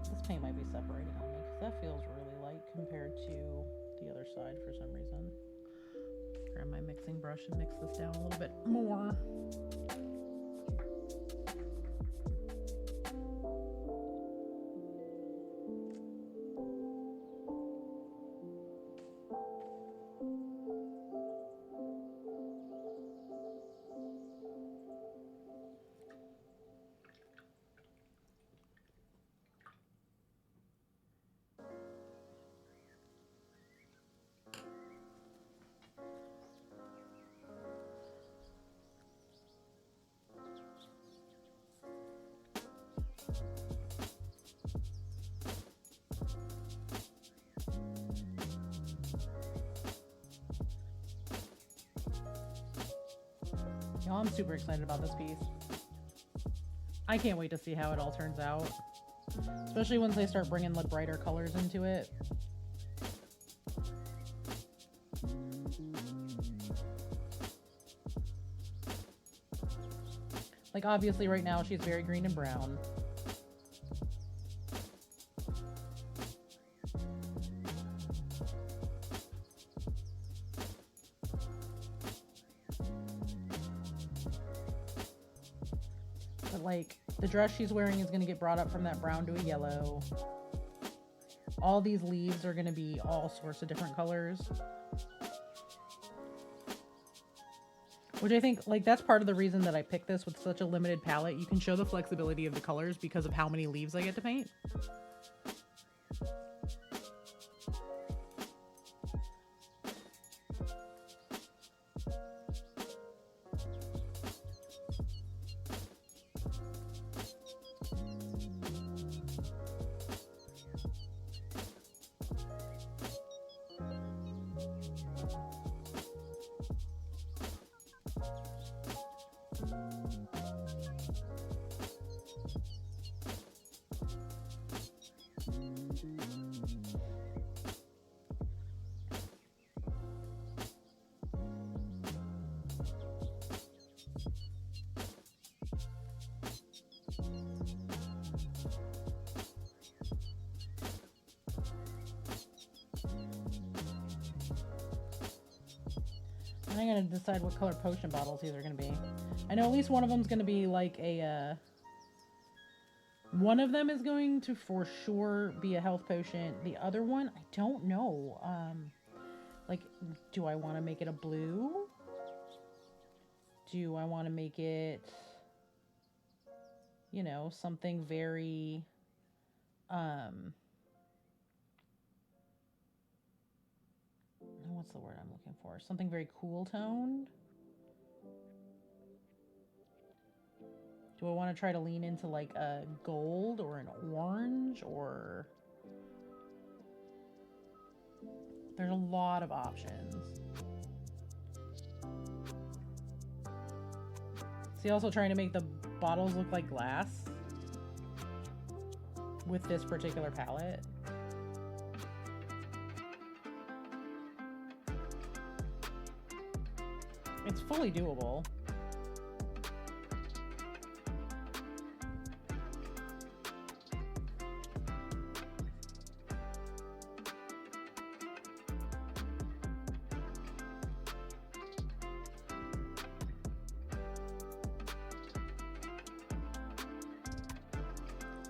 This paint might be separating on me because that feels really light compared to the other side for some reason. Grab my mixing brush and mix this down a little bit more. Oh, I'm super excited about this piece. I can't wait to see how it all turns out. Especially once they start bringing the brighter colors into it. Like, obviously right now she's very green and brown. But like, the dress she's wearing is going to get brought up from that brown to a yellow. All these leaves are going to be all sorts of different colors. Which I think, like, that's part of the reason that I picked this with such a limited palette. You can show the flexibility of the colors because of how many leaves I get to paint. I'm gonna decide what color potion bottles these are gonna be. I know at least one of them is gonna be like a, one of them is going to for sure be a health potion. The other one, I don't know. Like, do I want to make it a blue? Do I want to make it, you know, something very, what's the word I'm looking for? Something very cool toned. Do I want to try to lean into like a gold or an orange, or... There's a lot of options. See, also trying to make the bottles look like glass with this particular palette. It's fully doable.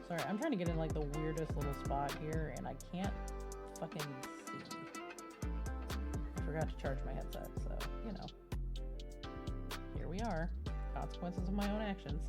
Sorry, I'm trying to get in like the weirdest little spot here and I can't fucking see. I forgot to charge my headset, so, you know. Here we are. Consequences of my own actions.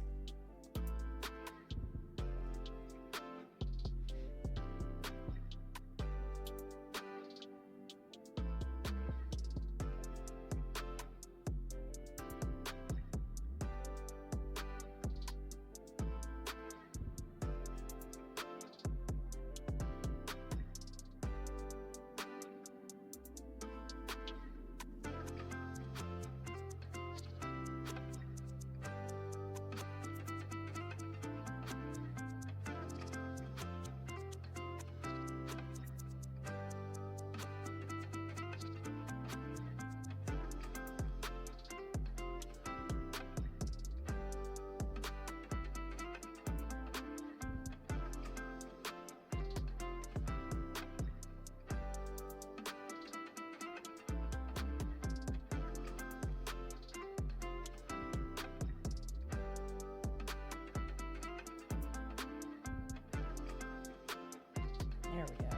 There we go.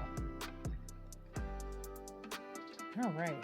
All right.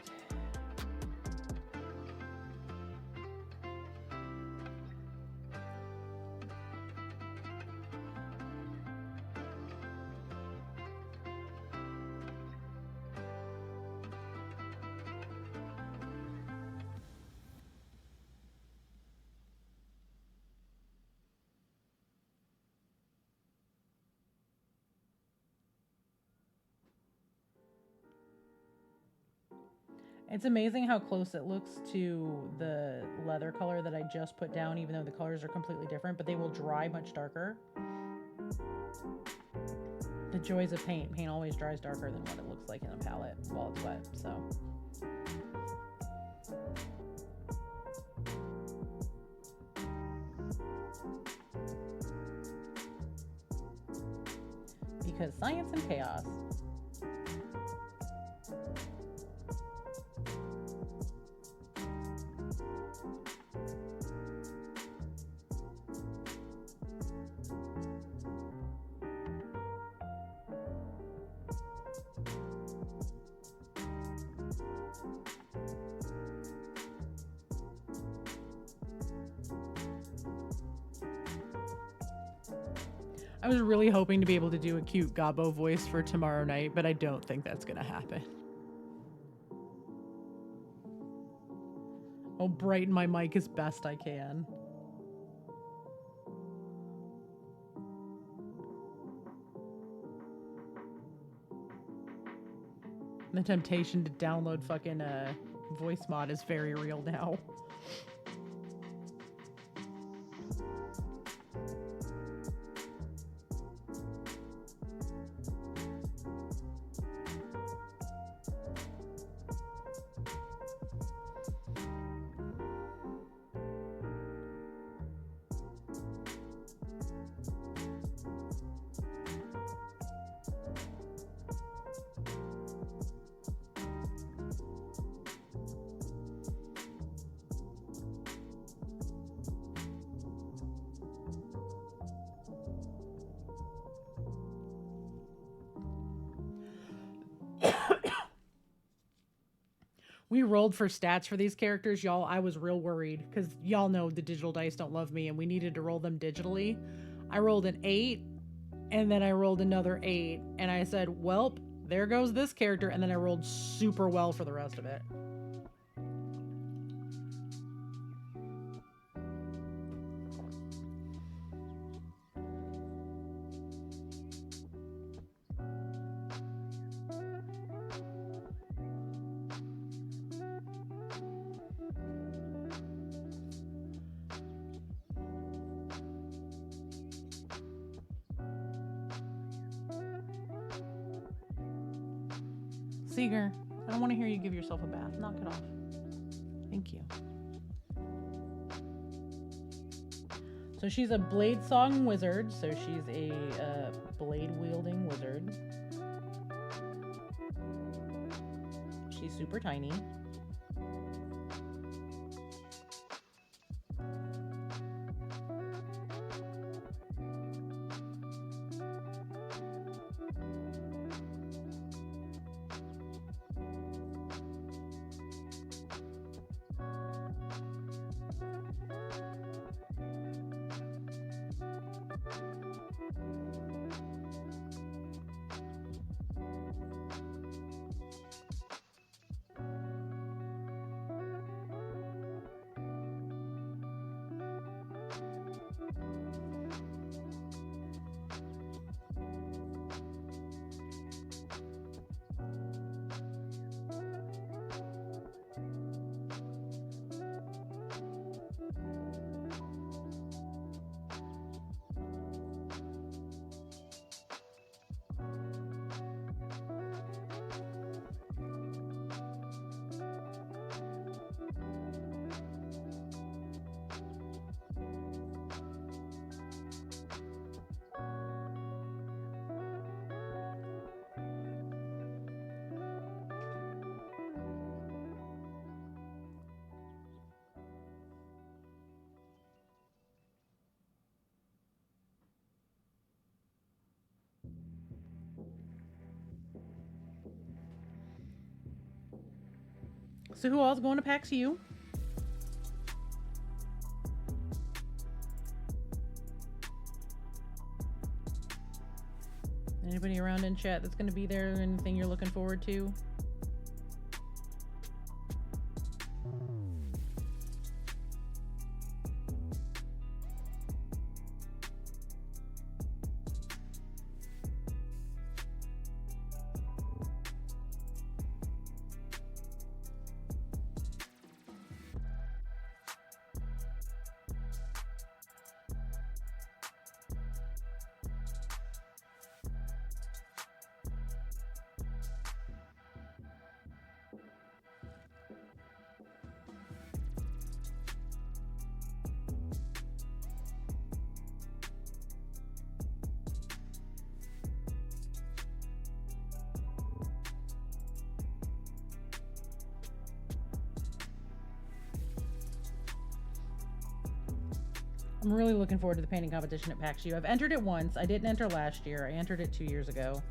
It's amazing how close it looks to the leather color that I just put down, even though the colors are completely different, but they will dry much darker. The joys of paint. Paint always dries darker than what it looks like in a palette while it's wet, so. Because science and chaos. I was really hoping to be able to do a cute Gobbo voice for tomorrow night, but I don't think that's gonna happen. I'll brighten my mic as best I can. The temptation to download fucking voice mod is very real now. We rolled for stats for these characters, y'all. I was real worried because y'all know the digital dice don't love me and we needed to roll them digitally. I rolled an 8 and then I rolled another 8 and I said, welp, there goes this character. And then I rolled super well for the rest of it. Seeger, I don't want to hear you give yourself a bath. Knock it off. Thank you. So she's a blade song wizard. So she's a blade wielding wizard. She's super tiny. So who all's going to PAX U? Anybody around in chat that's going to be there? Anything you're looking forward to? I'm really looking forward to the painting competition at PAX U. I've entered it once. I didn't enter last year. I entered it 2 years ago.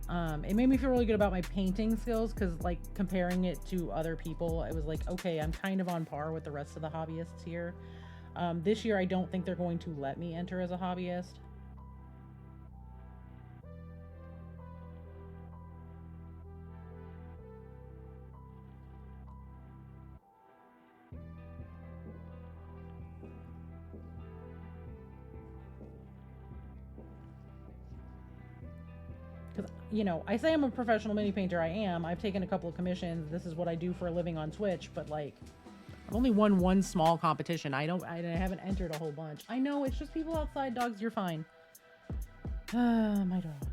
It made me feel really good about my painting skills because, like, comparing it to other people, it was like, okay, I'm kind of on par with the rest of the hobbyists here. This year, I don't think they're going to let me enter as a hobbyist. You know, I say I'm a professional mini painter. I am. I've taken a couple of commissions. This is what I do for a living on Twitch, but like, I've only won one small competition. I haven't entered a whole bunch. I know, it's just people outside. Dogs, you're fine. My dogs.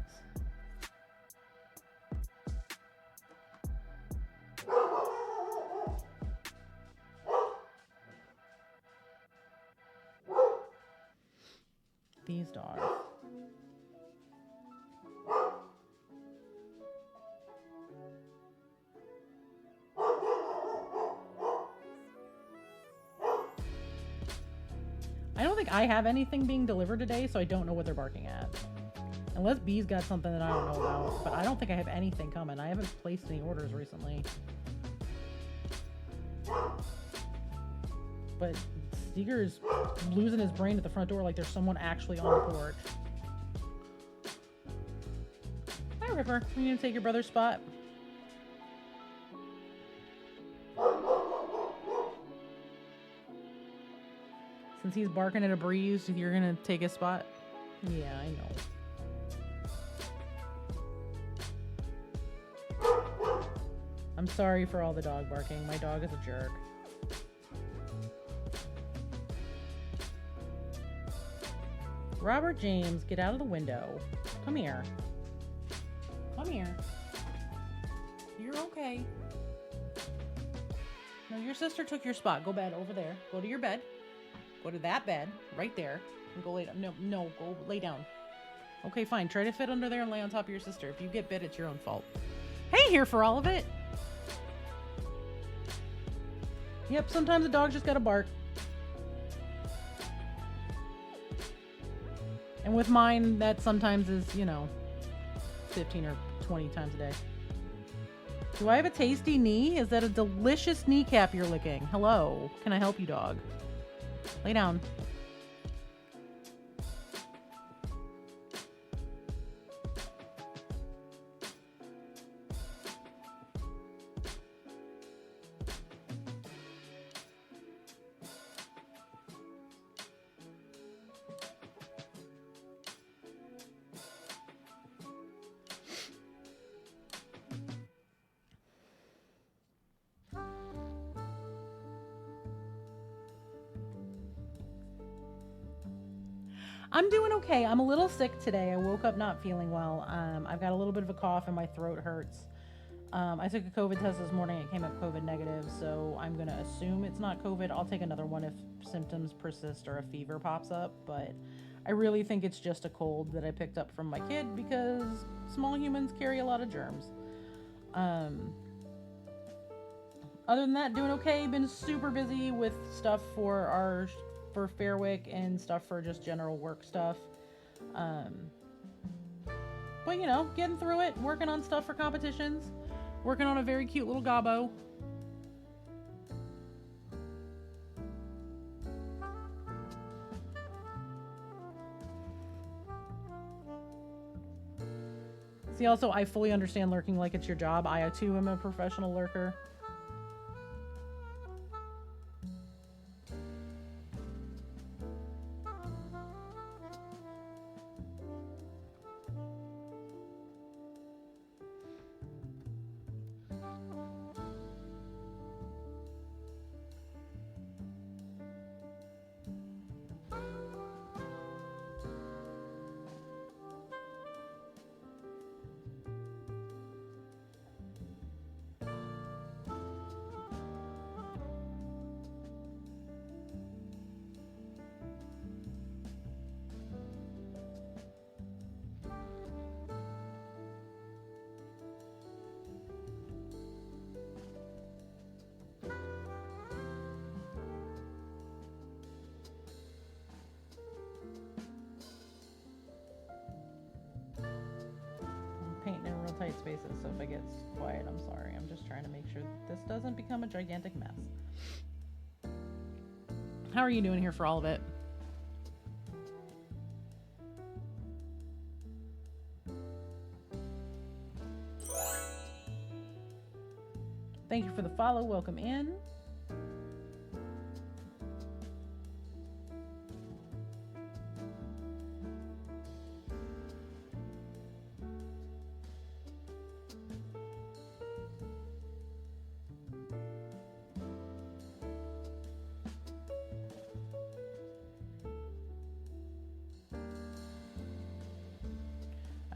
These dogs. I don't think I have anything being delivered today, so I don't know what they're barking at. Unless B's got something that I don't know about. But I don't think I have anything coming. I haven't placed any orders recently. But Seeger's losing his brain at the front door like there's someone actually on the porch. Hi, Ripper. Are you gonna take your brother's spot? Since he's barking at a breeze, you're gonna take his spot? Yeah, I know. I'm sorry for all the dog barking. My dog is a jerk. Robert James, get out of the window. Come here. Come here. You're Hi. No, your sister took your spot. Go bed over there. Go to your bed. Go to that bed right there and go lay down. No, go lay down. Okay, fine. Try to fit under there and lay on top of your sister. If you get bit, it's your own fault. Hey, here for all of it. Yep, sometimes a dog just gotta bark. And with mine, that sometimes is, 15 or 20 times a day. Do I have a tasty knee? Is that a delicious kneecap you're licking? Hello. Can I help you, dog? Lay down. I'm doing okay. I'm a little sick today. I woke up not feeling well. I've got a little bit of a cough and my throat hurts. I took a COVID test this morning. It came up COVID negative, so I'm going to assume it's not COVID. I'll take another one if symptoms persist or a fever pops up, but I really think it's just a cold that I picked up from my kid because small humans carry a lot of germs. Other than that, doing okay. Been super busy with stuff for Fairwick and stuff for just general work stuff. But getting through it, working on stuff for competitions, working on a very cute little gobbo. See, also, I fully understand lurking like it's your job. I, too, am a professional lurker. Painting in real tight spaces, so if it gets quiet, I'm sorry. I'm just trying to make sure that this doesn't become a gigantic mess. How are you doing here for all of it? Thank you for the follow. Welcome in.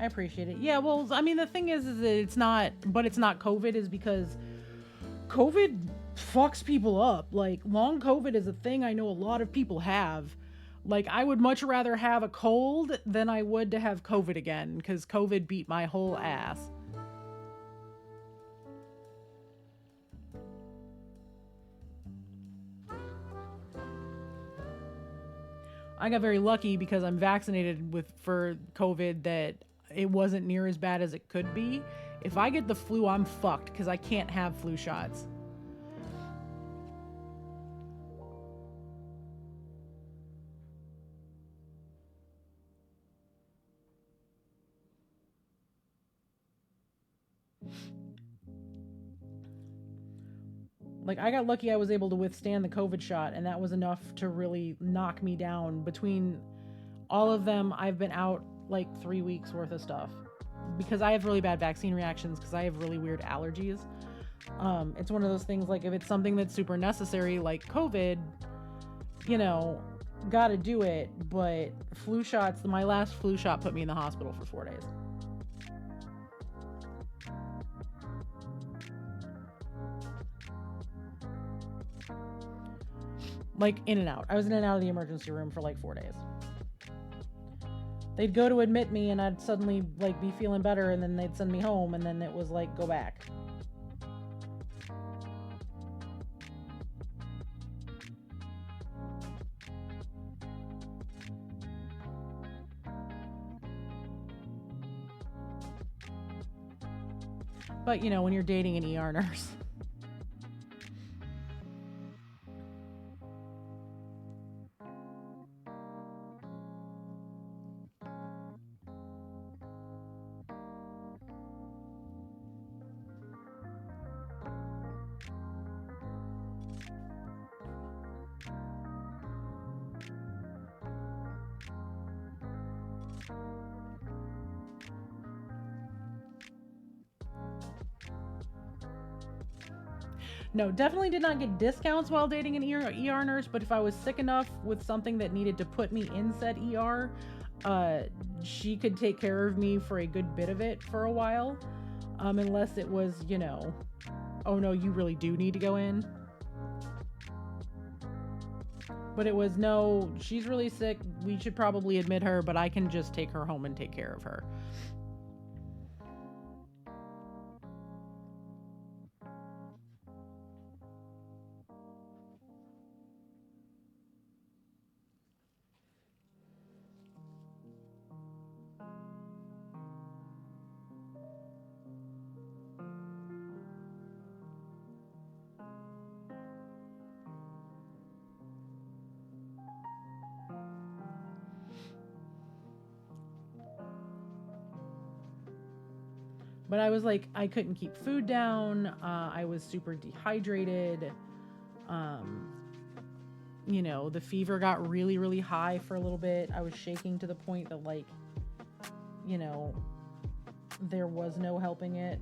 I appreciate it. Yeah, well, I mean, the thing is that it's not COVID is because COVID fucks people up. Like, long COVID is a thing I know a lot of people have. Like, I would much rather have a cold than I would to have COVID again, because COVID beat my whole ass. I got very lucky because I'm vaccinated for COVID that it wasn't near as bad as it could be. If I get the flu, I'm fucked because I can't have flu shots. Like, I got lucky I was able to withstand the COVID shot, and that was enough to really knock me down. Between all of them, I've been out like 3 weeks worth of stuff because I have really bad vaccine reactions because I have really weird allergies. It's one of those things, like, if it's something that's super necessary, like COVID, gotta do it. But flu shots, my last flu shot put me in the hospital for 4 days. Like, in and out. I was in and out of the emergency room for like 4 days. They'd go to admit me and I'd suddenly like be feeling better, and then they'd send me home, and then it was like, go back. But, you know, when you're dating an ER nurse. No, definitely did not get discounts while dating an ER nurse, but if I was sick enough with something that needed to put me in said ER, she could take care of me for a good bit of it for a while, unless it was, you know, oh no, you really do need to go in. But it was, no, she's really sick, we should probably admit her, but I can just take her home and take care of her. But I was like, I couldn't keep food down. I was super dehydrated. You know, the fever got really, really high for a little bit. I was shaking to the point that, like, you know, there was no helping it.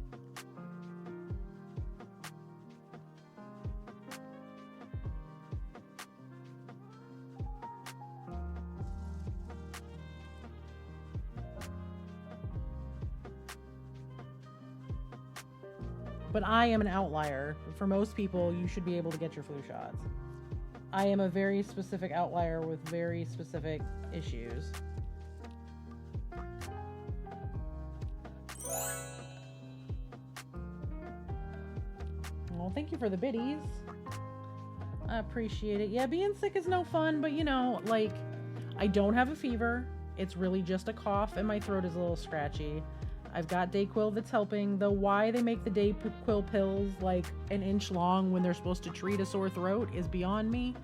But I am an outlier. For most people, you should be able to get your flu shots. I am a very specific outlier with very specific issues. Well, thank you for the biddies. I appreciate it. Yeah, being sick is no fun, but you know, like, I don't have a fever. It's really just a cough and my throat is a little scratchy. I've got Dayquil that's helping, though why they make the Dayquil pills like an inch long when they're supposed to treat a sore throat is beyond me.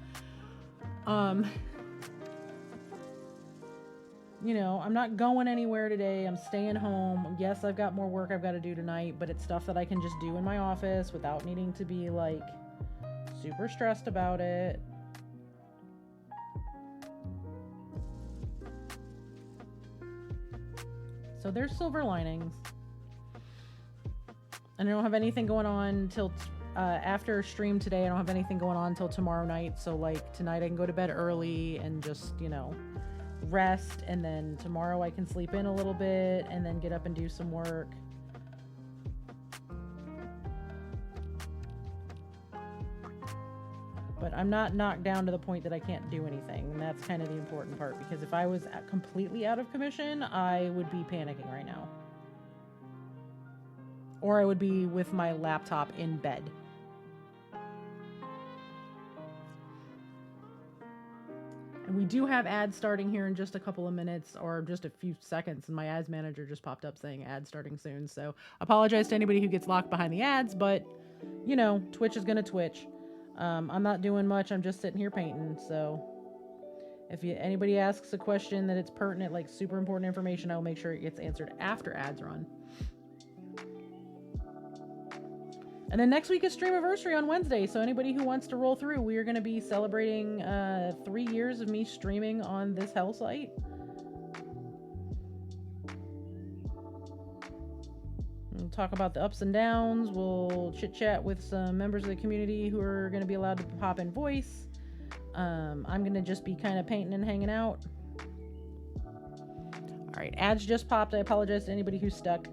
You know, I'm not going anywhere today. I'm staying home. Yes, I've got more work I've got to do tonight, but it's stuff that I can just do in my office without needing to be like super stressed about it. So there's silver linings. And I don't have anything going on till after stream today. I don't have anything going on till tomorrow night. So like tonight I can go to bed early and just, you know, rest. And then tomorrow I can sleep in a little bit and then get up and do some work. But I'm not knocked down to the point that I can't do anything. And that's kind of the important part, because if I was completely out of commission, I would be panicking right now. Or I would be with my laptop in bed. And we do have ads starting here in just a couple of minutes, or just a few seconds, and my ads manager just popped up saying ads starting soon. So apologize to anybody who gets locked behind the ads, but you know, Twitch is gonna Twitch. I'm not doing much. I'm just sitting here painting. So if anybody asks a question that it's pertinent, like super important information, I'll make sure it gets answered after ads run. And then next week is Streamiversary on Wednesday. So anybody who wants to roll through, we are going to be celebrating 3 years of me streaming on this hell site. We'll talk about the ups and downs. We'll chit chat with some members of the community who are going to be allowed to pop in voice. I'm going to just be kind of painting and hanging out. All right, ads just popped. I apologize to anybody who's stuck.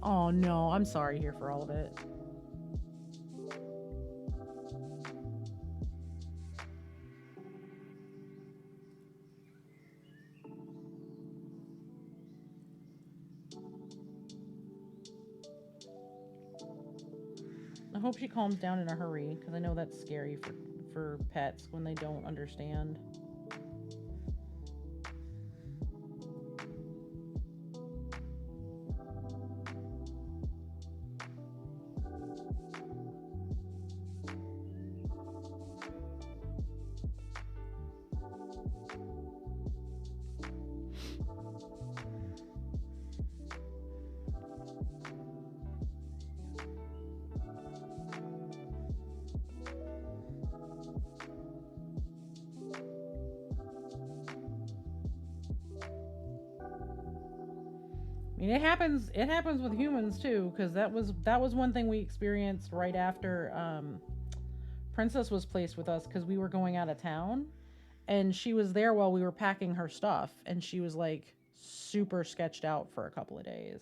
Oh no, I'm sorry here for all of it. I hope she calms down in a hurry, because I know that's scary for pets when they don't understand. I mean, it happens with humans too, because that was one thing we experienced right after Princess was placed with us, because we were going out of town, and she was there while we were packing her stuff, and she was like super sketched out for a couple of days.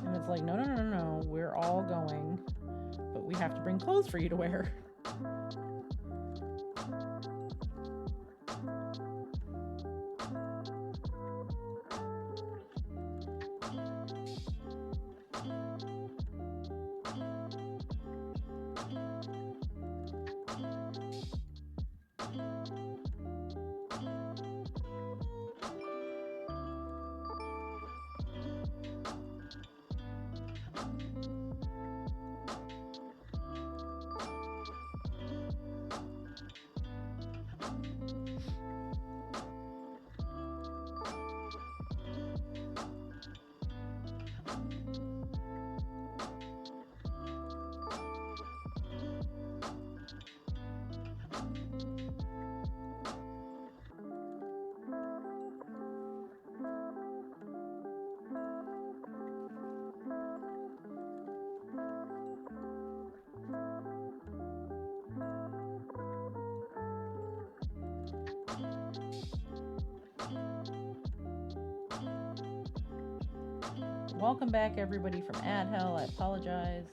And it's like, no, we're all going, but we have to bring clothes for you to wear. Welcome back, everybody, from Ad Hell. I apologize.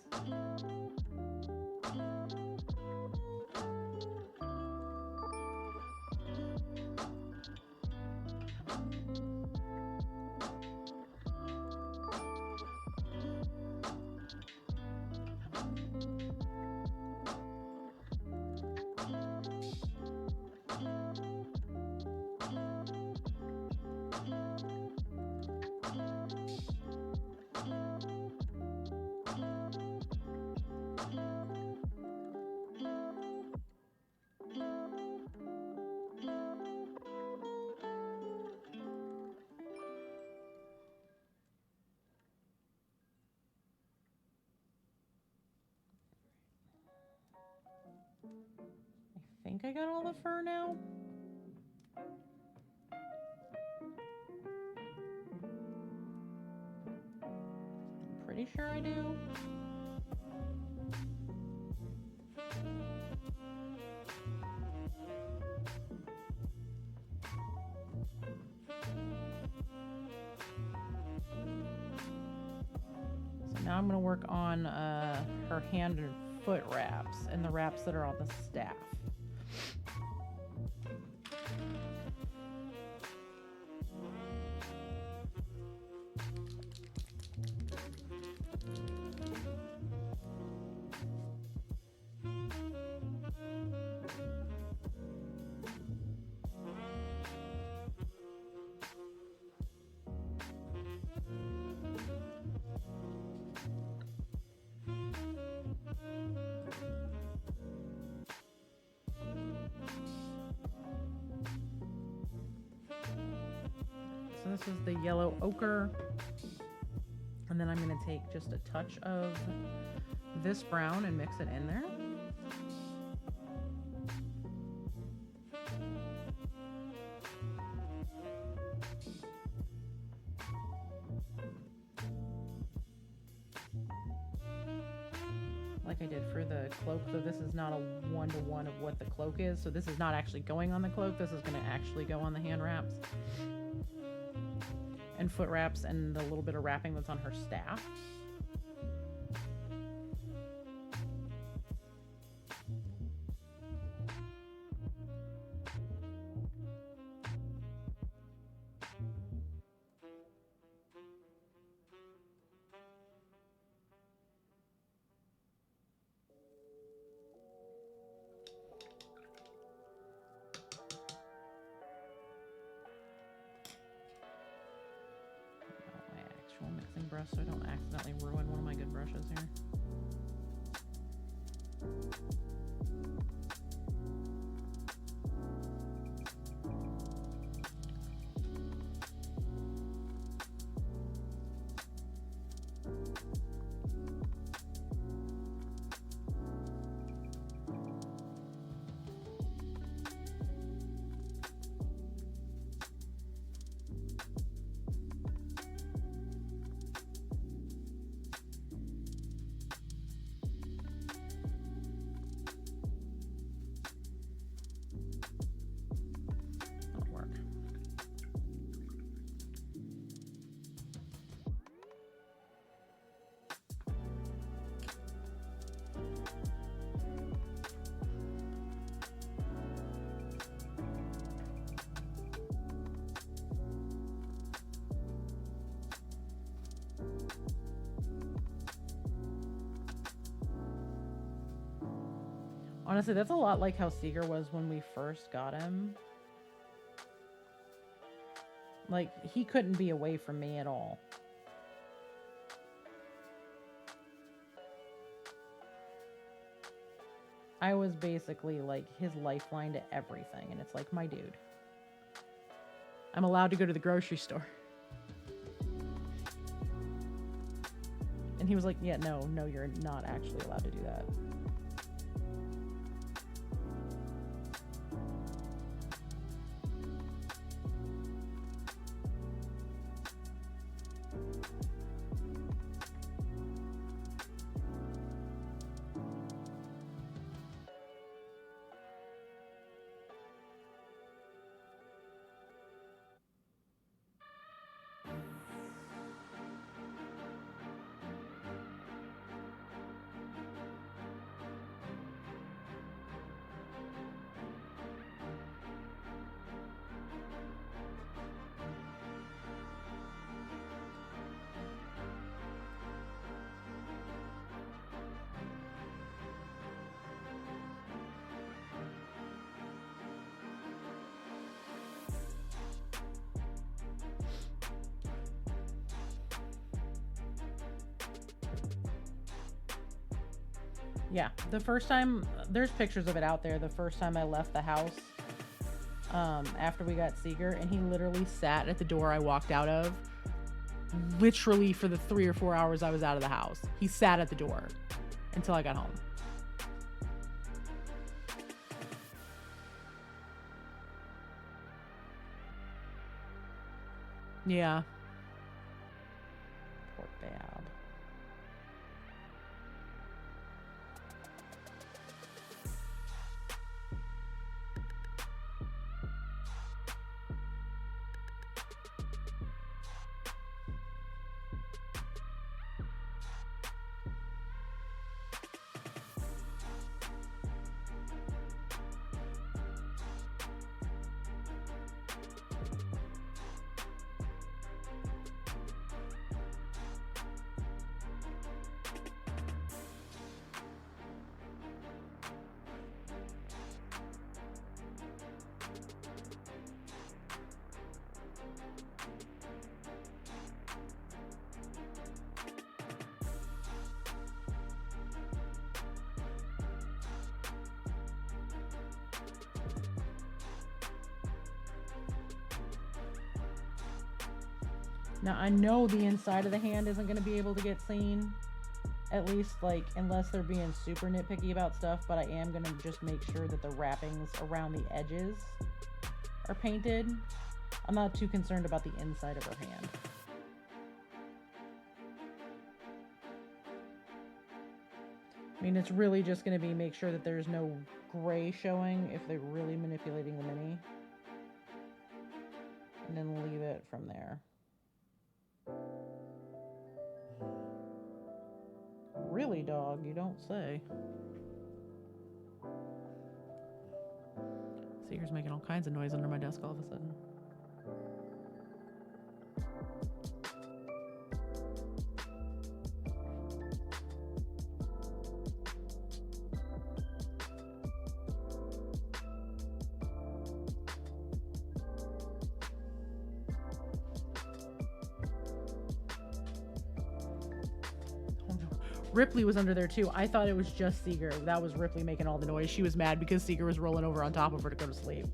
I think I got all the fur now. I'm pretty sure I do. So now I'm going to work on her hand and foot wraps and the wraps that are on the staff. So this is the yellow ochre. And then I'm going to take just a touch of this brown and mix it in there. like I did for the cloak, though this is not a one-to-one of what the cloak is, so this is not actually going on the cloak. This is going to actually go on the hand wraps and foot wraps and the little bit of wrapping that's on her staff. Mixing brush so I don't accidentally ruin one of my good brushes here. Honestly, that's a lot like how Seeger was when we first got him. Like, he couldn't be away from me at all. I was basically like his lifeline to everything, and it's like, my dude, I'm allowed to go to the grocery store. And he was like, yeah, no, you're not actually allowed to do that. Yeah, the first time, there's pictures of it out there, the first time I left the house, after we got Seeger, and he literally sat at the door I walked out of, literally for the 3 or 4 hours I was out of the house. He sat at the door until I got home. Yeah. Poor Bab. Now, I know the inside of the hand isn't going to be able to get seen, at least, like, unless they're being super nitpicky about stuff, but I am going to just make sure that the wrappings around the edges are painted. I'm not too concerned about the inside of her hand. I mean, it's really just going to be make sure that there's no gray showing if they're really manipulating the mini. And then leave it from there. Really, dog? You don't say. Seeger's making all kinds of noise under my desk all of a sudden. Ripley was under there too. I thought it was just Seeger. That was Ripley making all the noise. She was mad because Seeger was rolling over on top of her to go to sleep.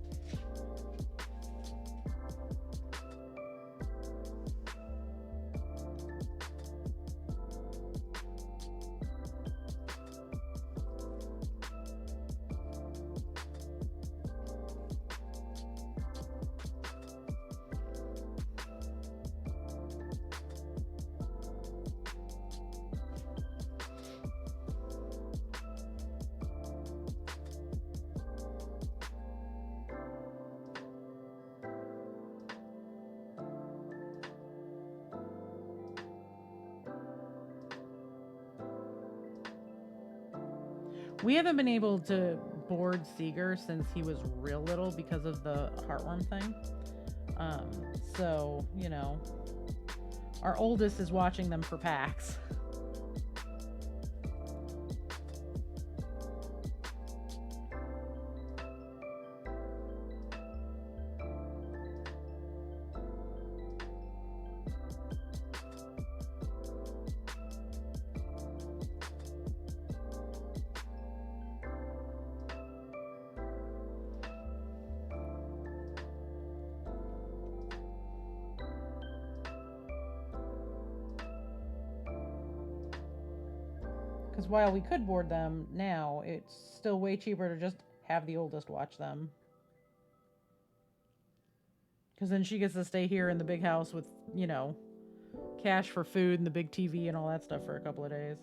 We haven't been able to board Seeger since he was real little because of the heartworm thing. So, you know, our oldest is watching them for packs. Because while we could board them now, it's still way cheaper to just have the oldest watch them. Because then she gets to stay here in the big house with, you know, cash for food and the big TV and all that stuff for a couple of days.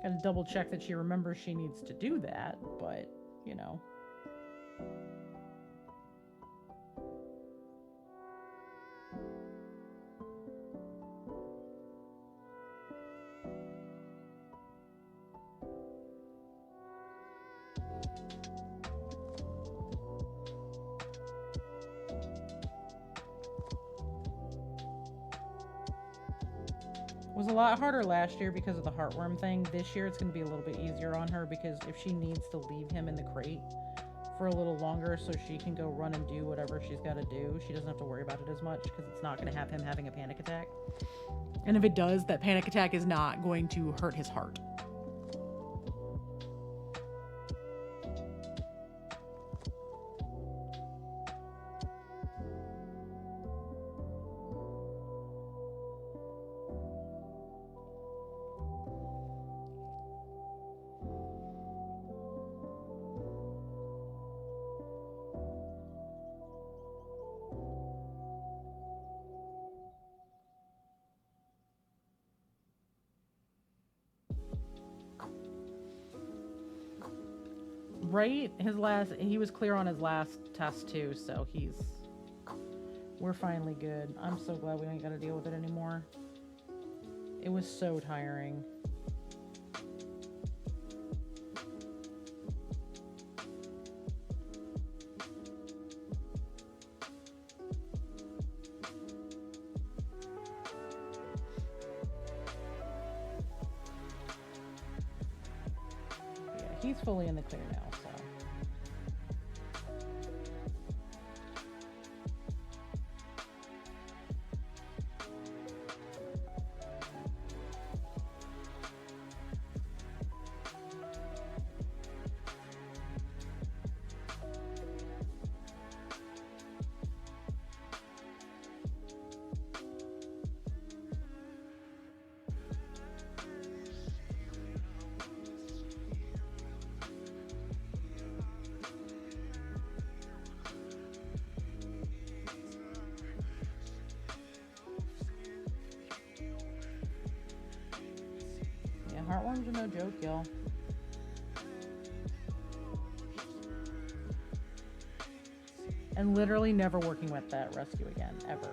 Gotta double check that she remembers she needs to do that, but, you know. It was a lot harder last year because of the heartworm thing. This year it's going to be a little bit easier on her because if she needs to leave him in the crate for a little longer so she can go run and do whatever she's got to do, she doesn't have to worry about it as much because it's not going to have him having a panic attack. And if it does, that panic attack is not going to hurt his heart. Right? He was clear on his last test too, so we're finally good. I'm so glad we ain't gotta deal with it anymore. It was so tiring. Yeah, he's fully in the clear now, so. Heartworms are no joke, y'all. And literally never working with that rescue again, ever.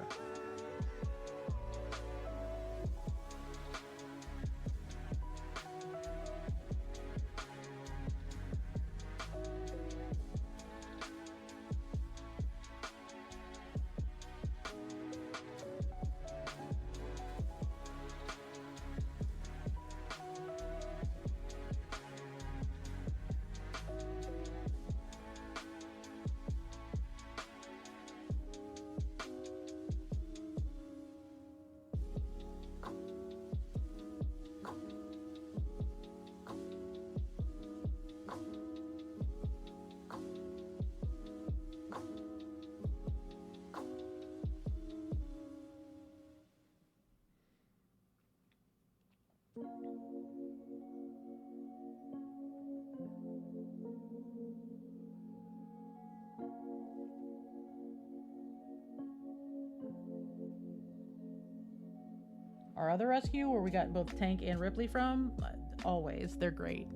Our other rescue, where we got both Tank and Ripley from, always, they're great.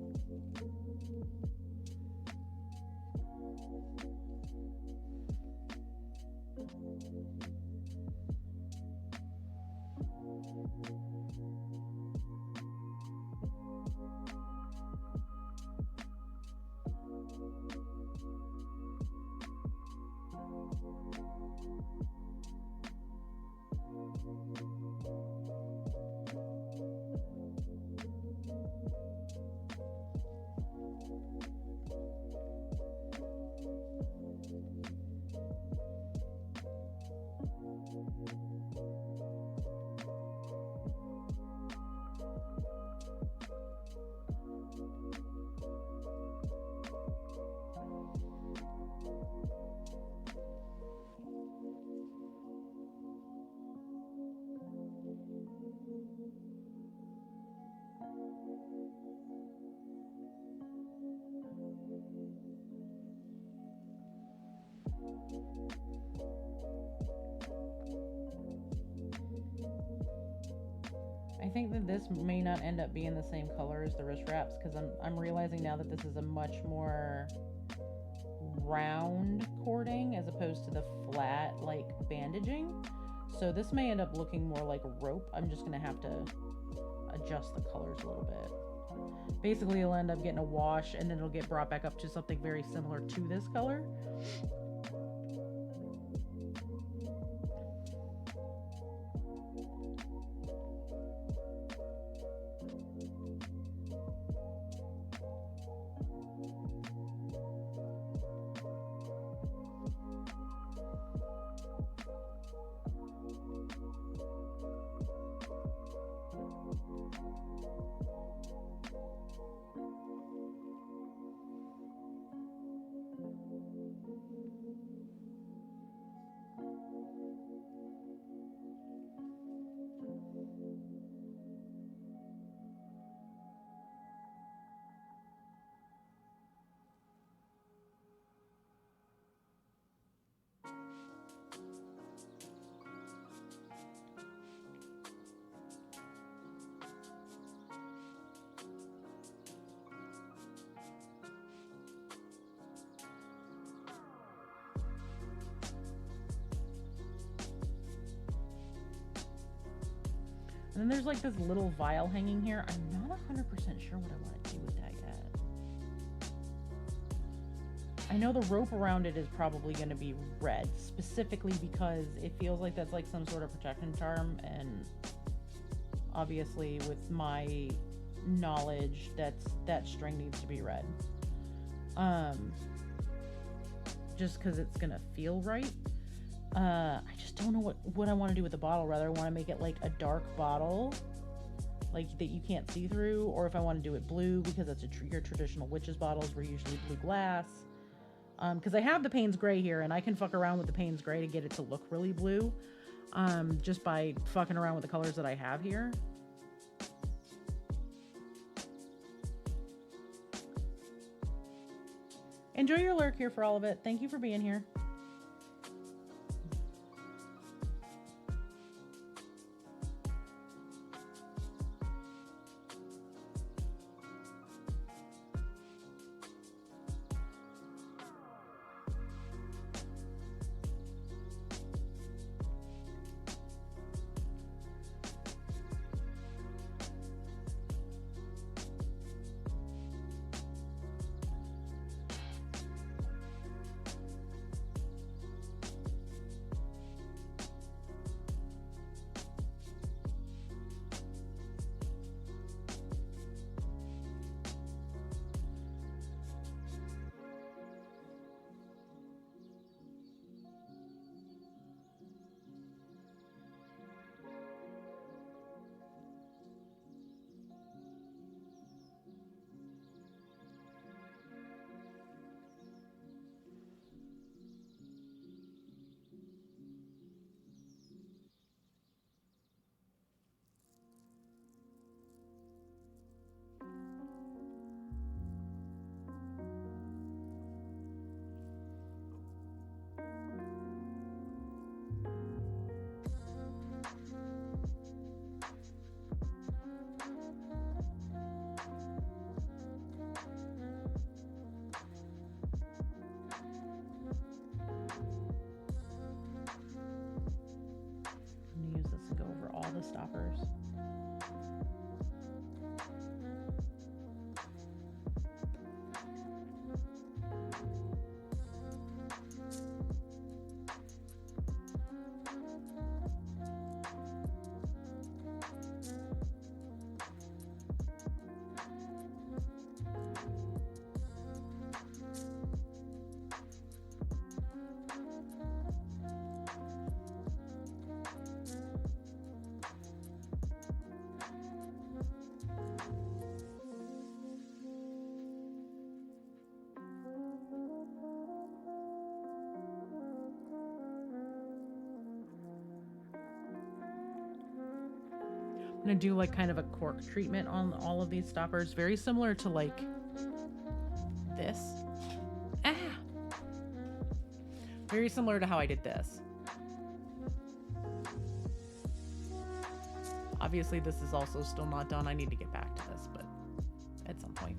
I think that this may not end up being the same color as the wrist wraps, because I'm realizing now that this is a much more round cording as opposed to the flat like bandaging. So this may end up looking more like rope. I'm just gonna have to adjust the colors a little bit. Basically, you'll end up getting a wash and then it'll get brought back up to something very similar to this color. And then there's like this little vial hanging here. I'm not 100% sure what I want to do with that yet. I know the rope around it is probably going to be red, specifically because it feels like that's like some sort of protection charm, and obviously with my knowledge, that string needs to be red. Just because it's going to feel right. I just don't know what I want to do with the bottle. Rather, I want to make it like a dark bottle, like that you can't see through, or if I want to do it blue because that's your traditional witch's bottles were usually blue glass. Because I have the Payne's Gray here, and I can fuck around with the Payne's Gray to get it to look really blue, just by fucking around with the colors that I have here. Enjoy your lurk here for all of it. Thank you for being here. The stoppers. I'm gonna do like kind of a cork treatment on all of these stoppers, very similar to like this. Very similar to how I did this. Obviously this is also still not done. I need to get back to this, but at some point.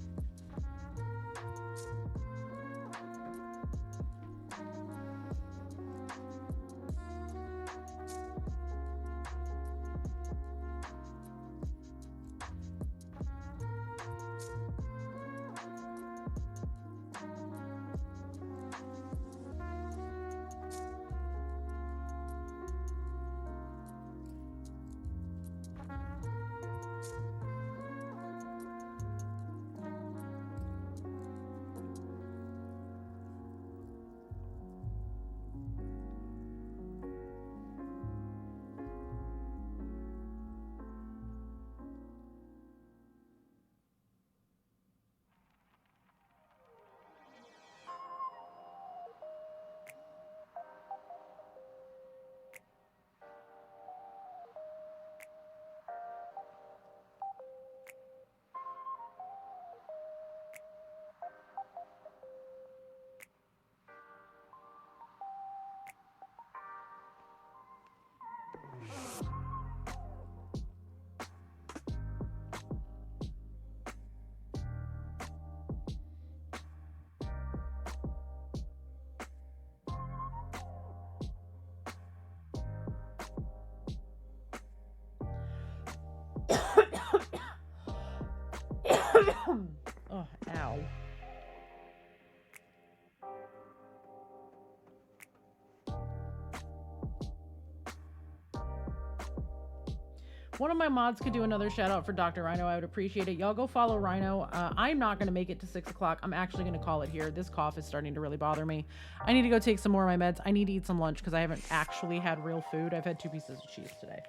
One of my mods could do another shout out for Dr. Rhino. I would appreciate it. Y'all go follow Rhino. I'm not going to make it to 6 o'clock. I'm actually going to call it here. This cough is starting to really bother me. I need to go take some more of my meds. I need to eat some lunch because I haven't actually had real food. I've had 2 pieces of cheese today.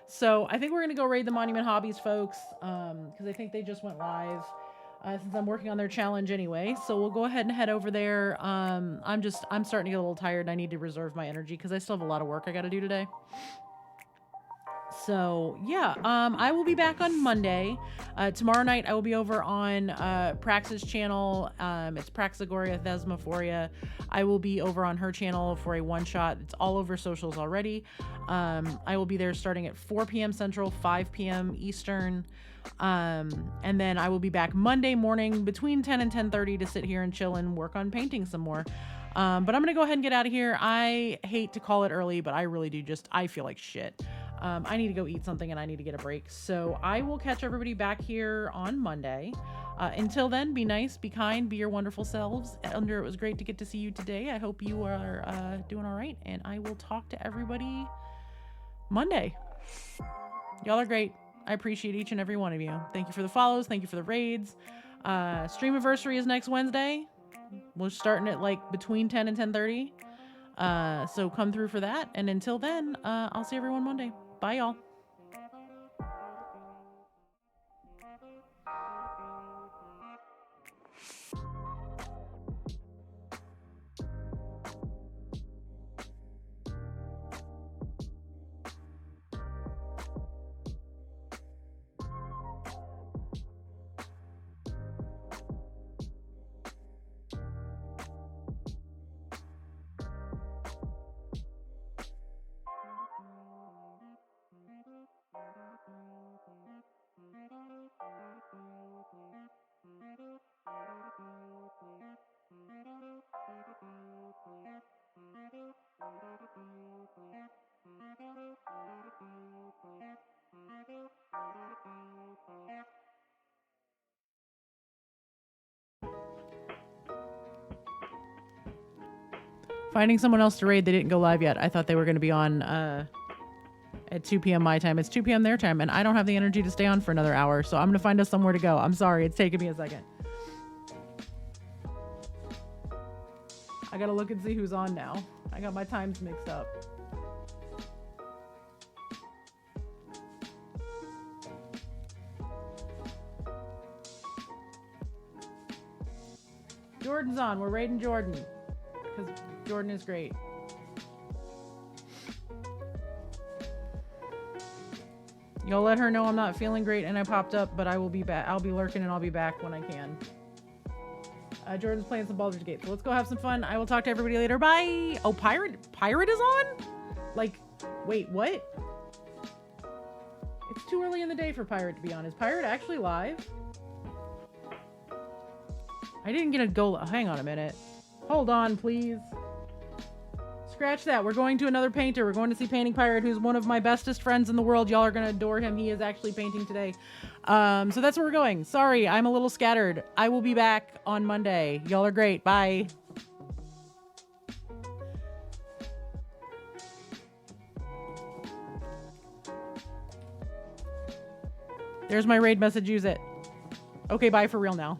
So I think we're going to go raid the Monument Hobbies folks because I think they just went live since I'm working on their challenge anyway. So we'll go ahead and head over there. I'm starting to get a little tired and I need to reserve my energy because I still have a lot of work I got to do today. So yeah, I will be back on Monday. Tomorrow night I will be over on Prax's channel. It's Praxagoria Thesmophoria. I will be over on her channel for a one-shot. It's all over socials already. I will be there starting at 4 p.m. Central, 5 p.m. Eastern. And then I will be back Monday morning between 10 and 10:30 to sit here and chill and work on painting some more. But I'm going to go ahead and get out of here. I hate to call it early, but I really do I feel like shit. I need to go eat something and I need to get a break. So I will catch everybody back here on Monday. Until then, be nice, be kind, be your wonderful selves. It was great to get to see you today. I hope you are doing all right. And I will talk to everybody Monday. Y'all are great. I appreciate each and every one of you. Thank you for the follows. Thank you for the raids. Stream anniversary is next Wednesday. We're starting at like between 10 and 10:30. So come through for that. And until then, I'll see everyone Monday. Bye, y'all. Finding someone else to raid. They didn't go live yet. I thought they were going to be on at 2 p.m. my time. It's 2 p.m. their time, and I don't have the energy to stay on for another hour, so I'm going to find us somewhere to go. I'm sorry. It's taking me a second. I got to look and see who's on now. I got my times mixed up. Jordan's on. We're raiding Jordan because Jordan is great. You'll let her know I'm not feeling great and I popped up, but I will be back. I'll be lurking and I'll be back when I can. Jordan's playing some Baldur's Gate, so let's go have some fun. I will talk to everybody later. Bye. Oh, Pirate is on? Like, wait, what? It's too early in the day for Pirate to be on. Is Pirate actually live? I didn't get a go. Hang on a minute. Hold on, please. Scratch that. We're going to another painter. We're going to see Painting Pirate, who's one of my bestest friends in the world. Y'all are going to adore him. He is actually painting today. So that's where we're going. Sorry, I'm a little scattered. I will be back on Monday. Y'all are great. Bye. There's my raid message. Use it. Okay, bye for real now.